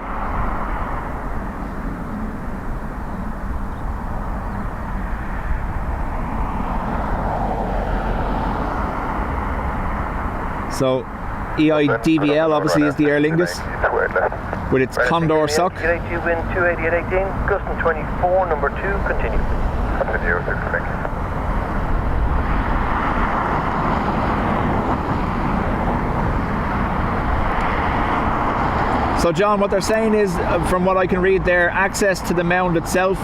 So EIDW obviously is the Aer Lingus with its Condor sock. Wind 280 at 18, Gustin 24, number 2, continue. Continue, thank you. So John, what they're saying is, from what I can read there, access to the mound itself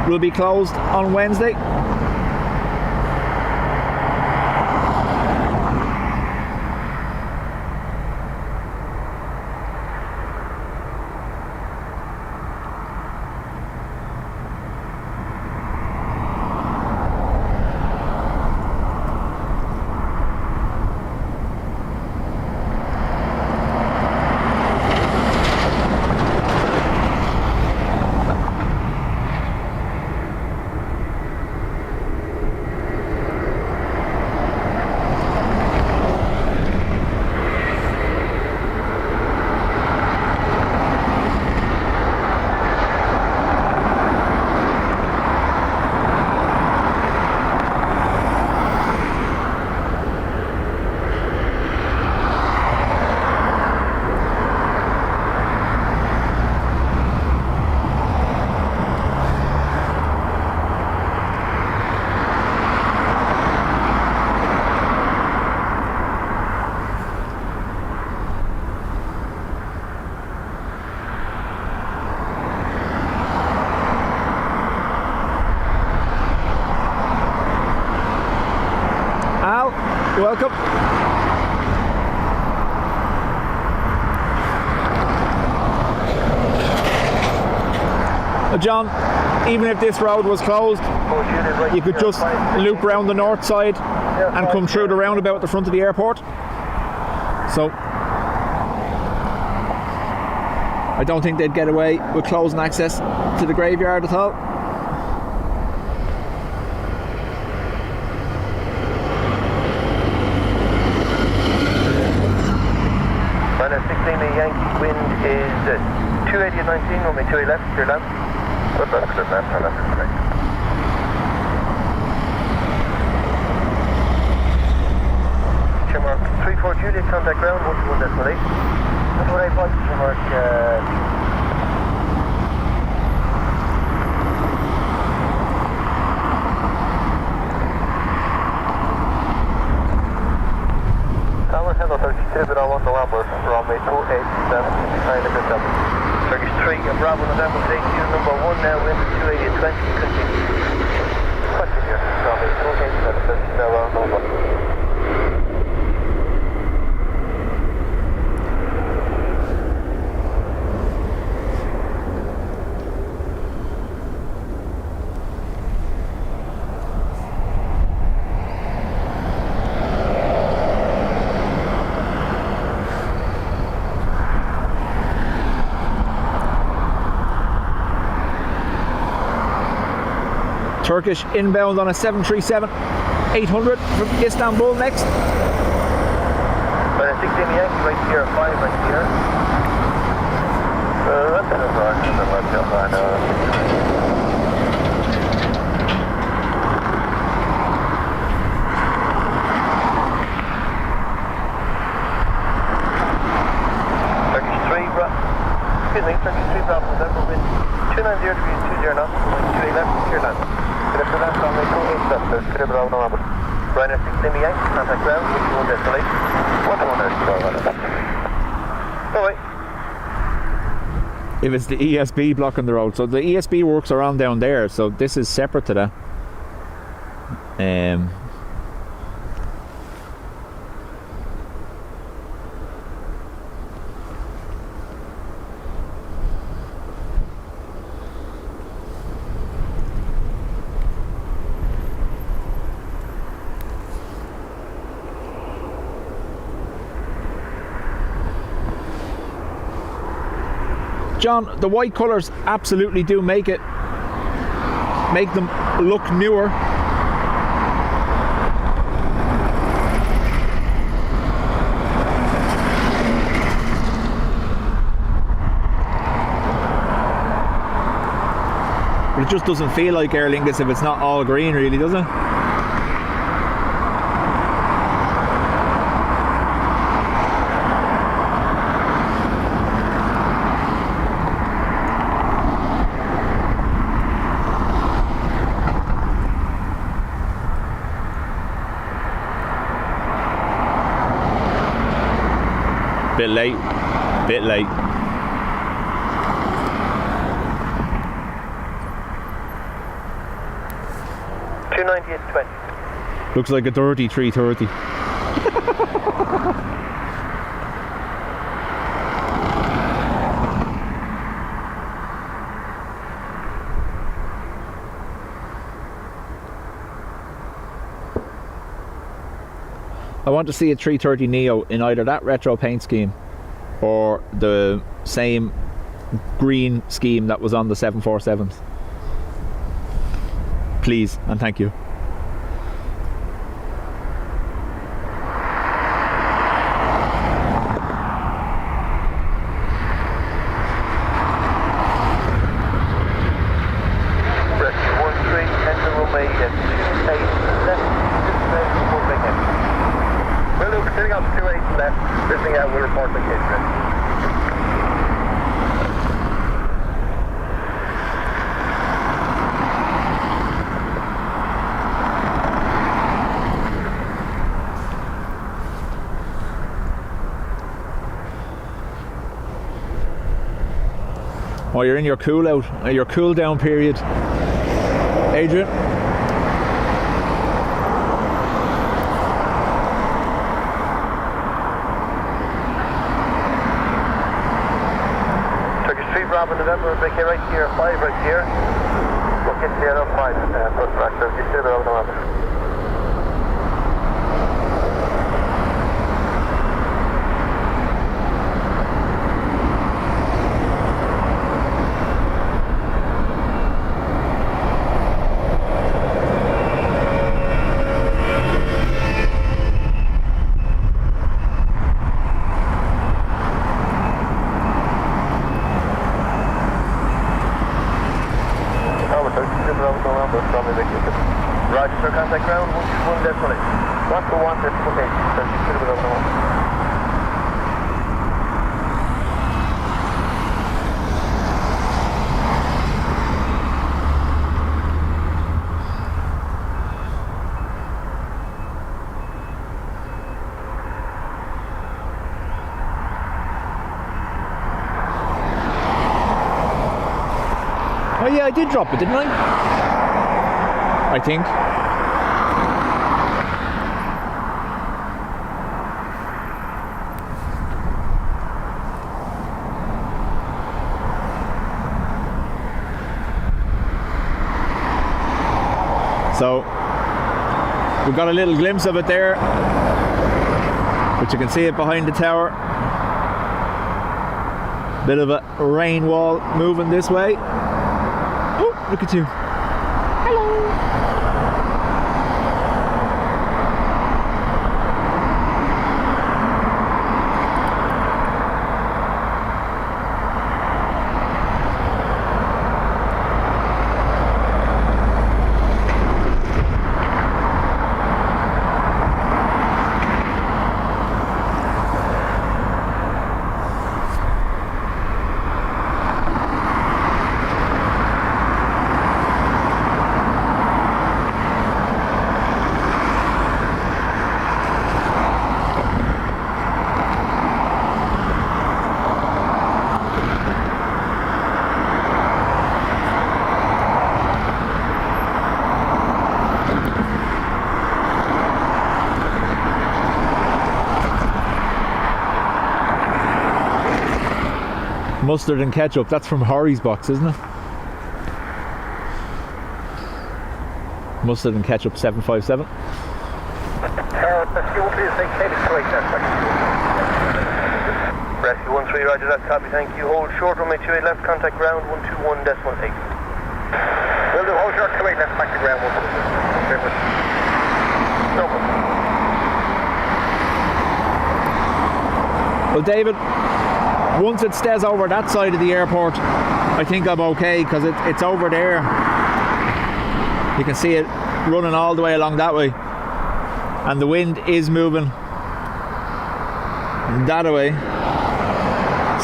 will be closed on Wednesday. Welcome. John, even if this road was closed, you could just loop around the north side and come through the roundabout at the front of the airport. So I don't think they'd get away with closing access to the graveyard at all. Minus 16, the Yankee wind is 280 at 19, runway 28 left, clear land. Good left, clear land, turn left, correct. Mark 34 Juliet, contact ground, 121.8. That's what I bought, Mark. Hello 32, but I want the Lambert, runway 287, behind the good number. Turkish 3, Bravo November 82, number 1 now, wind 280 at 20, continue. Continue, runway 287, now Nova. Turkish inbound on a 737-800 from Istanbul next. But 16 Yankee right here, 5 right here. That's in the front, and then let's jump on 33 Bravo November wind 290 degrees 20 knots, going 211 clear land. Clear for that, runway 28 left, there's clear Bravo November. Ryanair 16 Yankee, contact ground, with your own destination. 1-1 Bye-bye. If it's the ESB blocking the road, so the ESB works around down there, so this is separate to that. John, the white colours absolutely do make them look newer. But it just doesn't feel like Aer Lingus if it's not all green, really, does it? Bit late. 298.20. Looks like a dirty 330. I want to see a 330 Neo in either that retro paint scheme or the same green scheme that was on the 747s. Please and thank you. Rescue 13, enter runway at 28 left, 1 big end. Well, look, sitting on 28 left, listening out, we'll report the case ready. Oh, you're in your cool out, your cool down period, Adrian. Turkish 3 Bravo November, break right here, 5 right here. Look in there on 5, plus fracture, just 3 Bravo November. Roger, sir, contact ground, 121 destination. 121 destination, 32 Bravo November. Oh yeah, I did drop it, didn't I? I think. So we've got a little glimpse of it there, but you can see it behind the tower. Bit of a rain wall moving this way. Oh, look at you. Hello. Mustard and ketchup. That's from Horry's box, isn't it? Mustard and ketchup 757. Rescue 13, roger that, copy, thank you. Hold short, runway 28 left, contact ground 121.8. Will do, hold short, 28 left, back to ground 121. No problem. Well, David, once it stays over that side of the airport, I think I'm okay, because it's over there. You can see it running all the way along that way. And the wind is moving that way.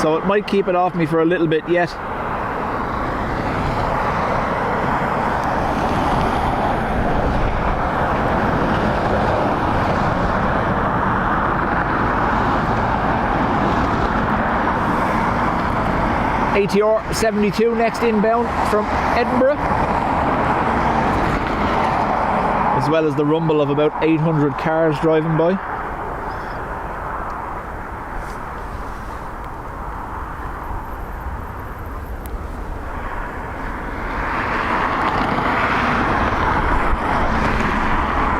So it might keep it off me for a little bit yet. ATR 72 next inbound from Edinburgh. As well as the rumble of about 800 cars driving by.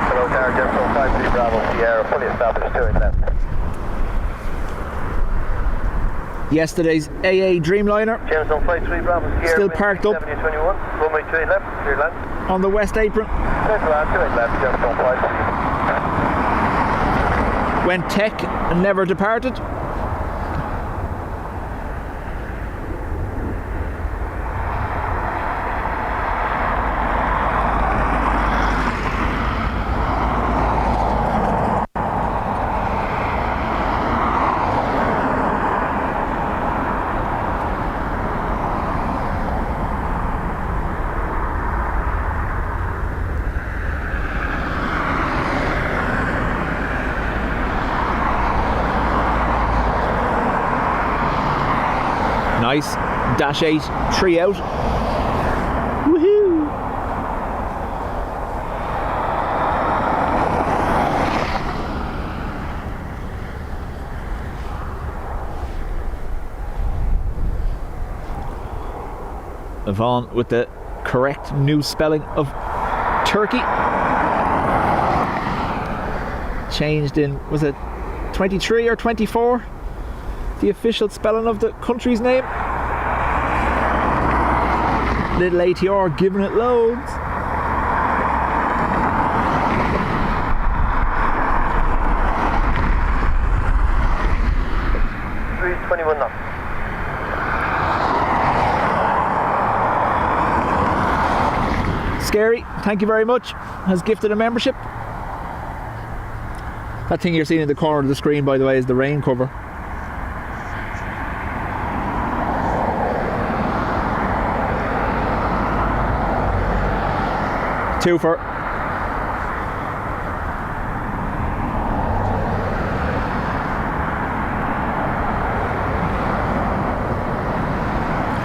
Hello, Tower, Gemstone 53 Bravo, Sierra, fully established, 2 left. Yesterday's AA Dreamliner Gemstone 53 Bravo, Sierra, still parked up 7021, runway 28 left, clear land. on the west apron. Clear land, 28 left, Gemstone 53. Went tech and never departed. Nice. Dash 8, 3 out. Woohoo! Yvonne with the correct new spelling of Turkey. Changed in, was it 23 or 24? The official spelling of the country's name. Little ATR giving it loads. $321 knots. Scary, thank you very much. Has gifted a membership. That thing you're seeing in the corner of the screen, by the way, is the rain cover. Twofer.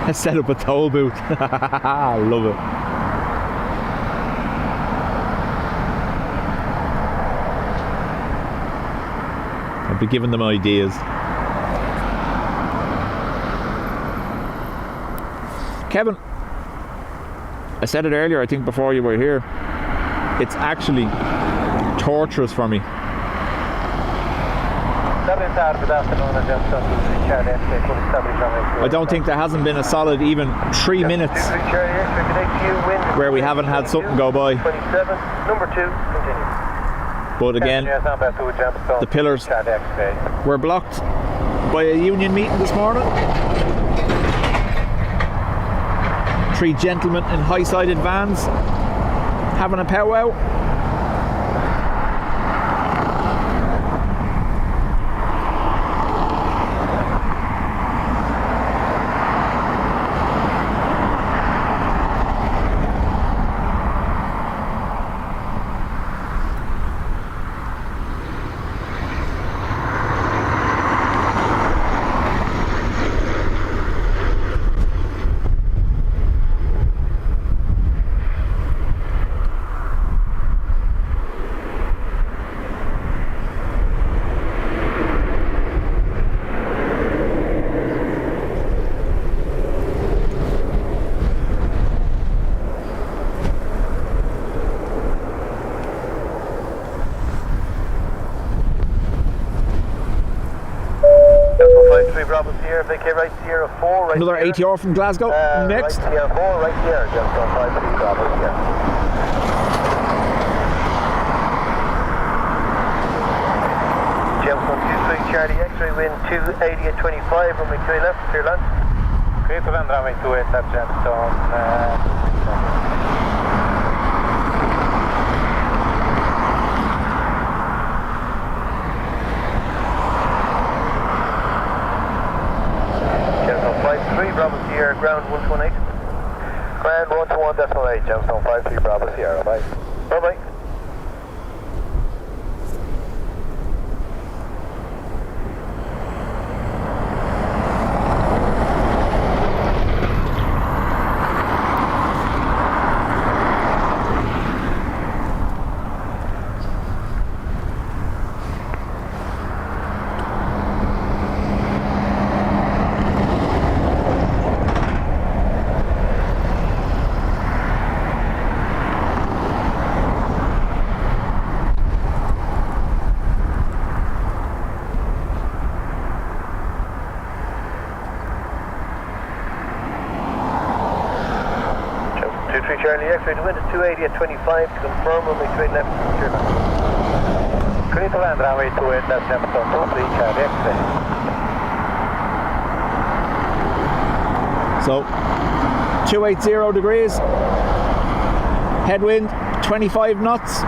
Let's set up a toll booth. I love it. I'll be giving them ideas. Kevin, I said it earlier, I think before you were here, it's actually torturous for me. I don't think there hasn't been a solid even 3 minutes where we haven't had something go by. But again, the pillars were blocked by a union meeting this morning. 3 gentlemen in high-sided vans having a powwow. Bravo Sierra, vacate right Sierra 4, right Another Sierra. ATR from Glasgow. Next. Right Sierra 4, right Sierra, Gemstone 53 Bravo Sierra. Gemstone 23 Charlie X-ray, wind 280 at 25, runway 2 left, clear land. Clear to land, runway 28 left, Gemstone. Gemstone 53 Bravo Sierra, ground 118. Ground 121.8, Gemstone 53 Bravo Sierra, bye. Bye bye. Charlie X-ray, the wind is 280 at 25, confirm runway 28 left, clear land. Clear to land, runway 28 left, Gemstone 23 Charlie X-ray. So 280 degrees, headwind 25 knots.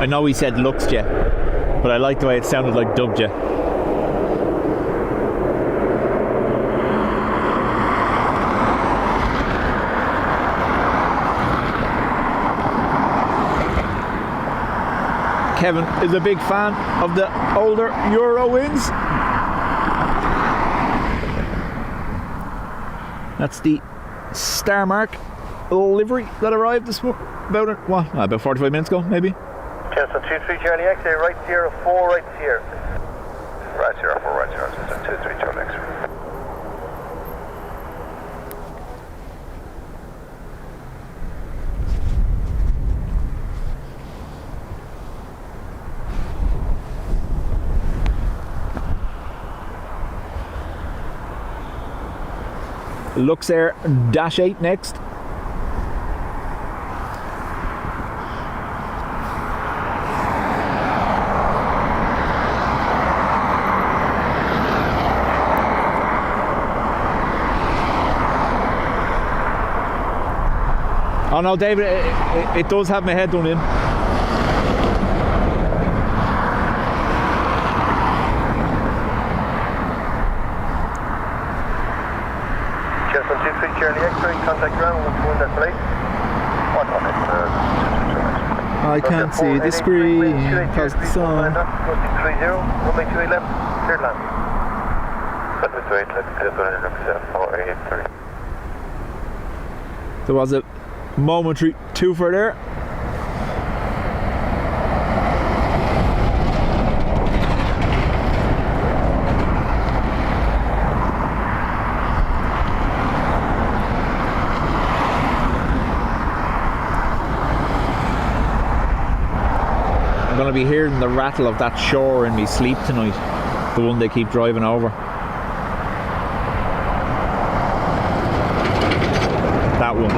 I know he said Luxjet, but I like the way it sounded like Dubjet. Kevin is a big fan of the older Euro wings. That's the Star Mark livery that arrived this about 45 minutes ago, maybe. Gemstone 23 Charlie X-ray, right Sierra 4, right Sierra. Right Sierra 4, right Sierra, Gemstone 23 Charlie X-ray. Luxair Dash 8 next. Oh no, David, it does have my head done in. Gemstone 23 Charlie X-ray, contact ground 121.8. I can't see the screen because the sun. 30, runway 28 left, clear land. Runway 28 left, clear land, 4883. There was a momentary twofer there. I'm going to be hearing the rattle of that shore in me sleep tonight, the one they keep driving over. That one.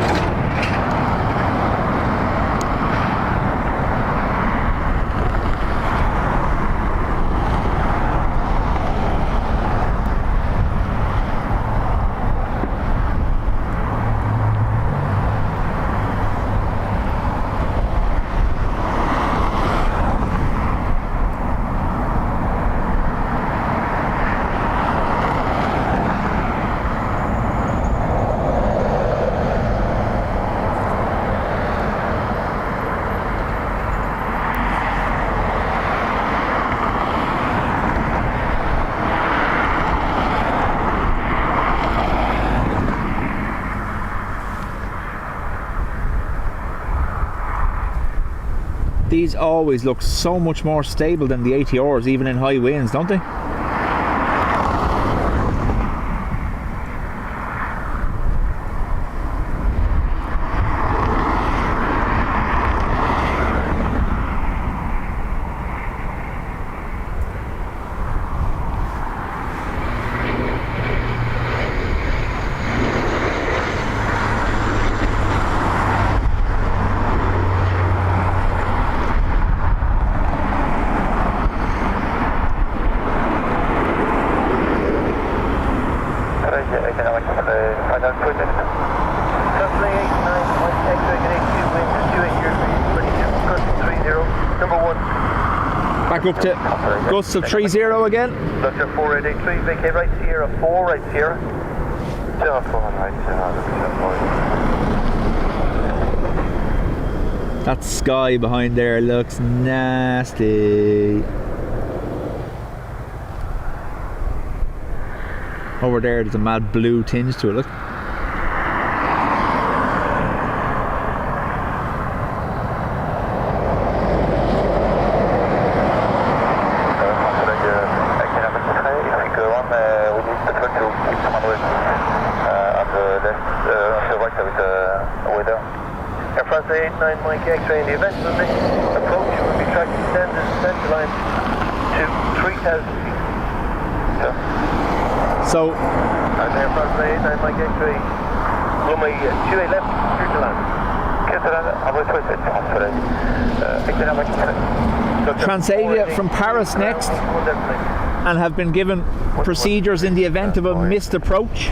These always look so much more stable than the ATRs, even in high winds, don't they? Back up to gusts of 30 again. Dr. 4883, vacate right Sierra 4, right Sierra. Sierra 4, right Sierra. That sky behind there looks nasty. Over there, there's a mad blue tinge to it, look. Mike X-ray, in the event of a missed approach, will be tracked extended center line to 3,000 feet. So, and Air France 89 Mike X-ray, runway 28 left, clear to land. Transavia from Paris next, and have been given procedures in the event of a missed approach.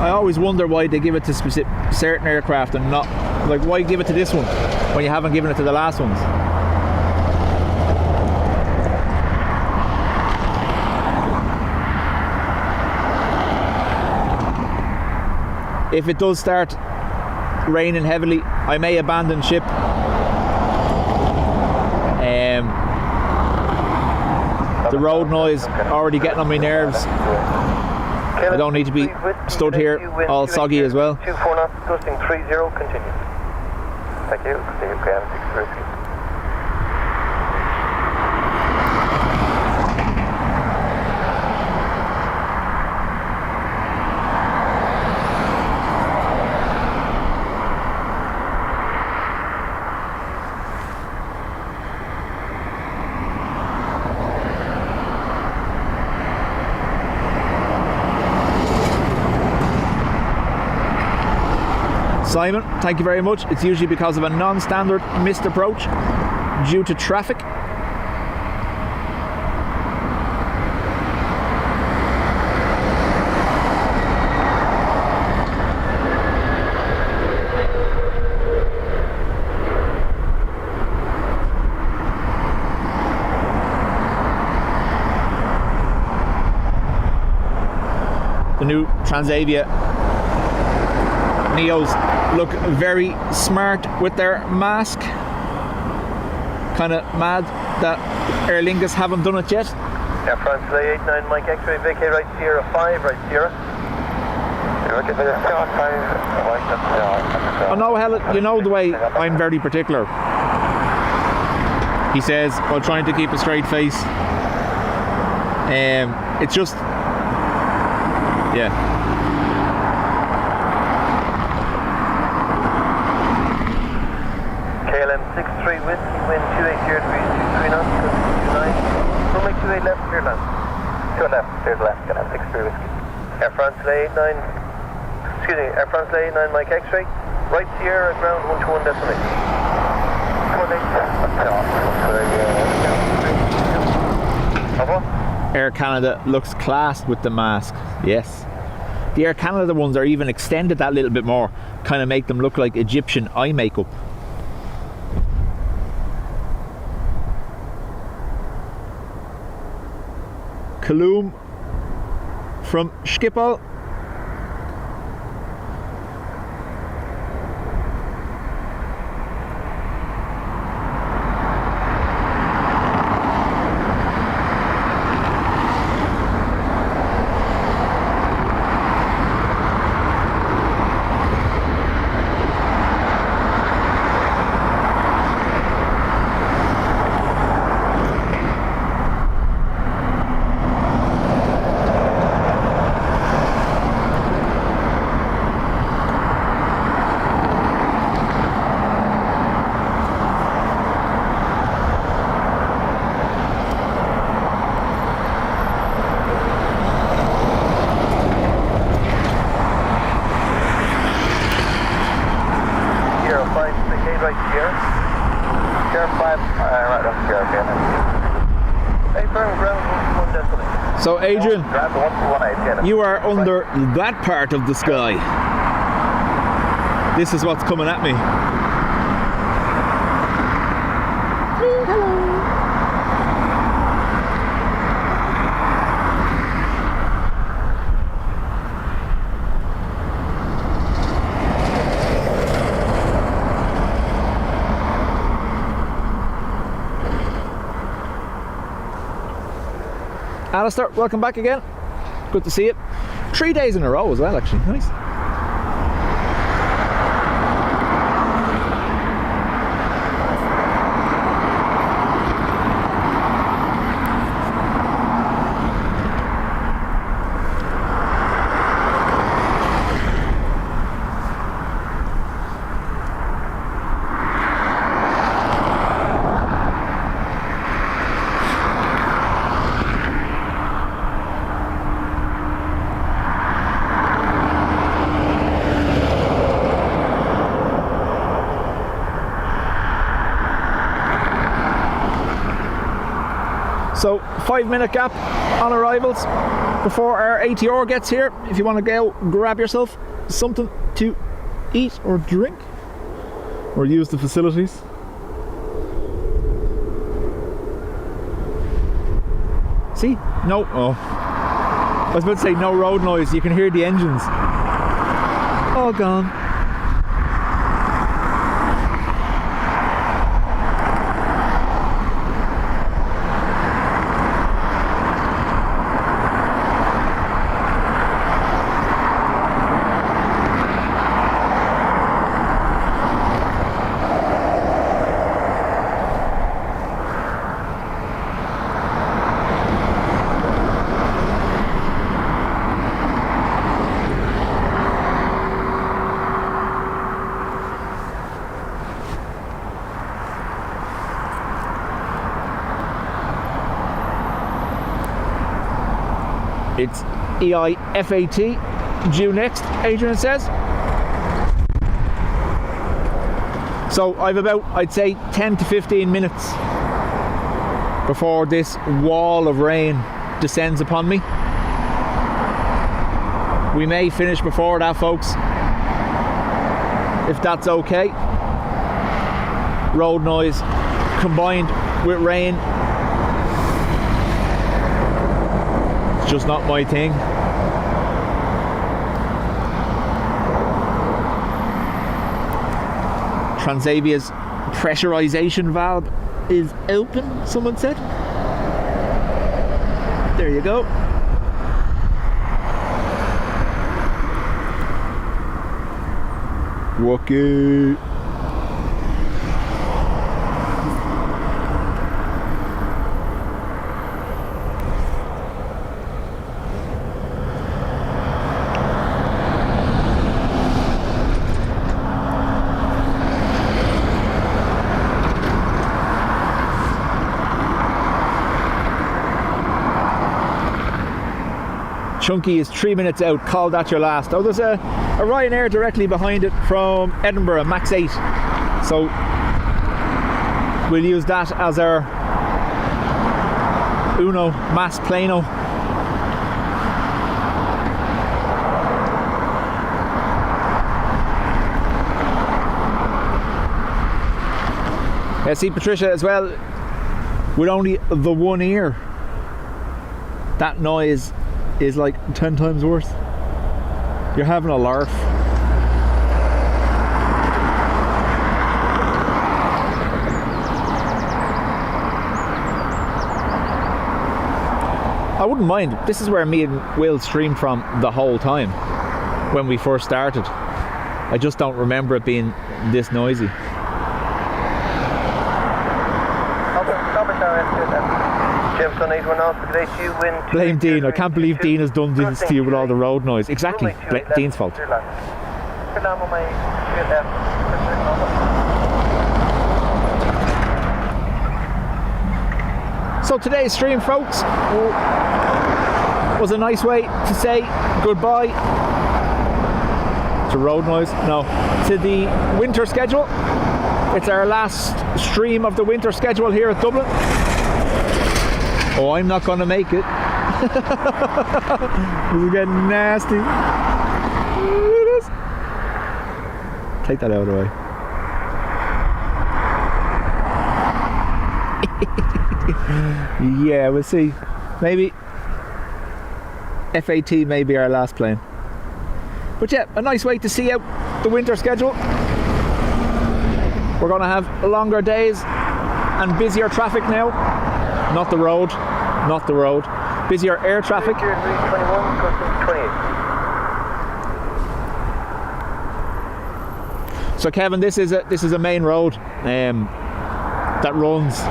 I always wonder why they give it to certain aircraft and not, like, why give it to this one when you haven't given it to the last ones? If it does start raining heavily, I may abandon ship. The road noise already getting on my nerves. I don't need to be stood here all soggy as well. 24 knots, gusting 30, continue. Thank you. Continue, KM 6 Simon, thank you very much. It's usually because of a non-standard missed approach due to traffic. The new Transavia Neos look very smart with their mask. Kind of mad that Aer Lingus haven't done it yet. Air France 89 Mike X-ray, vacate right Sierra 5, right Sierra. Oh no, Helen, you know the way I'm very particular. He says, while trying to keep a straight face. It's just, yeah. KLM 63 wind 28 degrees 23 knots, 29. Runway 28 left, clear land. 2 left, clear left, KLM 63 whiskey. Air France 89, excuse me, Air France 89 Mike X-ray, right Sierra, ground 121 destination. Air Canada looks classed with the mask, yes. The Air Canada ones are even extended that little bit more, kind of make them look like Egyptian eye makeup. Kaloum from Schiphol. Sky Sierra. Sierra 5, right on Sierra again. Hey, firm ground 1 decimal. So Adrian, Ground 118. you are under that part of the sky. This is what's coming at me. Alistair, welcome back again. Good to see you. 3 days in a row as well, actually. Nice. So 5-minute gap on arrivals before our ATR gets here. If you want to go grab yourself something to eat or drink or use the facilities. See? No. Oh. I was about to say no road noise. You can hear the engines. All gone. It's EIFAT due next, Adrian says. So I've about, I'd say, 10 to 15 minutes before this wall of rain descends upon me. We may finish before that, folks, if that's okay. Road noise combined with rain, it's just not my thing. Transavia's pressurization valve is open, someone said. There you go. Walkie. Chunky is 3 minutes out, call that your last. Oh, there's a Ryanair directly behind it from Edinburgh, Max 8. So we'll use that as our Uno Mas Plano. Yeah, see Patricia as well, with only the one ear, that noise is like 10 times worse. You're having a larf. I wouldn't mind. This is where me and Will streamed from the whole time when we first started. I just don't remember it being this noisy. Blame Dean. I can't believe Dean has done this to you with all the road noise. Exactly. Dean's fault. So today's stream, folks, was a nice way to say goodbye to road noise. No, to the winter schedule. It's our last stream of the winter schedule here at Dublin. Oh, I'm not going to make it. This is getting nasty. Take that out of the way. Yeah, we'll see. Maybe FAT may be our last plane. But yeah, a nice way to see out the winter schedule. We're going to have longer days and busier traffic now. Not the road, not the road. Busier air traffic. 21, custom 28. So Kevin, this is a main road that runs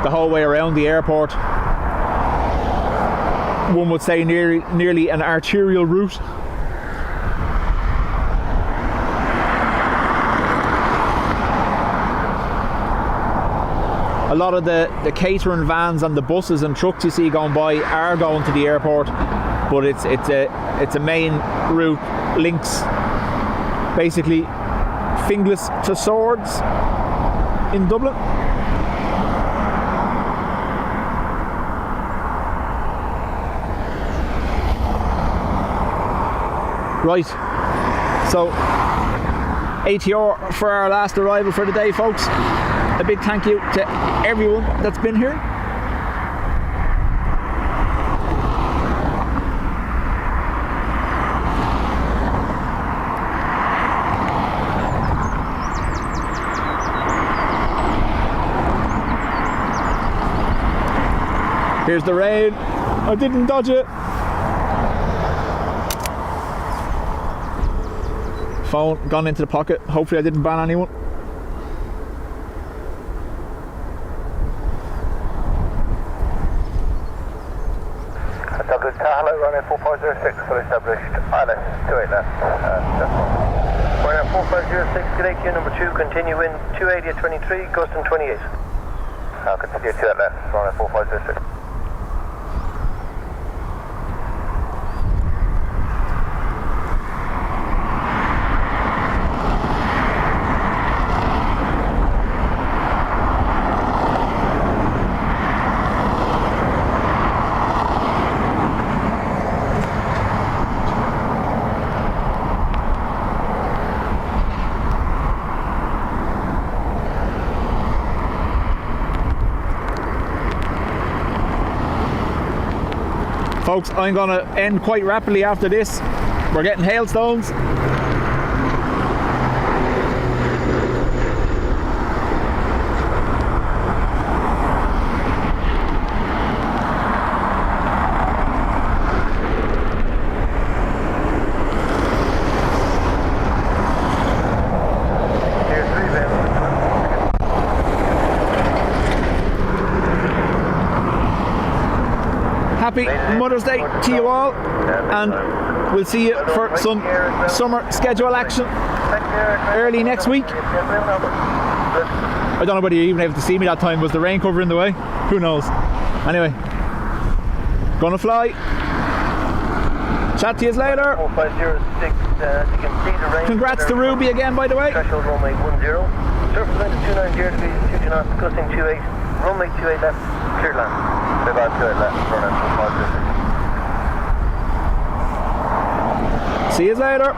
the whole way around the airport. One would say nearly an arterial route. A lot of the catering vans and the buses and trucks you see going by are going to the airport, but it's a main route, links basically Finglas to Swords in Dublin. Right, so ATR for our last arrival for the day, folks. A big thank you to everyone that's been here. Here's the rain. I didn't dodge it. Phone gone into the pocket. Hopefully I didn't ban anyone. Hello, runway 4506, fully established, ILS 28 left. Runway 4506, good day, queue number 2, continue in 280 at 23, Guston 28. I'll continue to that left, runway 4506. Folks, I'm going to end quite rapidly after this. We're getting hailstones. Happy Mother's Day to you all, and we'll see you for some summer schedule action early next week. I don't know whether you're even able to see me that time. Was the rain cover in the way? Who knows? Anyway, gonna fly. Chat to you later. Congrats to Ruby again, by the way. Threshold runway 10. Surface wind at 290 degrees, 2 knots, gusting 28. Runway 28 left, clear land. About 28 left, runway 4506. See you later.